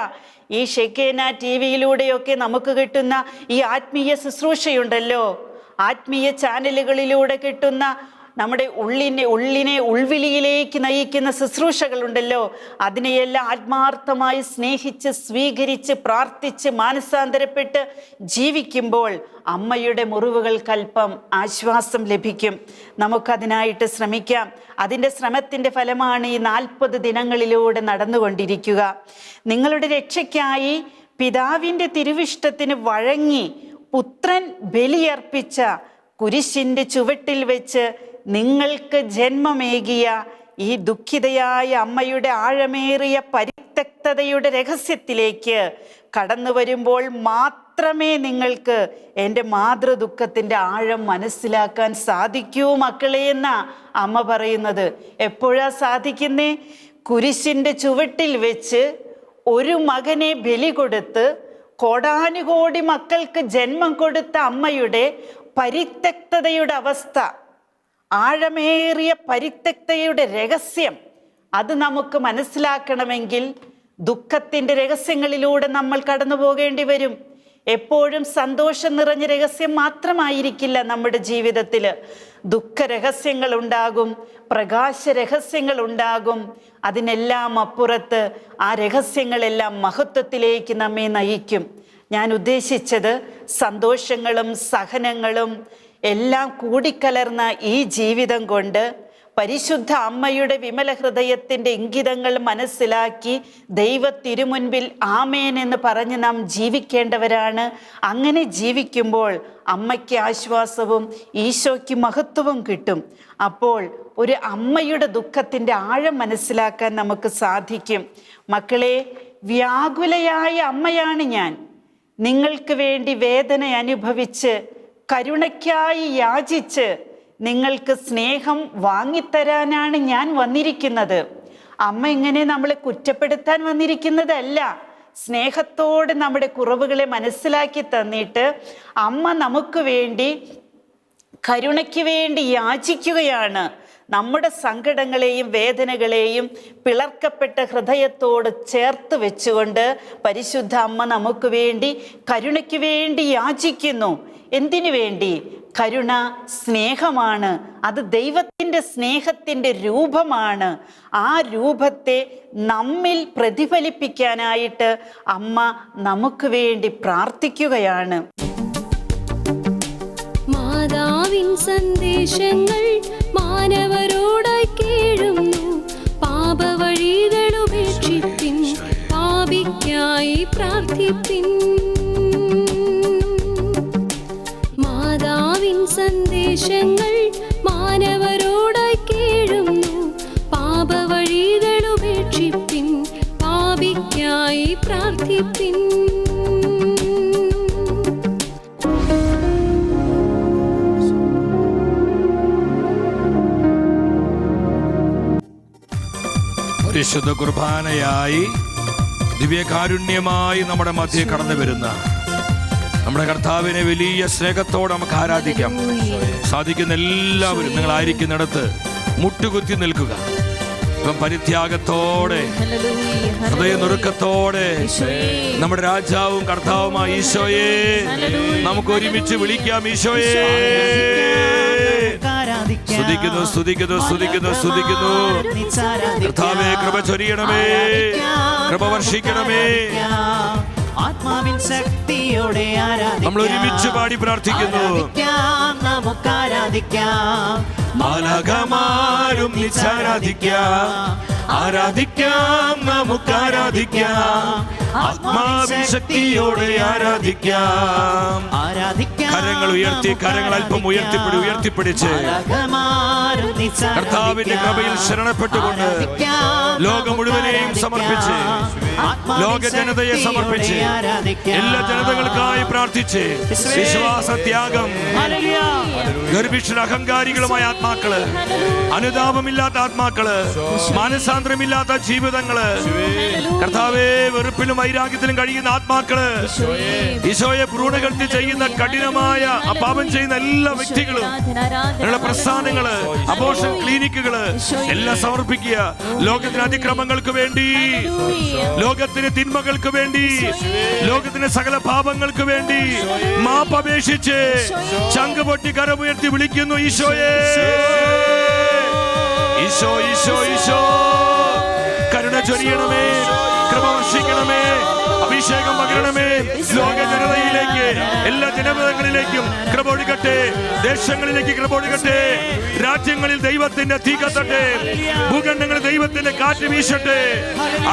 S6: ഈ ഷെക്കേന TV-യിലൂടെയൊക്കെ നമുക്ക് കിട്ടുന്ന ഈ ആത്മീയ ശുശ്രൂഷയുണ്ടല്ലോ, ആത്മീയ ചാനലുകളിലൂടെ കിട്ടുന്ന നമ്മുടെ ഉള്ളിനെ ഉൾവിളിയിലേക്ക് നയിക്കുന്ന ശുശ്രൂഷകളുണ്ടല്ലോ, അതിനെയെല്ലാം ആത്മാർത്ഥമായി സ്നേഹിച്ച് സ്വീകരിച്ച് പ്രാർത്ഥിച്ച് മാനസാന്തരപ്പെട്ട് ജീവിക്കുമ്പോൾ അമ്മയുടെ മുറിവുകൾക്കല്പം ആശ്വാസം ലഭിക്കും. നമുക്കതിനായിട്ട് ശ്രമിക്കാം. അതിൻ്റെ ശ്രമത്തിൻ്റെ ഫലമാണ് ഈ 40 ദിനങ്ങളിലൂടെ നടന്നുകൊണ്ടിരിക്കുക. നിങ്ങളുടെ രക്ഷയ്ക്കായി പിതാവിൻ്റെ തിരുവിഷ്ടത്തിന് വഴങ്ങി പുത്രൻ ബലിയർപ്പിച്ച കുരിശിൻ്റെ ചുവട്ടിൽ വെച്ച് നിങ്ങൾക്ക് ജന്മമേകിയ ഈ ദുഃഖിതയായ അമ്മയുടെ ആഴമേറിയ പരിത്യക്തതയുടെ രഹസ്യത്തിലേക്ക് കടന്നു വരുമ്പോൾ മാത്രമേ നിങ്ങൾക്ക് എൻ്റെ മാതൃദുഃഖത്തിൻ്റെ ആഴം മനസ്സിലാക്കാൻ സാധിക്കൂ മക്കളെ എന്നാ അമ്മ പറയുന്നത്. എപ്പോഴാ സാധിക്കുന്നേ? കുരിശിൻ്റെ ചുവട്ടിൽ വെച്ച് ഒരു മകനെ ബലി കൊടുത്ത് കോടാനുകോടി മക്കൾക്ക് ജന്മം കൊടുത്ത അമ്മയുടെ പരിത്യക്തതയുടെ അവസ്ഥ, ആഴമേറിയ പരിത്യക്തതയുടെ രഹസ്യം, അത് നമുക്ക് മനസ്സിലാക്കണമെങ്കിൽ ദുഃഖത്തിൻ്റെ രഹസ്യങ്ങളിലൂടെ നമ്മൾ കടന്നു പോകേണ്ടി വരും. എപ്പോഴും സന്തോഷം നിറഞ്ഞ രഹസ്യം മാത്രമായിരിക്കില്ല നമ്മുടെ ജീവിതത്തിൽ. ദുഃഖ രഹസ്യങ്ങൾ ഉണ്ടാകും, പ്രകാശ രഹസ്യങ്ങൾ ഉണ്ടാകും. അതിനെല്ലാം അപ്പുറത്ത് ആ രഹസ്യങ്ങളെല്ലാം മഹത്വത്തിലേക്ക് നമ്മെ നയിക്കും. ഞാൻ ഉദ്ദേശിച്ചത് സന്തോഷങ്ങളും സഹനങ്ങളും എല്ലാം കൂടിക്കലർന്ന ഈ ജീവിതം കൊണ്ട് പരിശുദ്ധ അമ്മയുടെ വിമല ഹൃദയത്തിൻ്റെ ഇംഗിതങ്ങൾ മനസ്സിലാക്കി ദൈവ തിരുമുൻപിൽ ആമേൻ എന്ന് പറഞ്ഞ് നാം ജീവിക്കേണ്ടവരാണ്. അങ്ങനെ ജീവിക്കുമ്പോൾ അമ്മയ്ക്ക് ആശ്വാസവും ഈശോയ്ക്ക് മഹത്വവും കിട്ടും. അപ്പോൾ ഒരു അമ്മയുടെ ദുഃഖത്തിൻ്റെ ആഴം മനസ്സിലാക്കാൻ നമുക്ക് സാധിക്കും. മക്കളെ, വ്യാകുലയായ അമ്മയാണ് ഞാൻ. നിങ്ങൾക്ക് വേണ്ടി വേദന അനുഭവിച്ച് കരുണയ്ക്കായി യാചിച്ച് നിങ്ങൾക്ക് സ്നേഹം വാങ്ങിത്തരാനാണ് ഞാൻ വന്നിരിക്കുന്നത്. അമ്മ ഇങ്ങനെ നമ്മളെ കുറ്റപ്പെടുത്താൻ വന്നിരിക്കുന്നതല്ല. സ്നേഹത്തോടെ നമ്മുടെ കുറവുകളെ മനസ്സിലാക്കി തന്നിട്ട് അമ്മ നമുക്ക് വേണ്ടി കരുണയ്ക്ക് വേണ്ടി യാചിക്കുകയാണ്. നമ്മുടെ സങ്കടങ്ങളെയും വേദനകളെയും പിളർക്കപ്പെട്ട ഹൃദയത്തോട് ചേർത്ത് വെച്ചുകൊണ്ട് പരിശുദ്ധ അമ്മ നമുക്ക് വേണ്ടി കരുണയ്ക്ക് വേണ്ടി യാചിക്കുന്നു. എന്തിനു വേണ്ടി? കരുണ സ്നേഹമാണ്. അത് ദൈവത്തിൻ്റെ സ്നേഹത്തിൻ്റെ രൂപമാണ്. ആ രൂപത്തെ നമ്മിൽ പ്രതിഫലിപ്പിക്കാനായിട്ട് അമ്മ നമുക്ക് വേണ്ടി പ്രാർത്ഥിക്കുകയാണ്.
S7: മാതാവിൻ സന്ദേശങ്ങൾ മാനവരോടായി കേഴുന്നു. പാപവഴികൾ ഉപേക്ഷിപ്പിൻ, പാപിക്കായി പ്രാർത്ഥിപ്പിൻ. മാതാവിൻ സന്ദേശങ്ങൾ മാനവരോടായി കേഴുന്നു. പാപവഴികൾ ഉപേക്ഷിപ്പിൻ, പാപിക്കായി പ്രാർത്ഥിപ്പിൻ.
S1: പരിശുദ്ധ കുർബാനയായി ദിവ്യകാരുണ്യമായി നമ്മുടെ മധ്യേ കടന്നു വരുന്ന നമ്മുടെ കർത്താവിനെ വലിയ സ്നേഹത്തോടെ നമുക്ക് ആരാധിക്കാം. സാധിക്കുന്ന എല്ലാവരും നിങ്ങളായിരിക്കുന്നിടത്ത് മുട്ടുകുത്തി നിൽക്കുക. ഇപ്പം പരിത്യാഗത്തോടെ ഹൃദയനുറുക്കത്തോടെ നമ്മുടെ രാജാവും കർത്താവുമായ ഈശോയെ നമുക്ക് ഒരുമിച്ച് വിളിക്കാം. ഈശോയെ സ്തുതിക്കുന്നു, സ്തുതിക്കുന്നു, സ്തുതിക്കുന്നു, സ്തുതിക്കുന്നു. കർത്താവേ, കൃപ ചൊരിയണമേ, കൃപ വർഷിക്കണമേ.
S2: ആത്മാവിൻ ശക്തിയോടെ
S1: നമ്മൾ ഒരുമിച്ച് പാടി പ്രാർത്ഥിക്കുന്നു.
S2: നമുക്ക് ആരാധിക്കാം,
S1: മാലാഖമാരും നിച്ചാരാധിക്കാം, ആരാധിക്കാം, നമുക്ക് ആരാധിക്കാം. ആത്മാവിൻ ശക്തിയോടെ ആരാധിക്കാം. കരങ്ങൾ ഉയർത്തി, കരങ്ങൾ അല്പം ഉയർത്തിപ്പിടിച്ച് കർത്താവിന്റെ കൃപയിൽ ശരണപ്പെട്ടുകൊണ്ട് ലോകം മുഴുവനെയും സമർപ്പിച്ച്, ലോക ജനതയെ സമർപ്പിച്ച്, എല്ലാ ജനതകൾക്കായി പ്രാർത്ഥിച്ച്, വിശ്വാസത്യാഗം, ഗർഭിഷ്ഠ അഹങ്കാരികളുമായ ആത്മാക്കള്, അനുതാപമില്ലാത്ത ആത്മാക്കള്, മാനസാന്തരമില്ലാത്ത ജീവിതങ്ങള്, കർത്താവേ വെറുപ്പിലും വൈരാഗ്യത്തിലും കഴിയുന്ന ആത്മാക്കള്, ഈശോയെ ഭ്രൂണഹത്യ ചെയ്യുന്ന കഠിനമായ പാപം ചെയ്യുന്ന എല്ലാ വ്യക്തികളും, ഞങ്ങളുടെ പ്രസ്ഥാനങ്ങള്, അബോർഷൻ ക്ലിനിക്കുകള് എല്ലാം സമർപ്പിക്കുക. ലോകത്തിന് അതിക്രമങ്ങൾക്ക് വേണ്ടി, ലോകത്തിന് തിന്മകൾക്ക് വേണ്ടി, ലോകത്തിന് സകല പാപങ്ങൾക്ക് വേണ്ടി മാപ്പപേക്ഷിച്ച് ചങ്ക് പൊട്ടി കരമുയർത്തി വിളിക്കുന്നു ഈശോയെ. ഈശോ ഈശോ ഈശോ കരുണ ചൊരിയണമേ, കൃപ വർഷിക്കണമേ, അഭിഷേകം പകരണമേ. ലോക ജനതയിലേക്ക്, എല്ലാ ജനപദങ്ങളിലേക്കും കൃപ ഒഴുകട്ടെ, ദേശങ്ങളിലേക്ക് കൃപ ഒഴുകട്ടെ, രാജ്യങ്ങളിൽ ദൈവത്തിന്റെ തീ കത്തട്ടെ, ഭൂഖണ്ഡങ്ങളിൽ ദൈവത്തിന്റെ കാറ്റ് വീശട്ടെ.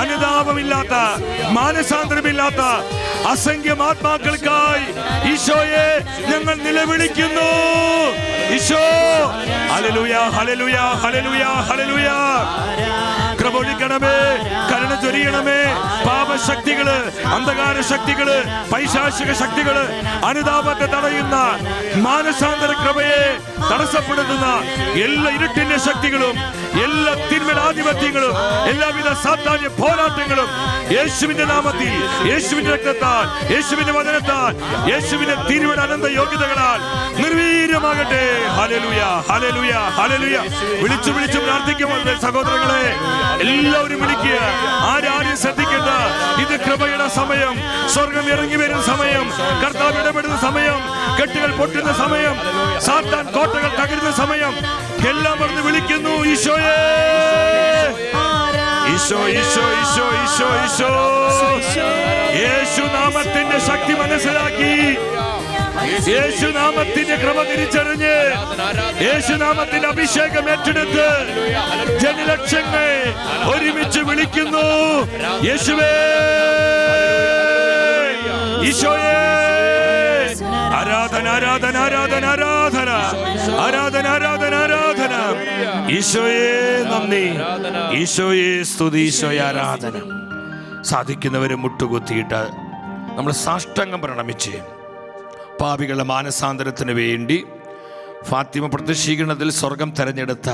S1: അനുതാപമില്ലാത്ത, മാനസാന്തരമില്ലാത്ത അസംഖ്യം ആത്മാക്കൾക്കായി ഈശോയെ ഞങ്ങൾ നിലവിളിക്കുന്നു. Eesho hallelujah hallelujah hallelujah hallelujah. കൃപ ഒഴുകണമേ, കരുണ ചൊരിയണമേ. പാപശക്തികള്, അന്ധകാര ശക്തികള്, പൈശാചിക ശക്തികള്, അനുതാപത്തെ തടയുന്ന മാനസാന്തര കൃപയെ തടസ്സപ്പെടുത്തുന്ന എല്ലാ ഇരുട്ടിന്റെ ശക്തികളും, എല്ലാ തിന്മയുടെ ആധിപത്യങ്ങളും, എല്ലാവിധ സാത്താന്യ പോരാട്ടങ്ങളും യേശുവിന്റെ നാമത്തിൽ, യേശുവിന്റെ രക്തത്താൽ, യേശുവിന്റെ വചനത്താൽ, യേശുവിന്റെ തിരുവയുടെ അനന്ത യോഗ്യതകളാൽ നിർവീര്യമാകട്ടെ. Hallelujah hallelujah hallelujah. വിളിച്ചു വിളിച്ചു പ്രാർത്ഥിക്കുമ്പോൾ സഹോദരങ്ങളെ എല്ലാവരും വിളിക്കുക. ആരും ശ്രദ്ധിക്കേണ്ട. ഇത് കൃപയുടെ സമയം, സ്വർഗം ഇറങ്ങി വരുന്ന സമയം, കർത്താവ് ഇടപെടുന്ന സമയം, കെട്ടുകൾ പൊട്ടുന്ന സമയം, സാത്താൻ കോട്ടകൾ തകരുന്ന സമയം. എല്ലാം പറഞ്ഞ് വിളിക്കുന്നു ഈശോയെ. ഈശോ ഈശോ ഈശോ ഈശോ ഈശോ. യേശുനാമത്തിന്റെ ശക്തി മനസ്സിലാക്കി, യേശുനാമത്തിന്റെ കൃപ തിരിച്ചറിഞ്ഞ്, യേശുനാമത്തിന്റെ അഭിഷേകം ഏറ്റെടുത്ത് ജനലക്ഷങ്ങൾ ഒരുമിച്ച് വിളിക്കുന്നു യേശുവേ, ഈശോയെ. ആരാധന ആരാധന ആരാധന ആരാധന ആരാധന ആരാധന ആരാധന. ഈശോയെ നന്ദി, ഈശോയെ സ്തുതി, ഈശോയെ ആരാധന. സാധിക്കുന്നവരെ മുട്ടുകുത്തിയിട്ട് നമ്മൾ സാഷ്ടാംഗം പ്രണമിച്ച് പാപികളുടെ മാനസാന്തരത്തിന് വേണ്ടി ഫാത്തിമ പ്രത്യക്ഷീകരണത്തിൽ സ്വർഗം തെരഞ്ഞെടുത്ത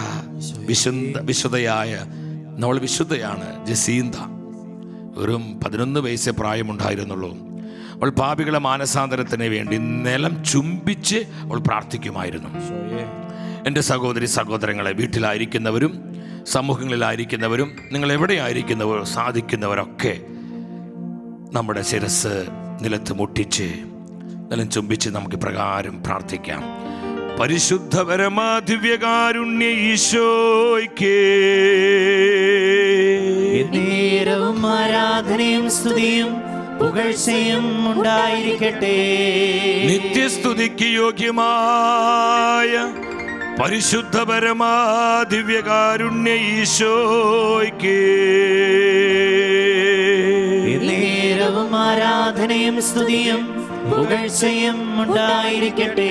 S1: വിശുദ്ധയായ, നമ്മൾ വിശുദ്ധയാണ് ജസീന്ത. വെറും 11 വയസ്സേ പ്രായമുണ്ടായിരുന്നുള്ളൂ. അവൾ പാപികളുടെ മാനസാന്തരത്തിന് വേണ്ടി നിലം ചുംബിച്ച് അവൾ പ്രാർത്ഥിക്കുമായിരുന്നു. എൻ്റെ സഹോദരി സഹോദരങ്ങളെ, വീട്ടിലായിരിക്കുന്നവരും സമൂഹങ്ങളിലായിരിക്കുന്നവരും നിങ്ങൾ എവിടെയായിരിക്കുന്നവരോ സാധിക്കുന്നവരൊക്കെ നമ്മുടെ ശിരസ് നിലത്ത് മുട്ടിച്ച് നിലം ചുംബിച്ച് നമുക്ക് പ്രകാരം പ്രാർത്ഥിക്കാം. പരിശുദ്ധ പരമാ ദിവ്യകാരുണ്യ ഈശോയ്ക്ക്
S2: എന്നേരവും ആരാധനയും സ്തുതിയും പുകഴ്ചയും ഉണ്ടായിരിക്കട്ടെ.
S1: നിത്യസ്തുതിക്ക് യോഗ്യമായ പരിശുദ്ധ പരമാ ദിവ്യകാരുണ്യ ഈശോയ്ക്ക്
S2: എന്നേരവും ആരാധനയും സ്തുതിയും പുകഴ്ചയും ഉണ്ടായിരിക്കട്ടെ.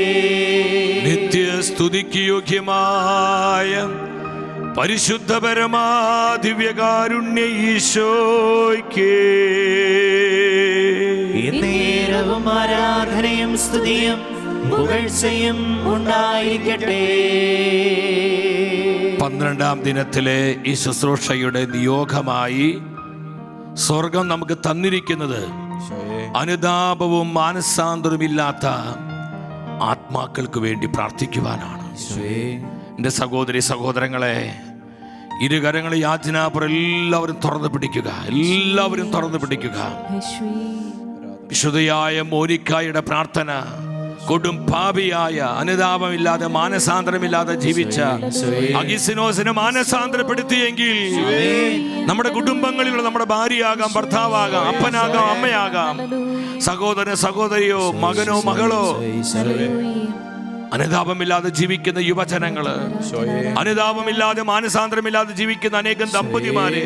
S1: നിത്യസ്തുതിക്ക് യോഗ്യമായ പരിശുദ്ധ പരമാ ദിവ്യകാരുണ്യ ഈശോയ്ക്ക്
S2: എന്നേരവും ആരാധനയും സ്തുതിയും പുകഴ്ചയും ഉണ്ടായിരിക്കട്ടെ.
S1: 12ാം ദിനത്തിലെ ഈ ശുശ്രൂഷയുടെ നിയോഗമായി സ്വർഗം നമുക്ക് തന്നിരിക്കുന്നത് അനുതാപവും മാനസാന്തരവുമില്ലാത്ത ആത്മാക്കൾക്ക് വേണ്ടി പ്രാർത്ഥിക്കുവാനാണ്. എൻ്റെ സഹോദരി സഹോദരങ്ങളെ, ഇരുകരങ്ങളെ യാചനാപുരം എല്ലാവരും തുറന്നു പിടിക്കുക, എല്ലാവരും തുറന്നു പിടിക്കുക. വിശുദ്ധയായ മോനിക്കായുടെ പ്രാർത്ഥന കൊടും പാപിയായ, അനുതാപമില്ലാതെ മാനസാന്തരമില്ലാതെ ജീവിച്ച അഗിസിനോസിനെ മാനസാന്തരപ്പെടുത്തിയെങ്കിൽ നമ്മുടെ കുടുംബങ്ങളിലുള്ള നമ്മുടെ ഭാര്യയാകാം, ഭർത്താവാകാം, അപ്പനാകാം, അമ്മയാകാം, സഹോദരൻ സഹോദരിയോ, മകനോ മകളോ, അനുതാപമില്ലാതെ ജീവിക്കുന്ന യുവജനങ്ങള്, അനുതാപമില്ലാതെ മാനസാന്തരമില്ലാതെ ജീവിക്കുന്ന അനേകം ദമ്പതിമാര്,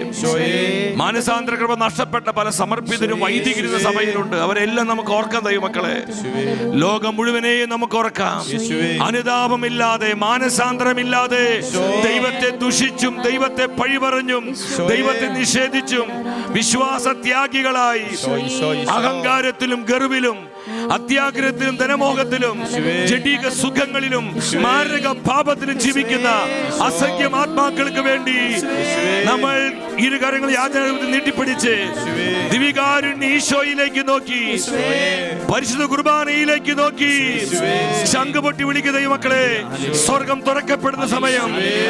S1: മാനസാന്തര കൃപ നഷ്ടപ്പെട്ട പല സമർപ്പിതരും വൈദികരും സഭയിലുണ്ട്. അവരെല്ലാം നമുക്ക് ഓർക്കാം ദൈവമക്കളെ. ലോകം മുഴുവനെയും നമുക്ക് ഓർക്കാം. അനുതാപമില്ലാതെ മാനസാന്തരമില്ലാതെ ദൈവത്തെ ദുഷിച്ചും ദൈവത്തെ പഴിപറഞ്ഞും ദൈവത്തെ നിഷേധിച്ചും വിശ്വാസത്യാഗികളായി അഹങ്കാരത്തിലും ഗർവിലും അത്യാഗ്രഹത്തിലും ധനമോഹത്തിലും ജഡിക സുഖങ്ങളിലും മാരക പാപത്തിലും ജീവിക്കുന്ന അസംഖ്യം ആത്മാക്കൾക്ക് വേണ്ടി നമ്മൾ ഇരുകരങ്ങൾ യാചന നീട്ടിപ്പിടിച്ച് ദിവികാരുണ്യ ഈശോയിലേക്ക് നോക്കി, പരിശുദ്ധ കുർബാനയിലേക്ക് നോക്കി ശംഖ് പൊട്ടി വിളിക്കുന്ന ഈ മക്കളെ, സ്വർഗം തുറക്കപ്പെടുന്ന സമയം,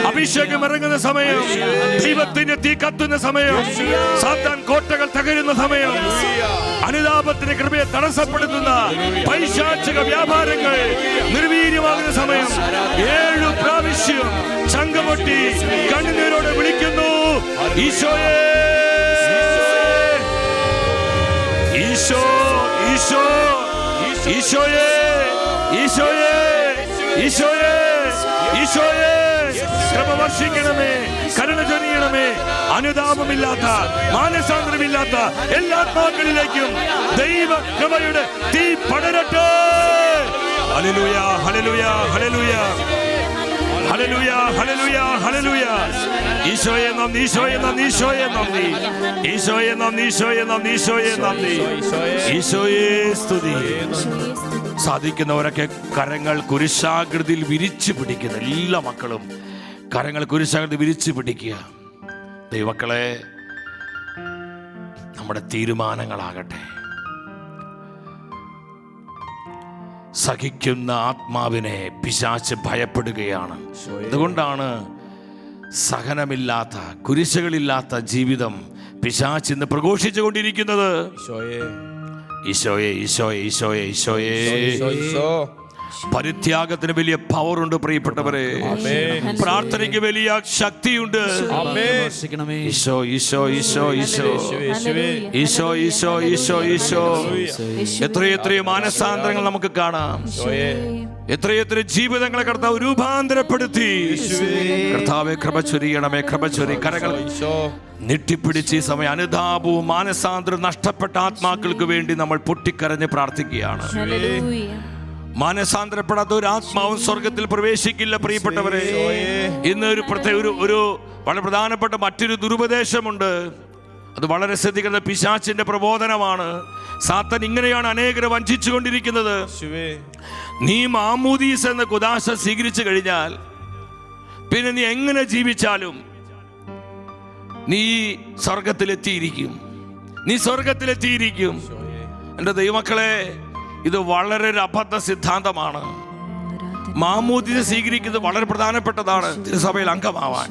S1: അഭിഷേകം ഇറങ്ങുന്ന സമയം, ദൈവത്തിന്റെ തീ കത്തുന്ന സമയം, സാത്താൻ കോട്ടകൾ തകരുന്ന സമയം, അനുതാപത്തിന്റെ കൃപയെ തടസ്സപ്പെടുത്തുന്ന പൈശാചിക വ്യാപാരങ്ങൾ നിർവീര്യമാകുന്ന സമയം, 7 പ്രാവശ്യം ശംഖ് പൊട്ടി കണ്ണുനീരോടെ വിളിക്കുന്നു, ഈശോയെ, ഈശോ, ഈശോ, ഈശോയെ, ഈശോയെ, ഈശോയെ, ഈശോയെ, കൃപ വർഷിക്കണമേ, കരുണ ചൊരിയണമേ. അനുതാപമില്ലാത്ത, മാനസാന്തരമില്ലാത്ത എല്ലാ ആത്മാക്കളിലേക്കും ദൈവ കൃപയുടെ തീ പടരട്ടെ. Hallelujah, hallelujah, hallelujah, hallelujah, hallelujah, hallelujah. ഈശോയെ നന്ദി, ഈശോയെ നന്ദി, ഈശോയെ നന്ദി, ഈശോയെ നന്ദി, ഈശോയെ നന്ദി, ഈശോയെ നന്ദി, ഈശോയെ സ്തുതി. സാധിക്കുന്നവരൊക്കെ കരങ്ങൾ കുരിശാകൃതിയിൽ വിരിച്ചു പിടിക്കുന്ന എല്ലാ മക്കളും കരങ്ങൾ കുരിശാകൃതി വിരിച്ചു പിടിക്കുക. ദൈവമക്കളെ, നമ്മുടെ തീരുമാനങ്ങളാകട്ടെ. സഹിക്കുന്ന ആത്മാവിനെ പിശാച് ഭയപ്പെടുകയാണ്. അതുകൊണ്ടാണ് സഹനമില്ലാത്ത, കുരിശുകളില്ലാത്ത ജീവിതം പിശാച് ഇന്ന് പ്രഘോഷിച്ചു കൊണ്ടിരിക്കുന്നത്. ഈശോയെ, ഈശോയെ, ഈശോയെ, ഈശോയെ. പരിത്യാഗത്തിന് വലിയ പവർ ഉണ്ട് പ്രിയപ്പെട്ടവരെ. പ്രാർത്ഥനയ്ക്ക് വലിയ ശക്തിയുണ്ട്. ഈശോ, ഈശോ, ഈശോ, ഈശോ, ഈശോ, ഈശോ, ഈശോ, ഈശോ. എത്രയെത്ര മാനസാന്തരങ്ങൾ നമുക്ക് കാണാം. എത്രയെത്ര ജീവിതങ്ങളെ കർത്താവ് രൂപാന്തരപ്പെടുത്തി. കർത്താവെ, കൃപ ചൊരിയണമേ, കൃപ ചൊരി. കരങ്ങൾ നീട്ടിപ്പിടിച്ച് ഈ സമയം അനുതാപവും മാനസാന്തരവും നഷ്ടപ്പെട്ട ആത്മാക്കൾക്ക് വേണ്ടി നമ്മൾ പൊട്ടിക്കരഞ്ഞ് പ്രാർത്ഥിക്കുകയാണ്. മാനസാന്തരപ്പെടാത്ത ഒരു ആത്മാവും സ്വർഗത്തിൽ പ്രവേശിക്കില്ല പ്രിയപ്പെട്ടവരെ. ഇന്ന് ഒരു വളരെ പ്രധാനപ്പെട്ട മറ്റൊരു ദുരുപദേശമുണ്ട്. അത് വളരെ ശ്രദ്ധിക്കുന്ന പിശാചിന്റെ പ്രബോധനമാണ്. സാത്താൻ ഇങ്ങനെയാണ് അനേകരെ വഞ്ചിച്ചു കൊണ്ടിരിക്കുന്നത്. നീ മാമോദീസ് എന്ന കുദാശ സ്വീകരിച്ചു കഴിഞ്ഞാൽ പിന്നെ നീ എങ്ങനെ ജീവിച്ചാലും നീ സ്വർഗത്തിലെത്തിയിരിക്കും, നീ സ്വർഗത്തിലെത്തിയിരിക്കും. എൻ്റെ ദൈവമക്കളെ, ഇത് വളരെ ഒരു അബദ്ധ സിദ്ധാന്തമാണ്. മാമോദീസ സ്വീകരിക്കുന്നത് വളരെ പ്രധാനപ്പെട്ടതാണ് തിരുസഭയിൽ അംഗമാവാൻ.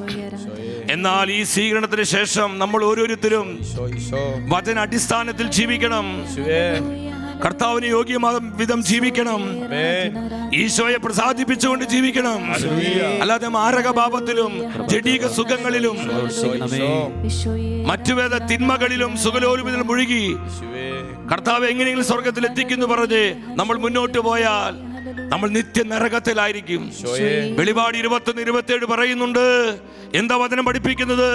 S1: എന്നാൽ ഈ സ്വീകരണത്തിന് ശേഷം നമ്മൾ ഓരോരുത്തരും വചന അടിസ്ഥാനത്തിൽ ജീവിക്കണം. കർത്താവിന് യോഗ്യമായ വിധം ജീവിക്കണം. ഈശോയെ പ്രസാദിപ്പിച്ചുകൊണ്ട് ജീവിക്കണം. അല്ലാതെ മാരകഭാവത്തിലും ജഡീക സുഖങ്ങളിലും മറ്റുവേദ തിന്മകളിലും സുഖലോലുപതിലും മുഴുകി കർത്താവ് എങ്ങനെയെങ്കിലും സ്വർഗത്തിൽ എത്തിക്കുന്നു പറഞ്ഞ് നമ്മൾ മുന്നോട്ട് പോയാൽ നമ്മൾ നിത്യ നരകത്തിലായിരിക്കും. വെളിപാട് 21-27 പറയുന്നുണ്ട്. എന്താ വചനം പഠിപ്പിക്കുന്നത്?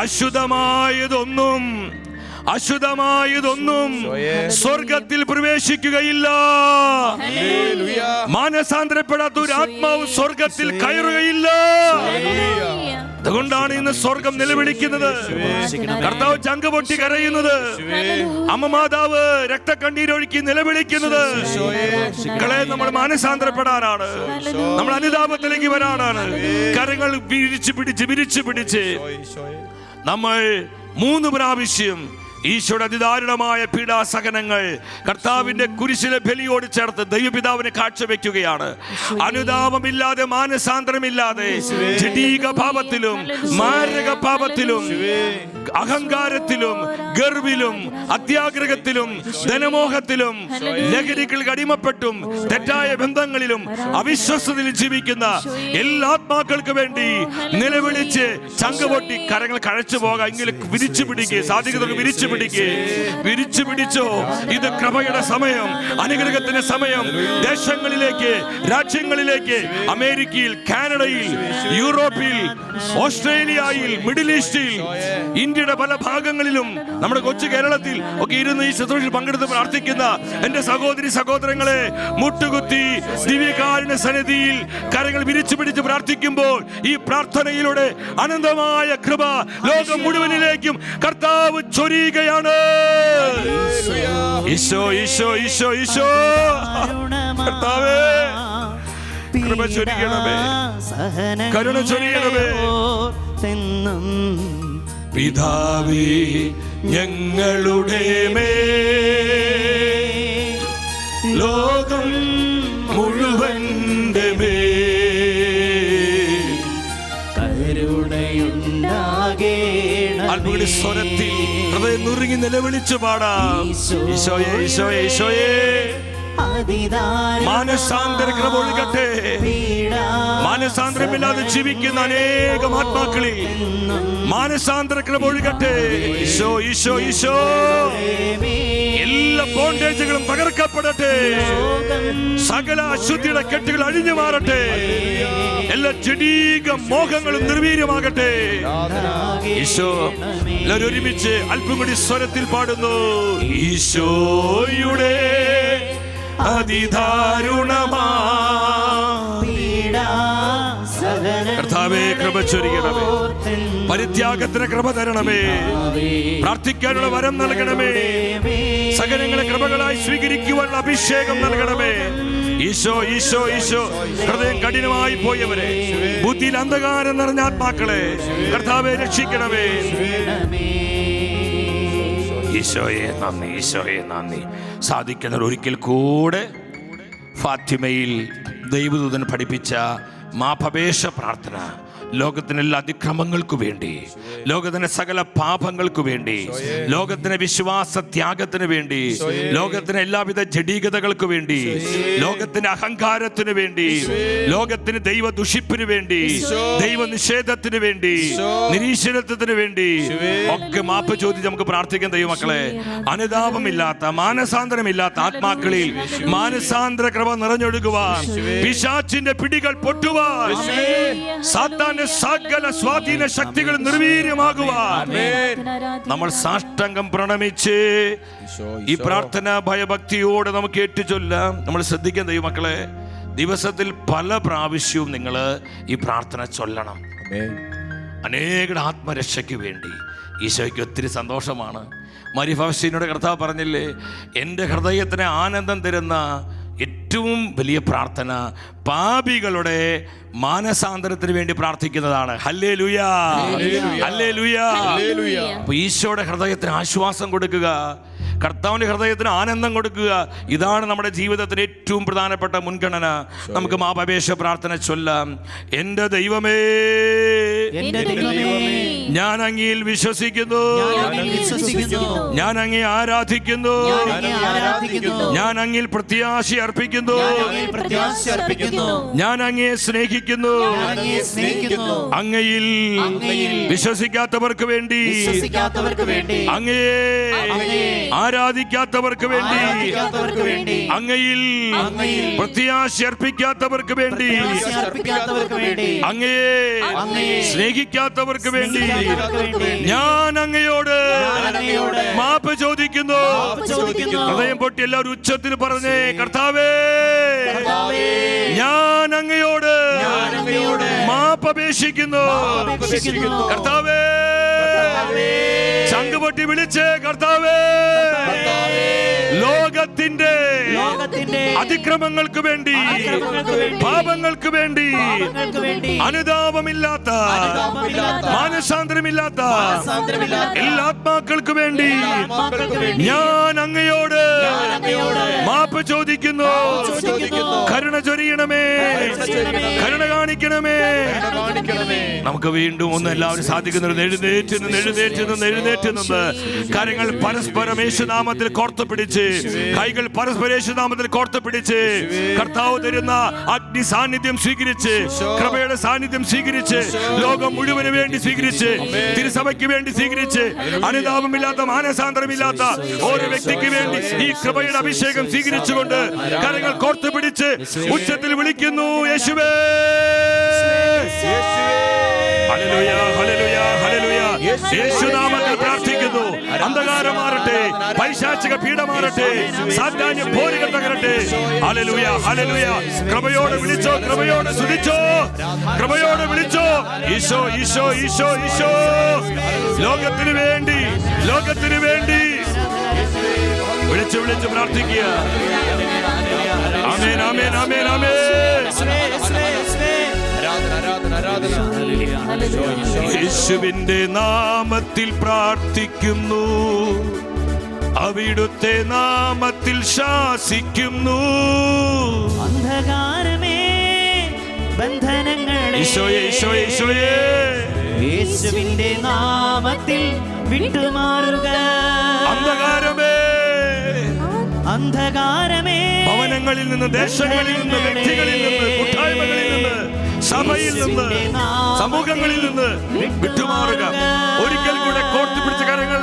S1: അശുദ്ധമായതൊന്നും സ്വർഗത്തിൽ പ്രവേശിക്കുകയില്ല. മാനസാന്തരപ്പെടാത്ത ഒരു ആത്മാവ് സ്വർഗത്തിൽ കയറുകയില്ല. അതുകൊണ്ടാണ് ഇന്ന് സ്വർഗം നിലവിളിക്കുന്നത്. കർത്താവ് ചങ്ക് പൊട്ടി കരയുന്നത്. അമ്മ മാതാവ് രക്തക്കണ്ണീരൊഴുക്കി നിലവിളിക്കുന്നത്. മക്കളെ, നമ്മൾ മാനസാന്തരപ്പെടാനാണ്, നമ്മൾ അനുതാപത്തിലേക്ക് വരാനാണ്. കരങ്ങൾ വിരിച്ചു പിടിച്ച് നമ്മൾ 3 പ്രാവശ്യം ഈശോയുടെ അതിദാരുണമായ പീഡാസഹനങ്ങൾ കർത്താവിന്റെ കുരിശിലെ ബലിയോട് ചേർത്ത് ദൈവപിതാവിനെ കാഴ്ചവെക്കുകയാണ്. അനുതാപമില്ലാതെ, മാനസാന്തരമില്ലാതെ ജഡീക പാപത്തിലും മാരക പാപത്തിലും അഹങ്കാരത്തിലും ഗർവിലും അത്യാഗ്രഹത്തിലും ധനമോഹത്തിലും ലഹരികൾക്ക് അടിമപ്പെട്ടും തെറ്റായ ബന്ധങ്ങളിലും അവിശ്വസ്തയിലും ജീവിക്കുന്ന എല്ലാ ആത്മാക്കൾക്ക് വേണ്ടി നിലവിളിച്ച് ചങ്കുപൊട്ടി കരങ്ങൾ കഴച്ചു പോകാം. ഇങ്ങനെ വിരിച്ചു പിടിക്കുക, സാധിക്കുന്നവർക്ക് വിരിച്ചു പിടിച്ചോ. ഇത് കൃപയുടെ സമയം, അനുഗ്രഹത്തിന്റെ സമയം. ദേശങ്ങളിലേക്ക്, രാജ്യങ്ങളിലേക്ക്, അമേരിക്കയിൽ, കാനഡയിൽ, യൂറോപ്പിൽ, ഓസ്ട്രേലിയയിൽ, മിഡിൽ ഈസ്റ്റിൽ, ഇന്ത്യയുടെ പല ഭാഗങ്ങളിലും, നമ്മുടെ കൊച്ചു കേരളത്തിൽ ഒക്കെ ഇരുന്ന് ഈ ശുശ്രൂഷയിൽ പങ്കെടുത്ത് പ്രാർത്ഥിക്കുന്ന എന്റെ സഹോദരി സഹോദരങ്ങളെ, മുട്ടുകുത്തി ദിവ്യകാരുണ്യ സന്നിധിയിൽ കരങ്ങൾ വിരിച്ചു പിടിച്ച് പ്രാർത്ഥിക്കുമ്പോൾ ഈ പ്രാർത്ഥനയിലൂടെ അനന്തമായ കൃപ ലോകം മുഴുവനിലേക്കും കർത്താവ് ചൊരിയുക നൽകുകയാണ്. ഈശോ ഈശോ ഈശോ ഈശോ കർത്താവേ, കൃപ ചൊരിയണമേ, കരുണ ചൊരിയണമേ. പിതാവേ, ഞങ്ങളുടെ മേൽ, ലോകം മുഴുവന്റെ മേൽ അത്ഭുത സ്വരത്തിൽ ഹൃദയം നുറുങ്ങി നിലവിളിച്ചു പാടാം. ഈശോയെ ഈശോയെ ഈശോയെ, മാനസാന്തര കൃപ ഒഴുകട്ടെ. മാനസാന്തരമില്ലാതെ ജീവിക്കുന്ന അനേകം ആത്മാക്കളിൽ മാനസാന്തര കൃപ ഒഴുകട്ടെ. ഈശോ ഈശോ ഈശോ, എല്ലാ ബോണ്ടേജുകളും തകർക്കപ്പെടട്ടെ. സകല അശുദ്ധിയുടെ കെട്ടുകൾ അഴിഞ്ഞു മാറട്ടെ. എല്ലാ ജഡീക മോഹങ്ങളും നിർവീര്യമാകട്ടെ. ഈശോ, എല്ലാവരും ഒരുമിച്ച് അല്പം കൂടി സ്വരത്തിൽ പാടുന്നു. ഈശോയുടെ അതിദാരുണമാ കർത്താവേ, കൃപ ചൊരിയണമേ. പരിത്യാഗത്തിന് കൃപ തരണമേ. പ്രാർത്ഥിക്കാനുള്ള വരം നൽകണമേ. സകലങ്ങളെ കൃപകളായി സ്വീകരിക്കുവാനുള്ള അഭിഷേകം നൽകണമേ. ഈശോ ഈശോ ഈശോ, ഹൃദയം കഠിനമായി പോയവരെ, ബുദ്ധിയിൽ അന്ധകാരം നിറഞ്ഞ ആത്മാക്കളെ കർത്താവേ രക്ഷിക്കണമേ. ഈശോയെ നന്ദി, ഈശോയെ നന്ദി. സാധിക്കുന്നവർ ഒരിക്കൽ കൂടെ ഫാത്തിമയിൽ ദൈവദൂതൻ പഠിപ്പിച്ച മാപപേക്ഷ പ്രാർത്ഥന, ലോകത്തിൻ്റെ എല്ലാ അതിക്രമങ്ങൾക്കു വേണ്ടി, ലോകത്തിന്റെ സകല പാപങ്ങൾക്കു വേണ്ടി, ലോകത്തിന്റെ വിശ്വാസ ത്യാഗത്തിന് വേണ്ടി, ലോകത്തിന് എല്ലാവിധ ജഡീകതകൾക്ക് വേണ്ടി, ലോകത്തിന്റെ അഹങ്കാരത്തിന് വേണ്ടി, ലോകത്തിന് ദൈവ ദുഷിപ്പിന് വേണ്ടി, ദൈവ നിഷേധത്തിന് വേണ്ടി, നിരീശ്വരത്വത്തിന് വേണ്ടി ഒക്കെ മാപ്പ് ചോദിച്ച് നമുക്ക് പ്രാർത്ഥിക്കാൻ. ദൈവമക്കളെ, അനുതാപമില്ലാത്ത മാനസാന്തരമില്ലാത്ത ആത്മാക്കളിൽ മാനസാന്തര കൃപ നിറഞ്ഞൊഴുകുവാൻ, പിശാചിന്റെ പിടികൾ പൊട്ടുവാൻ, സാത്താന്റെ സകല സ്വാധീന ശക്തികൾ നിർവീര്യമാകുവാൻ നമ്മൾ സാഷ്ടാംഗം പ്രണമിച്ച് ഈ പ്രാർത്ഥന ഭയഭക്തിയോടെ നമുക്ക് ഏറ്റുചൊല്ലാം. നമ്മൾ ശ്രദ്ധിക്കാൻ ദൈവമക്കളെ, ദിവസത്തിൽ പല പ്രാവശ്യവും നിങ്ങൾ ഈ പ്രാർത്ഥന ചൊല്ലണം. അനേകരുടെ ആത്മരക്ഷയ്ക്ക് വേണ്ടി. ഈശോയ്ക്ക് ഒത്തിരി സന്തോഷമാണ്. മരിഫാസിനോട് കർത്താവ് പറഞ്ഞില്ലേ, എൻ്റെ ഹൃദയത്തിന് ആനന്ദം തരുന്ന ഏറ്റവും വലിയ പ്രാർത്ഥന പാപികളുടെ മാനസാന്തരത്തിന് വേണ്ടി പ്രാർത്ഥിക്കുന്നതാണ്. Hallelujah, hallelujah. അപ്പൊ ഈശോയുടെ ഹൃദയത്തിന് ആശ്വാസം കൊടുക്കുക, കർത്താവിന്റെ ഹൃദയത്തിന് ആനന്ദം കൊടുക്കുക. ഇതാണ് നമ്മുടെ ജീവിതത്തിന് ഏറ്റവും പ്രധാനപ്പെട്ട മുൻഗണന. നമുക്ക് മാപപേക്ഷ പ്രാർത്ഥന ചൊല്ലാം. എൻ്റെ ദൈവമേ, ഞാൻ അങ്ങയിൽ വിശ്വസിക്കുന്നു, ഞാൻ അങ്ങയെ ആരാധിക്കുന്നു, ഞാൻ അങ്ങയിൽ പ്രത്യാശ അർപ്പിക്കുന്നു, ഞാൻ അങ്ങയെ സ്നേഹിക്കുന്നു. അങ്ങയിൽ വിശ്വസിക്കാത്തവർക്ക് വേണ്ടി, അങ്ങയെ ആരാധിക്കാത്തവർക്ക് വേണ്ടി, അങ്ങയിൽ പ്രത്യാശ അർപ്പിക്കാത്തവർക്ക് വേണ്ടി, അങ്ങയെ സ്നേഹിക്കാത്തവർക്ക് വേണ്ടി ഞാൻ അങ്ങയോട് മാപ്പ് ചോദിക്കുന്നു. ഹൃദയം പൊട്ടി എല്ലാവരും ഉച്ചത്തിൽ പറഞ്ഞേ, കർത്താവേ, ഞാൻ അങ്ങയോട് മാപ്പപേക്ഷിക്കുന്നു. കർത്താവേ, ചങ്കുപൊട്ടി വിളിച്ച്, കർത്താവേ, ലോകത്തിന്റെ അതിക്രമങ്ങൾക്ക് വേണ്ടി, പാപങ്ങൾക്ക് വേണ്ടി, അനുതാപമില്ലാത്ത മാനസാന്തരമില്ലാത്ത എല്ലാ ആത്മാക്കൾക്ക് വേണ്ടി ഞാൻ അങ്ങയോട് മാപ്പ് ചോദിക്കുന്നു. കരുണ ചൊരിയണമേ, കരുണ കാണിക്കണമേ. നമുക്ക് വീണ്ടും ഒന്ന് എല്ലാവരും സാധിക്കുന്നത് എഴുന്നേറ്റ് നിന്ന് കാര്യങ്ങൾ പരസ്പരം യേശുനാമത്തിൽ കോർത്തു പിടിച്ച്, കൈകൾ പരസ്പരം യേശുനാമത്തിൽ കോർത്തു പിടിച്ച്, കർത്താവ് തരുന്ന അഗ്നി സാന്നിധ്യം സ്വീകരിച്ച്, കൃപയുടെ സാന്നിധ്യം സ്വീകരിച്ച്, ലോകം മുഴുവന് വേണ്ടി സ്വീകരിച്ച്, തിരുസഭയ്ക്ക് വേണ്ടി സ്വീകരിച്ച്, അനുതാപമില്ലാത്ത മാനസാന്തരമില്ലാത്ത ഓരോ വ്യക്തിക്ക് വേണ്ടി ഈ കൃപയുടെ അഭിഷേകം സ്വീകരിച്ചുകൊണ്ട് കരങ്ങൾ കോർത്തു പിടിച്ച് ഉച്ചത്തിൽ വിളിക്കുന്നു, യേശുവേ. Hallelujah, hallelujah, hallelujah. യേശുനാമത്തിൽ പ്രാർത്ഥിക്കുന്നു. അന്ധകാരം മാറട്ടെ, പൈശാചിക പീഡ മാറട്ടെ, സാത്താന്യ പോരുകൾ തകരട്ടെ. Hallelujah, hallelujah. കൃപയോടെ വിളിച്ചോ, കൃപയോടെ സ്തുതിച്ചോ. കൃപയോടെ വിളിച്ചോ. ഈശോ ഈശോ ഈശോ ഈശോ. ലോകത്തിന് വേണ്ടി, ലോകത്തിന് വേണ്ടി വിളിച്ചു വിളിച്ച് പ്രാർത്ഥിക്കുക. ആമേൻ ആമേൻ ആമേൻ ആമേൻ. യേശുവിന്റെ നാമത്തിൽ പ്രാർത്ഥിക്കുന്നു, അവിടുത്തെ നാമത്തിൽ ശാസിക്കുന്നു.
S2: അന്ധകാരമേ ബന്ധനങ്ങളെ
S1: ഈശോയെ ഈശോയെ ഈശോയെ.
S2: യേശുവിന്റെ നാമത്തിൽ വിട്ടുമാറുക.
S1: അന്ധകാരമേ,
S2: അന്ധകാരമേ
S1: ഭവനങ്ങളിൽ നിന്ന്, ദേശങ്ങളിൽ നിന്ന്, വ്യക്തികളിൽ നിന്ന്, കൂട്ടായ്മകളിൽ നിന്ന്, സഭയിൽ നിന്ന്, സമൂഹങ്ങളിൽ നിന്ന് വിട്ടുമാറുക. ഒരിക്കൽ കൂടെ കോർത്ത് പിടിച്ച കരങ്ങൾ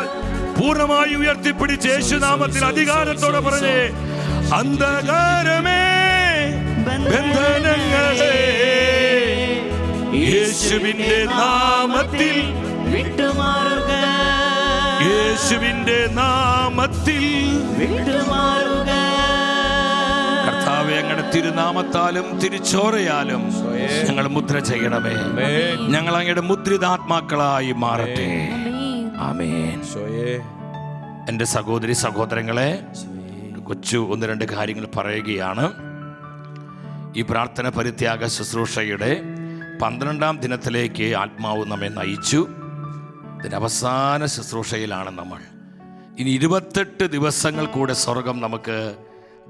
S1: പൂർണ്ണമായി ഉയർത്തിപ്പിടിച്ച് യേശുനാമത്തിൽ അധികാരത്തോടെ പറഞ്ഞേ, അന്ധകാരമേ ബന്ധനങ്ങളെ യേശുവിന്റെ നാമത്തിൽ
S2: വിട്ടുമാറുക.
S1: യേശുവിന്റെ നാമത്തിൽ
S2: വിട്ടുമാറുക.
S1: കർത്താവേ, അങ്ങയുടെ തിരുനാമത്താലും തിരുച്ചോരയാലും ഞങ്ങൾ മുദ്ര ചെയ്യണമേ. ഞങ്ങൾ അങ്ങയുടെ മുദ്രിതാത്മാക്കളായി മാറട്ടെ. ആമേൻ. എൻ്റെ സഹോദരി സഹോദരങ്ങളെ, കൊച്ചു ഒന്ന് രണ്ട് കാര്യങ്ങൾ പറയുകയാണ്. ഈ പ്രാർത്ഥന പരിത്യാഗ ശുശ്രൂഷയുടെ 12ാം ദിനത്തിലേക്ക് ആത്മാവ് നമ്മെ നയിച്ചു. ഇതിൻ്റെ അവസാന ശുശ്രൂഷയിലാണ് നമ്മൾ. ഇനി 28 ദിവസങ്ങൾ കൂടെ സ്വർഗം നമുക്ക്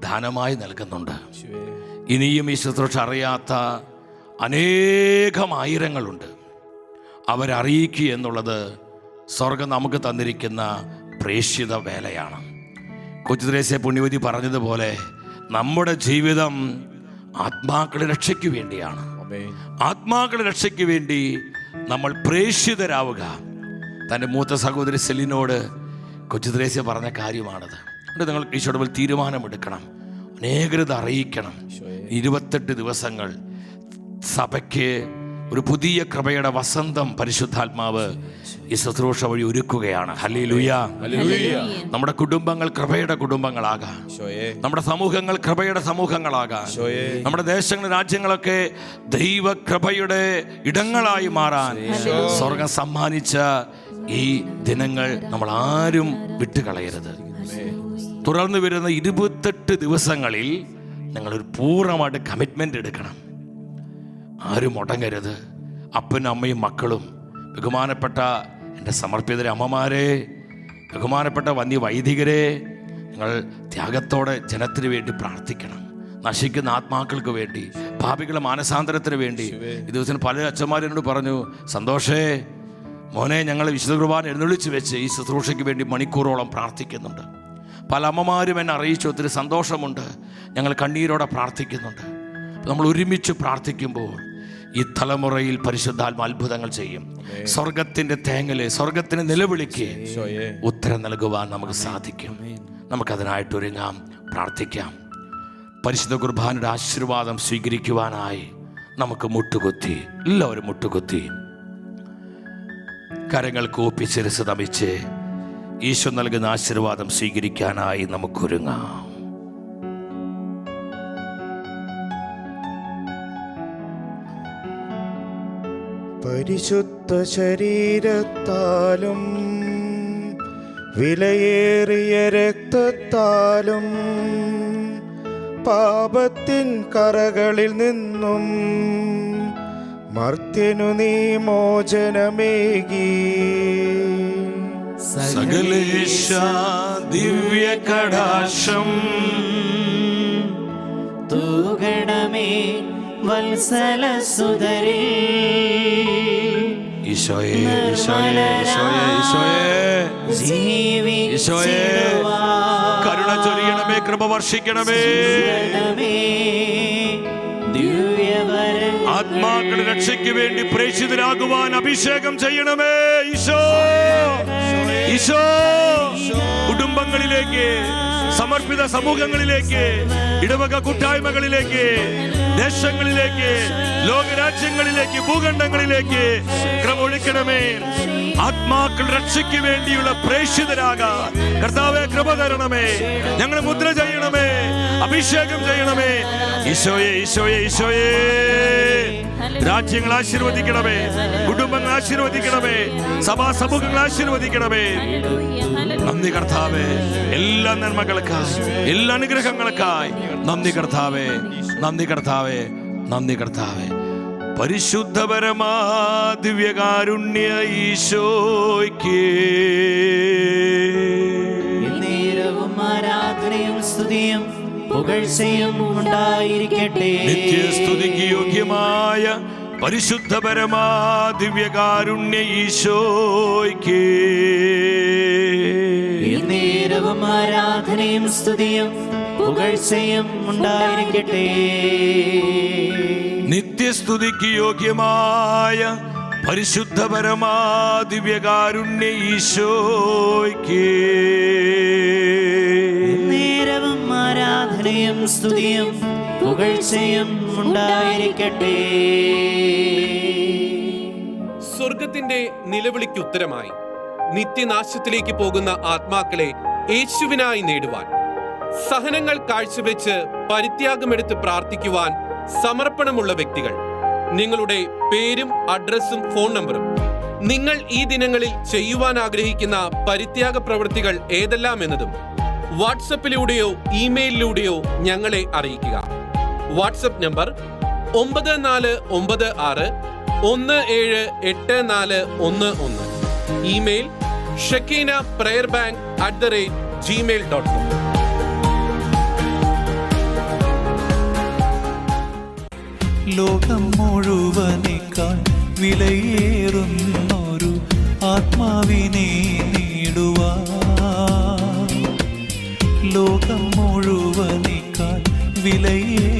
S1: ദാനമായി നൽകുന്നുണ്ട്. ഇനിയും ഈ ശുശ്രൂഷ അറിയാത്ത അനേകം ആയിരങ്ങളുണ്ട്. അവരറിയിക്കുക എന്നുള്ളത് സ്വർഗം നമുക്ക് തന്നിരിക്കുന്ന പ്രേക്ഷിത വേലയാണ്. കൊച്ചുത്രേസ്യ പുണ്യവതി പറഞ്ഞതുപോലെ നമ്മുടെ ജീവിതം ആത്മാക്കളുടെ രക്ഷയ്ക്ക് വേണ്ടിയാണ്. ആത്മാക്കളുടെ രക്ഷയ്ക്ക് വേണ്ടി നമ്മൾ പ്രേക്ഷിതരാവുക. തൻ്റെ മൂത്ത സഹോദരി സെലിനോട് കൊച്ചുത്രേസ്യ പറഞ്ഞ കാര്യമാണത്. അതുകൊണ്ട് നിങ്ങൾ ഈശോയുടെ തീരുമാനമെടുക്കണം, അനേകരത് അറിയിക്കണം. 28 ദിവസങ്ങൾ സഭയ്ക്ക് ഒരു പുതിയ കൃപയുടെ വസന്തം പരിശുദ്ധാത്മാവ് ഈ ശുശ്രൂഷ വഴി ഒരുക്കുകയാണ്. ഹല്ലേലൂയ. നമ്മുടെ കുടുംബങ്ങൾ കൃപയുടെ കുടുംബങ്ങളാകാം, നമ്മുടെ സമൂഹങ്ങൾ കൃപയുടെ സമൂഹങ്ങളാകാം, നമ്മുടെ ദേശങ്ങളും രാജ്യങ്ങളൊക്കെ ദൈവകൃപയുടെ ഇടങ്ങളായി മാറാൻ സ്വർഗം സമ്മാനിച്ച ഈ ദിനങ്ങൾ നമ്മൾ ആരും വിട്ടുകളയരുത്. തുടർന്ന് വരുന്ന 28 ദിവസങ്ങളിൽ നിങ്ങളൊരു പൂർണ്ണമായിട്ട് കമ്മിറ്റ്മെൻ്റ് എടുക്കണം. ആരും മുടങ്ങരുത്. അപ്പനും അമ്മയും മക്കളും, ബഹുമാനപ്പെട്ട എൻ്റെ സമർപ്പിതരെ അമ്മമാരെ, ബഹുമാനപ്പെട്ട വന്യവൈദികരെ, നിങ്ങൾ ത്യാഗത്തോടെ ജനത്തിന് വേണ്ടി പ്രാർത്ഥിക്കണം. നശിക്കുന്ന ആത്മാക്കൾക്ക് വേണ്ടി, പാപികളുടെ മാനസാന്തരത്തിന് വേണ്ടി. ഈ ദിവസം പല അച്ഛന്മാരോട് പറഞ്ഞു, സന്തോഷേ മോനെ, ഞങ്ങൾ വിശുദ്ധ കുർബാന എഴുന്നള്ളിച്ച് വെച്ച് ഈ ശുശ്രൂഷയ്ക്ക് വേണ്ടി മണിക്കൂറോളം പ്രാർത്ഥിക്കുന്നുണ്ട്. പല അമ്മമാരും എന്നെ അറിയിച്ചു, ഒത്തിരി സന്തോഷമുണ്ട്, ഞങ്ങൾ കണ്ണീരോടെ പ്രാർത്ഥിക്കുന്നുണ്ട്. നമ്മൾ ഒരുമിച്ച് പ്രാർത്ഥിക്കുമ്പോൾ ഈ തലമുറയിൽ പരിശുദ്ധാത്മ അത്ഭുതങ്ങൾ ചെയ്യും. സ്വർഗത്തിൻ്റെ തേങ്ങല്, സ്വർഗത്തിന് നിലവിളിക്ക് ഉത്തരം നൽകുവാൻ നമുക്ക് സാധിക്കും. നമുക്കതിനായിട്ട് ഒരുങ്ങാം, പ്രാർത്ഥിക്കാം. പരിശുദ്ധ കുർബാനയുടെ ആശീർവാദം സ്വീകരിക്കുവാനായി നമുക്ക് മുട്ടുകുത്തി, എല്ലാവരും മുട്ടുകുത്തി കരങ്ങൾ കൂപ്പി ശിരസ് നമിച്ച് ഈശോ നൽകുന്ന ആശീർവാദം സ്വീകരിക്കാനായി നമുക്കൊരുങ്ങാം.
S8: പരിശുദ്ധ ശരീരത്താലും വിലയേറിയ രക്തത്താലും പാപത്തിൻ കറകളിൽ നിന്നും മർത്യനു നീ മോചനമേകി.
S1: സകലേശ ദിവ്യ കടാക്ഷം
S2: തൂകണമേ വത്സല സുതരേ.
S1: ഈശോയെ ഈശോയെ ഈശോയെ ഈശോയെ ഈശോയെ കരുണ ചൊരിയണമേ, കൃപ വർഷിക്കണമേ. ആത്മാക്കളുടെ രക്ഷയ്ക്ക് വേണ്ടി പ്രേക്ഷിതരാകുവാൻ അഭിഷേകം ചെയ്യണമേ. ഈശോ ഈശോ കുടുംബങ്ങളിലേക്ക്, സമർപ്പിത സമൂഹങ്ങളിലേക്ക്, ഇടവക കൂട്ടായ്മകളിലേക്ക്, ദേശങ്ങളിലേക്ക്, ലോകരാജ്യങ്ങളിലേക്ക്, ഭൂഖണ്ഡങ്ങളിലേക്ക് കൃപ ഒഴുക്കണമേ. ആത്മാക്കൾ രക്ഷയ്ക്ക് വേണ്ടിയുള്ള പ്രേക്ഷിതരാകാൻ കർത്താവേ കൃപ തരണമേ. ഞങ്ങളെ മുദ്ര ചെയ്യണമേ, അഭിഷേകം ചെയ്യണമേ. ഈശോയെ ഈശോയെ ഈശോയെ രാജ്യങ്ങൾ ആശീർവദിക്കണമേ, കുടുംബങ്ങൾ ആശീർവദിക്കണമേ, സഭാ സമൂഹങ്ങൾ ആശീർവദിക്കണമേ. നന്ദി കർത്താവേ, എല്ലാ നന്മകൾക്കായി, എല്ലാ അനുഗ്രഹങ്ങൾക്കായി നന്ദി കർത്താവേ, നന്ദി കർത്താവേ, നന്ദി കർത്താവേ. പരിശുദ്ധപരമാ ദിവ്യകാരുണ്യ ഈശോയ്ക്ക്
S2: നേരവും ആരാധനയും സ്തുതിയും പുകഴ്ചയും ഉണ്ടായിരിക്കട്ടെ.
S1: നിത്യസ്തുതിക്ക് യോഗ്യമായ പരിശുദ്ധപരമാ ദിവ്യകാരുണ്യ ഈശോയ്ക്ക്
S2: നേരവും ആരാധനയും സ്തുതിയും പുകഴ്ചയും ഉണ്ടായിരിക്കട്ടെ.
S1: നിത്യസ്തുതിക്ക് യോഗ്യമായ പരിശുദ്ധപരമാ ദിവ്യകാരുണ്യ ഈശോയ്ക്ക്
S2: നേരവും ആരാധനയും സ്തുതിയും പുകഴ്ചയും ഉണ്ടായിരിക്കട്ടെ.
S9: സ്വർഗത്തിന്റെ നിലവിളിക്ക് ഉത്തരമായി നിത്യനാശത്തിലേക്ക് പോകുന്ന ആത്മാക്കളെ യേശുവിനായി നേടുവാൻ, സഹനങ്ങൾ കാഴ്ചവെച്ച് പരിത്യാഗമെടുത്ത് പ്രാർത്ഥിക്കുവാൻ സമർപ്പണമുള്ള വ്യക്തികൾ, നിങ്ങളുടെ പേരും അഡ്രസ്സും ഫോൺ നമ്പറും, നിങ്ങൾ ഈ ദിനങ്ങളിൽ ചെയ്യുവാൻ ആഗ്രഹിക്കുന്ന പരിത്യാഗ പ്രവൃത്തികൾ ഏതെല്ലാം എന്നതും വാട്സപ്പിലൂടെയോ ഇമെയിലിലൂടെയോ ഞങ്ങളെ അറിയിക്കുക. WhatsApp number 9496178411. Email shekinahprayerbank@gmail.com.
S10: ലോകം മുഴുവനേക്കാൾ വിലയേറുന്നൊരു ആത്മാവിനെ നേടുവാൻ, ലോകം മുഴുവനേക്കാൾ വിലയേ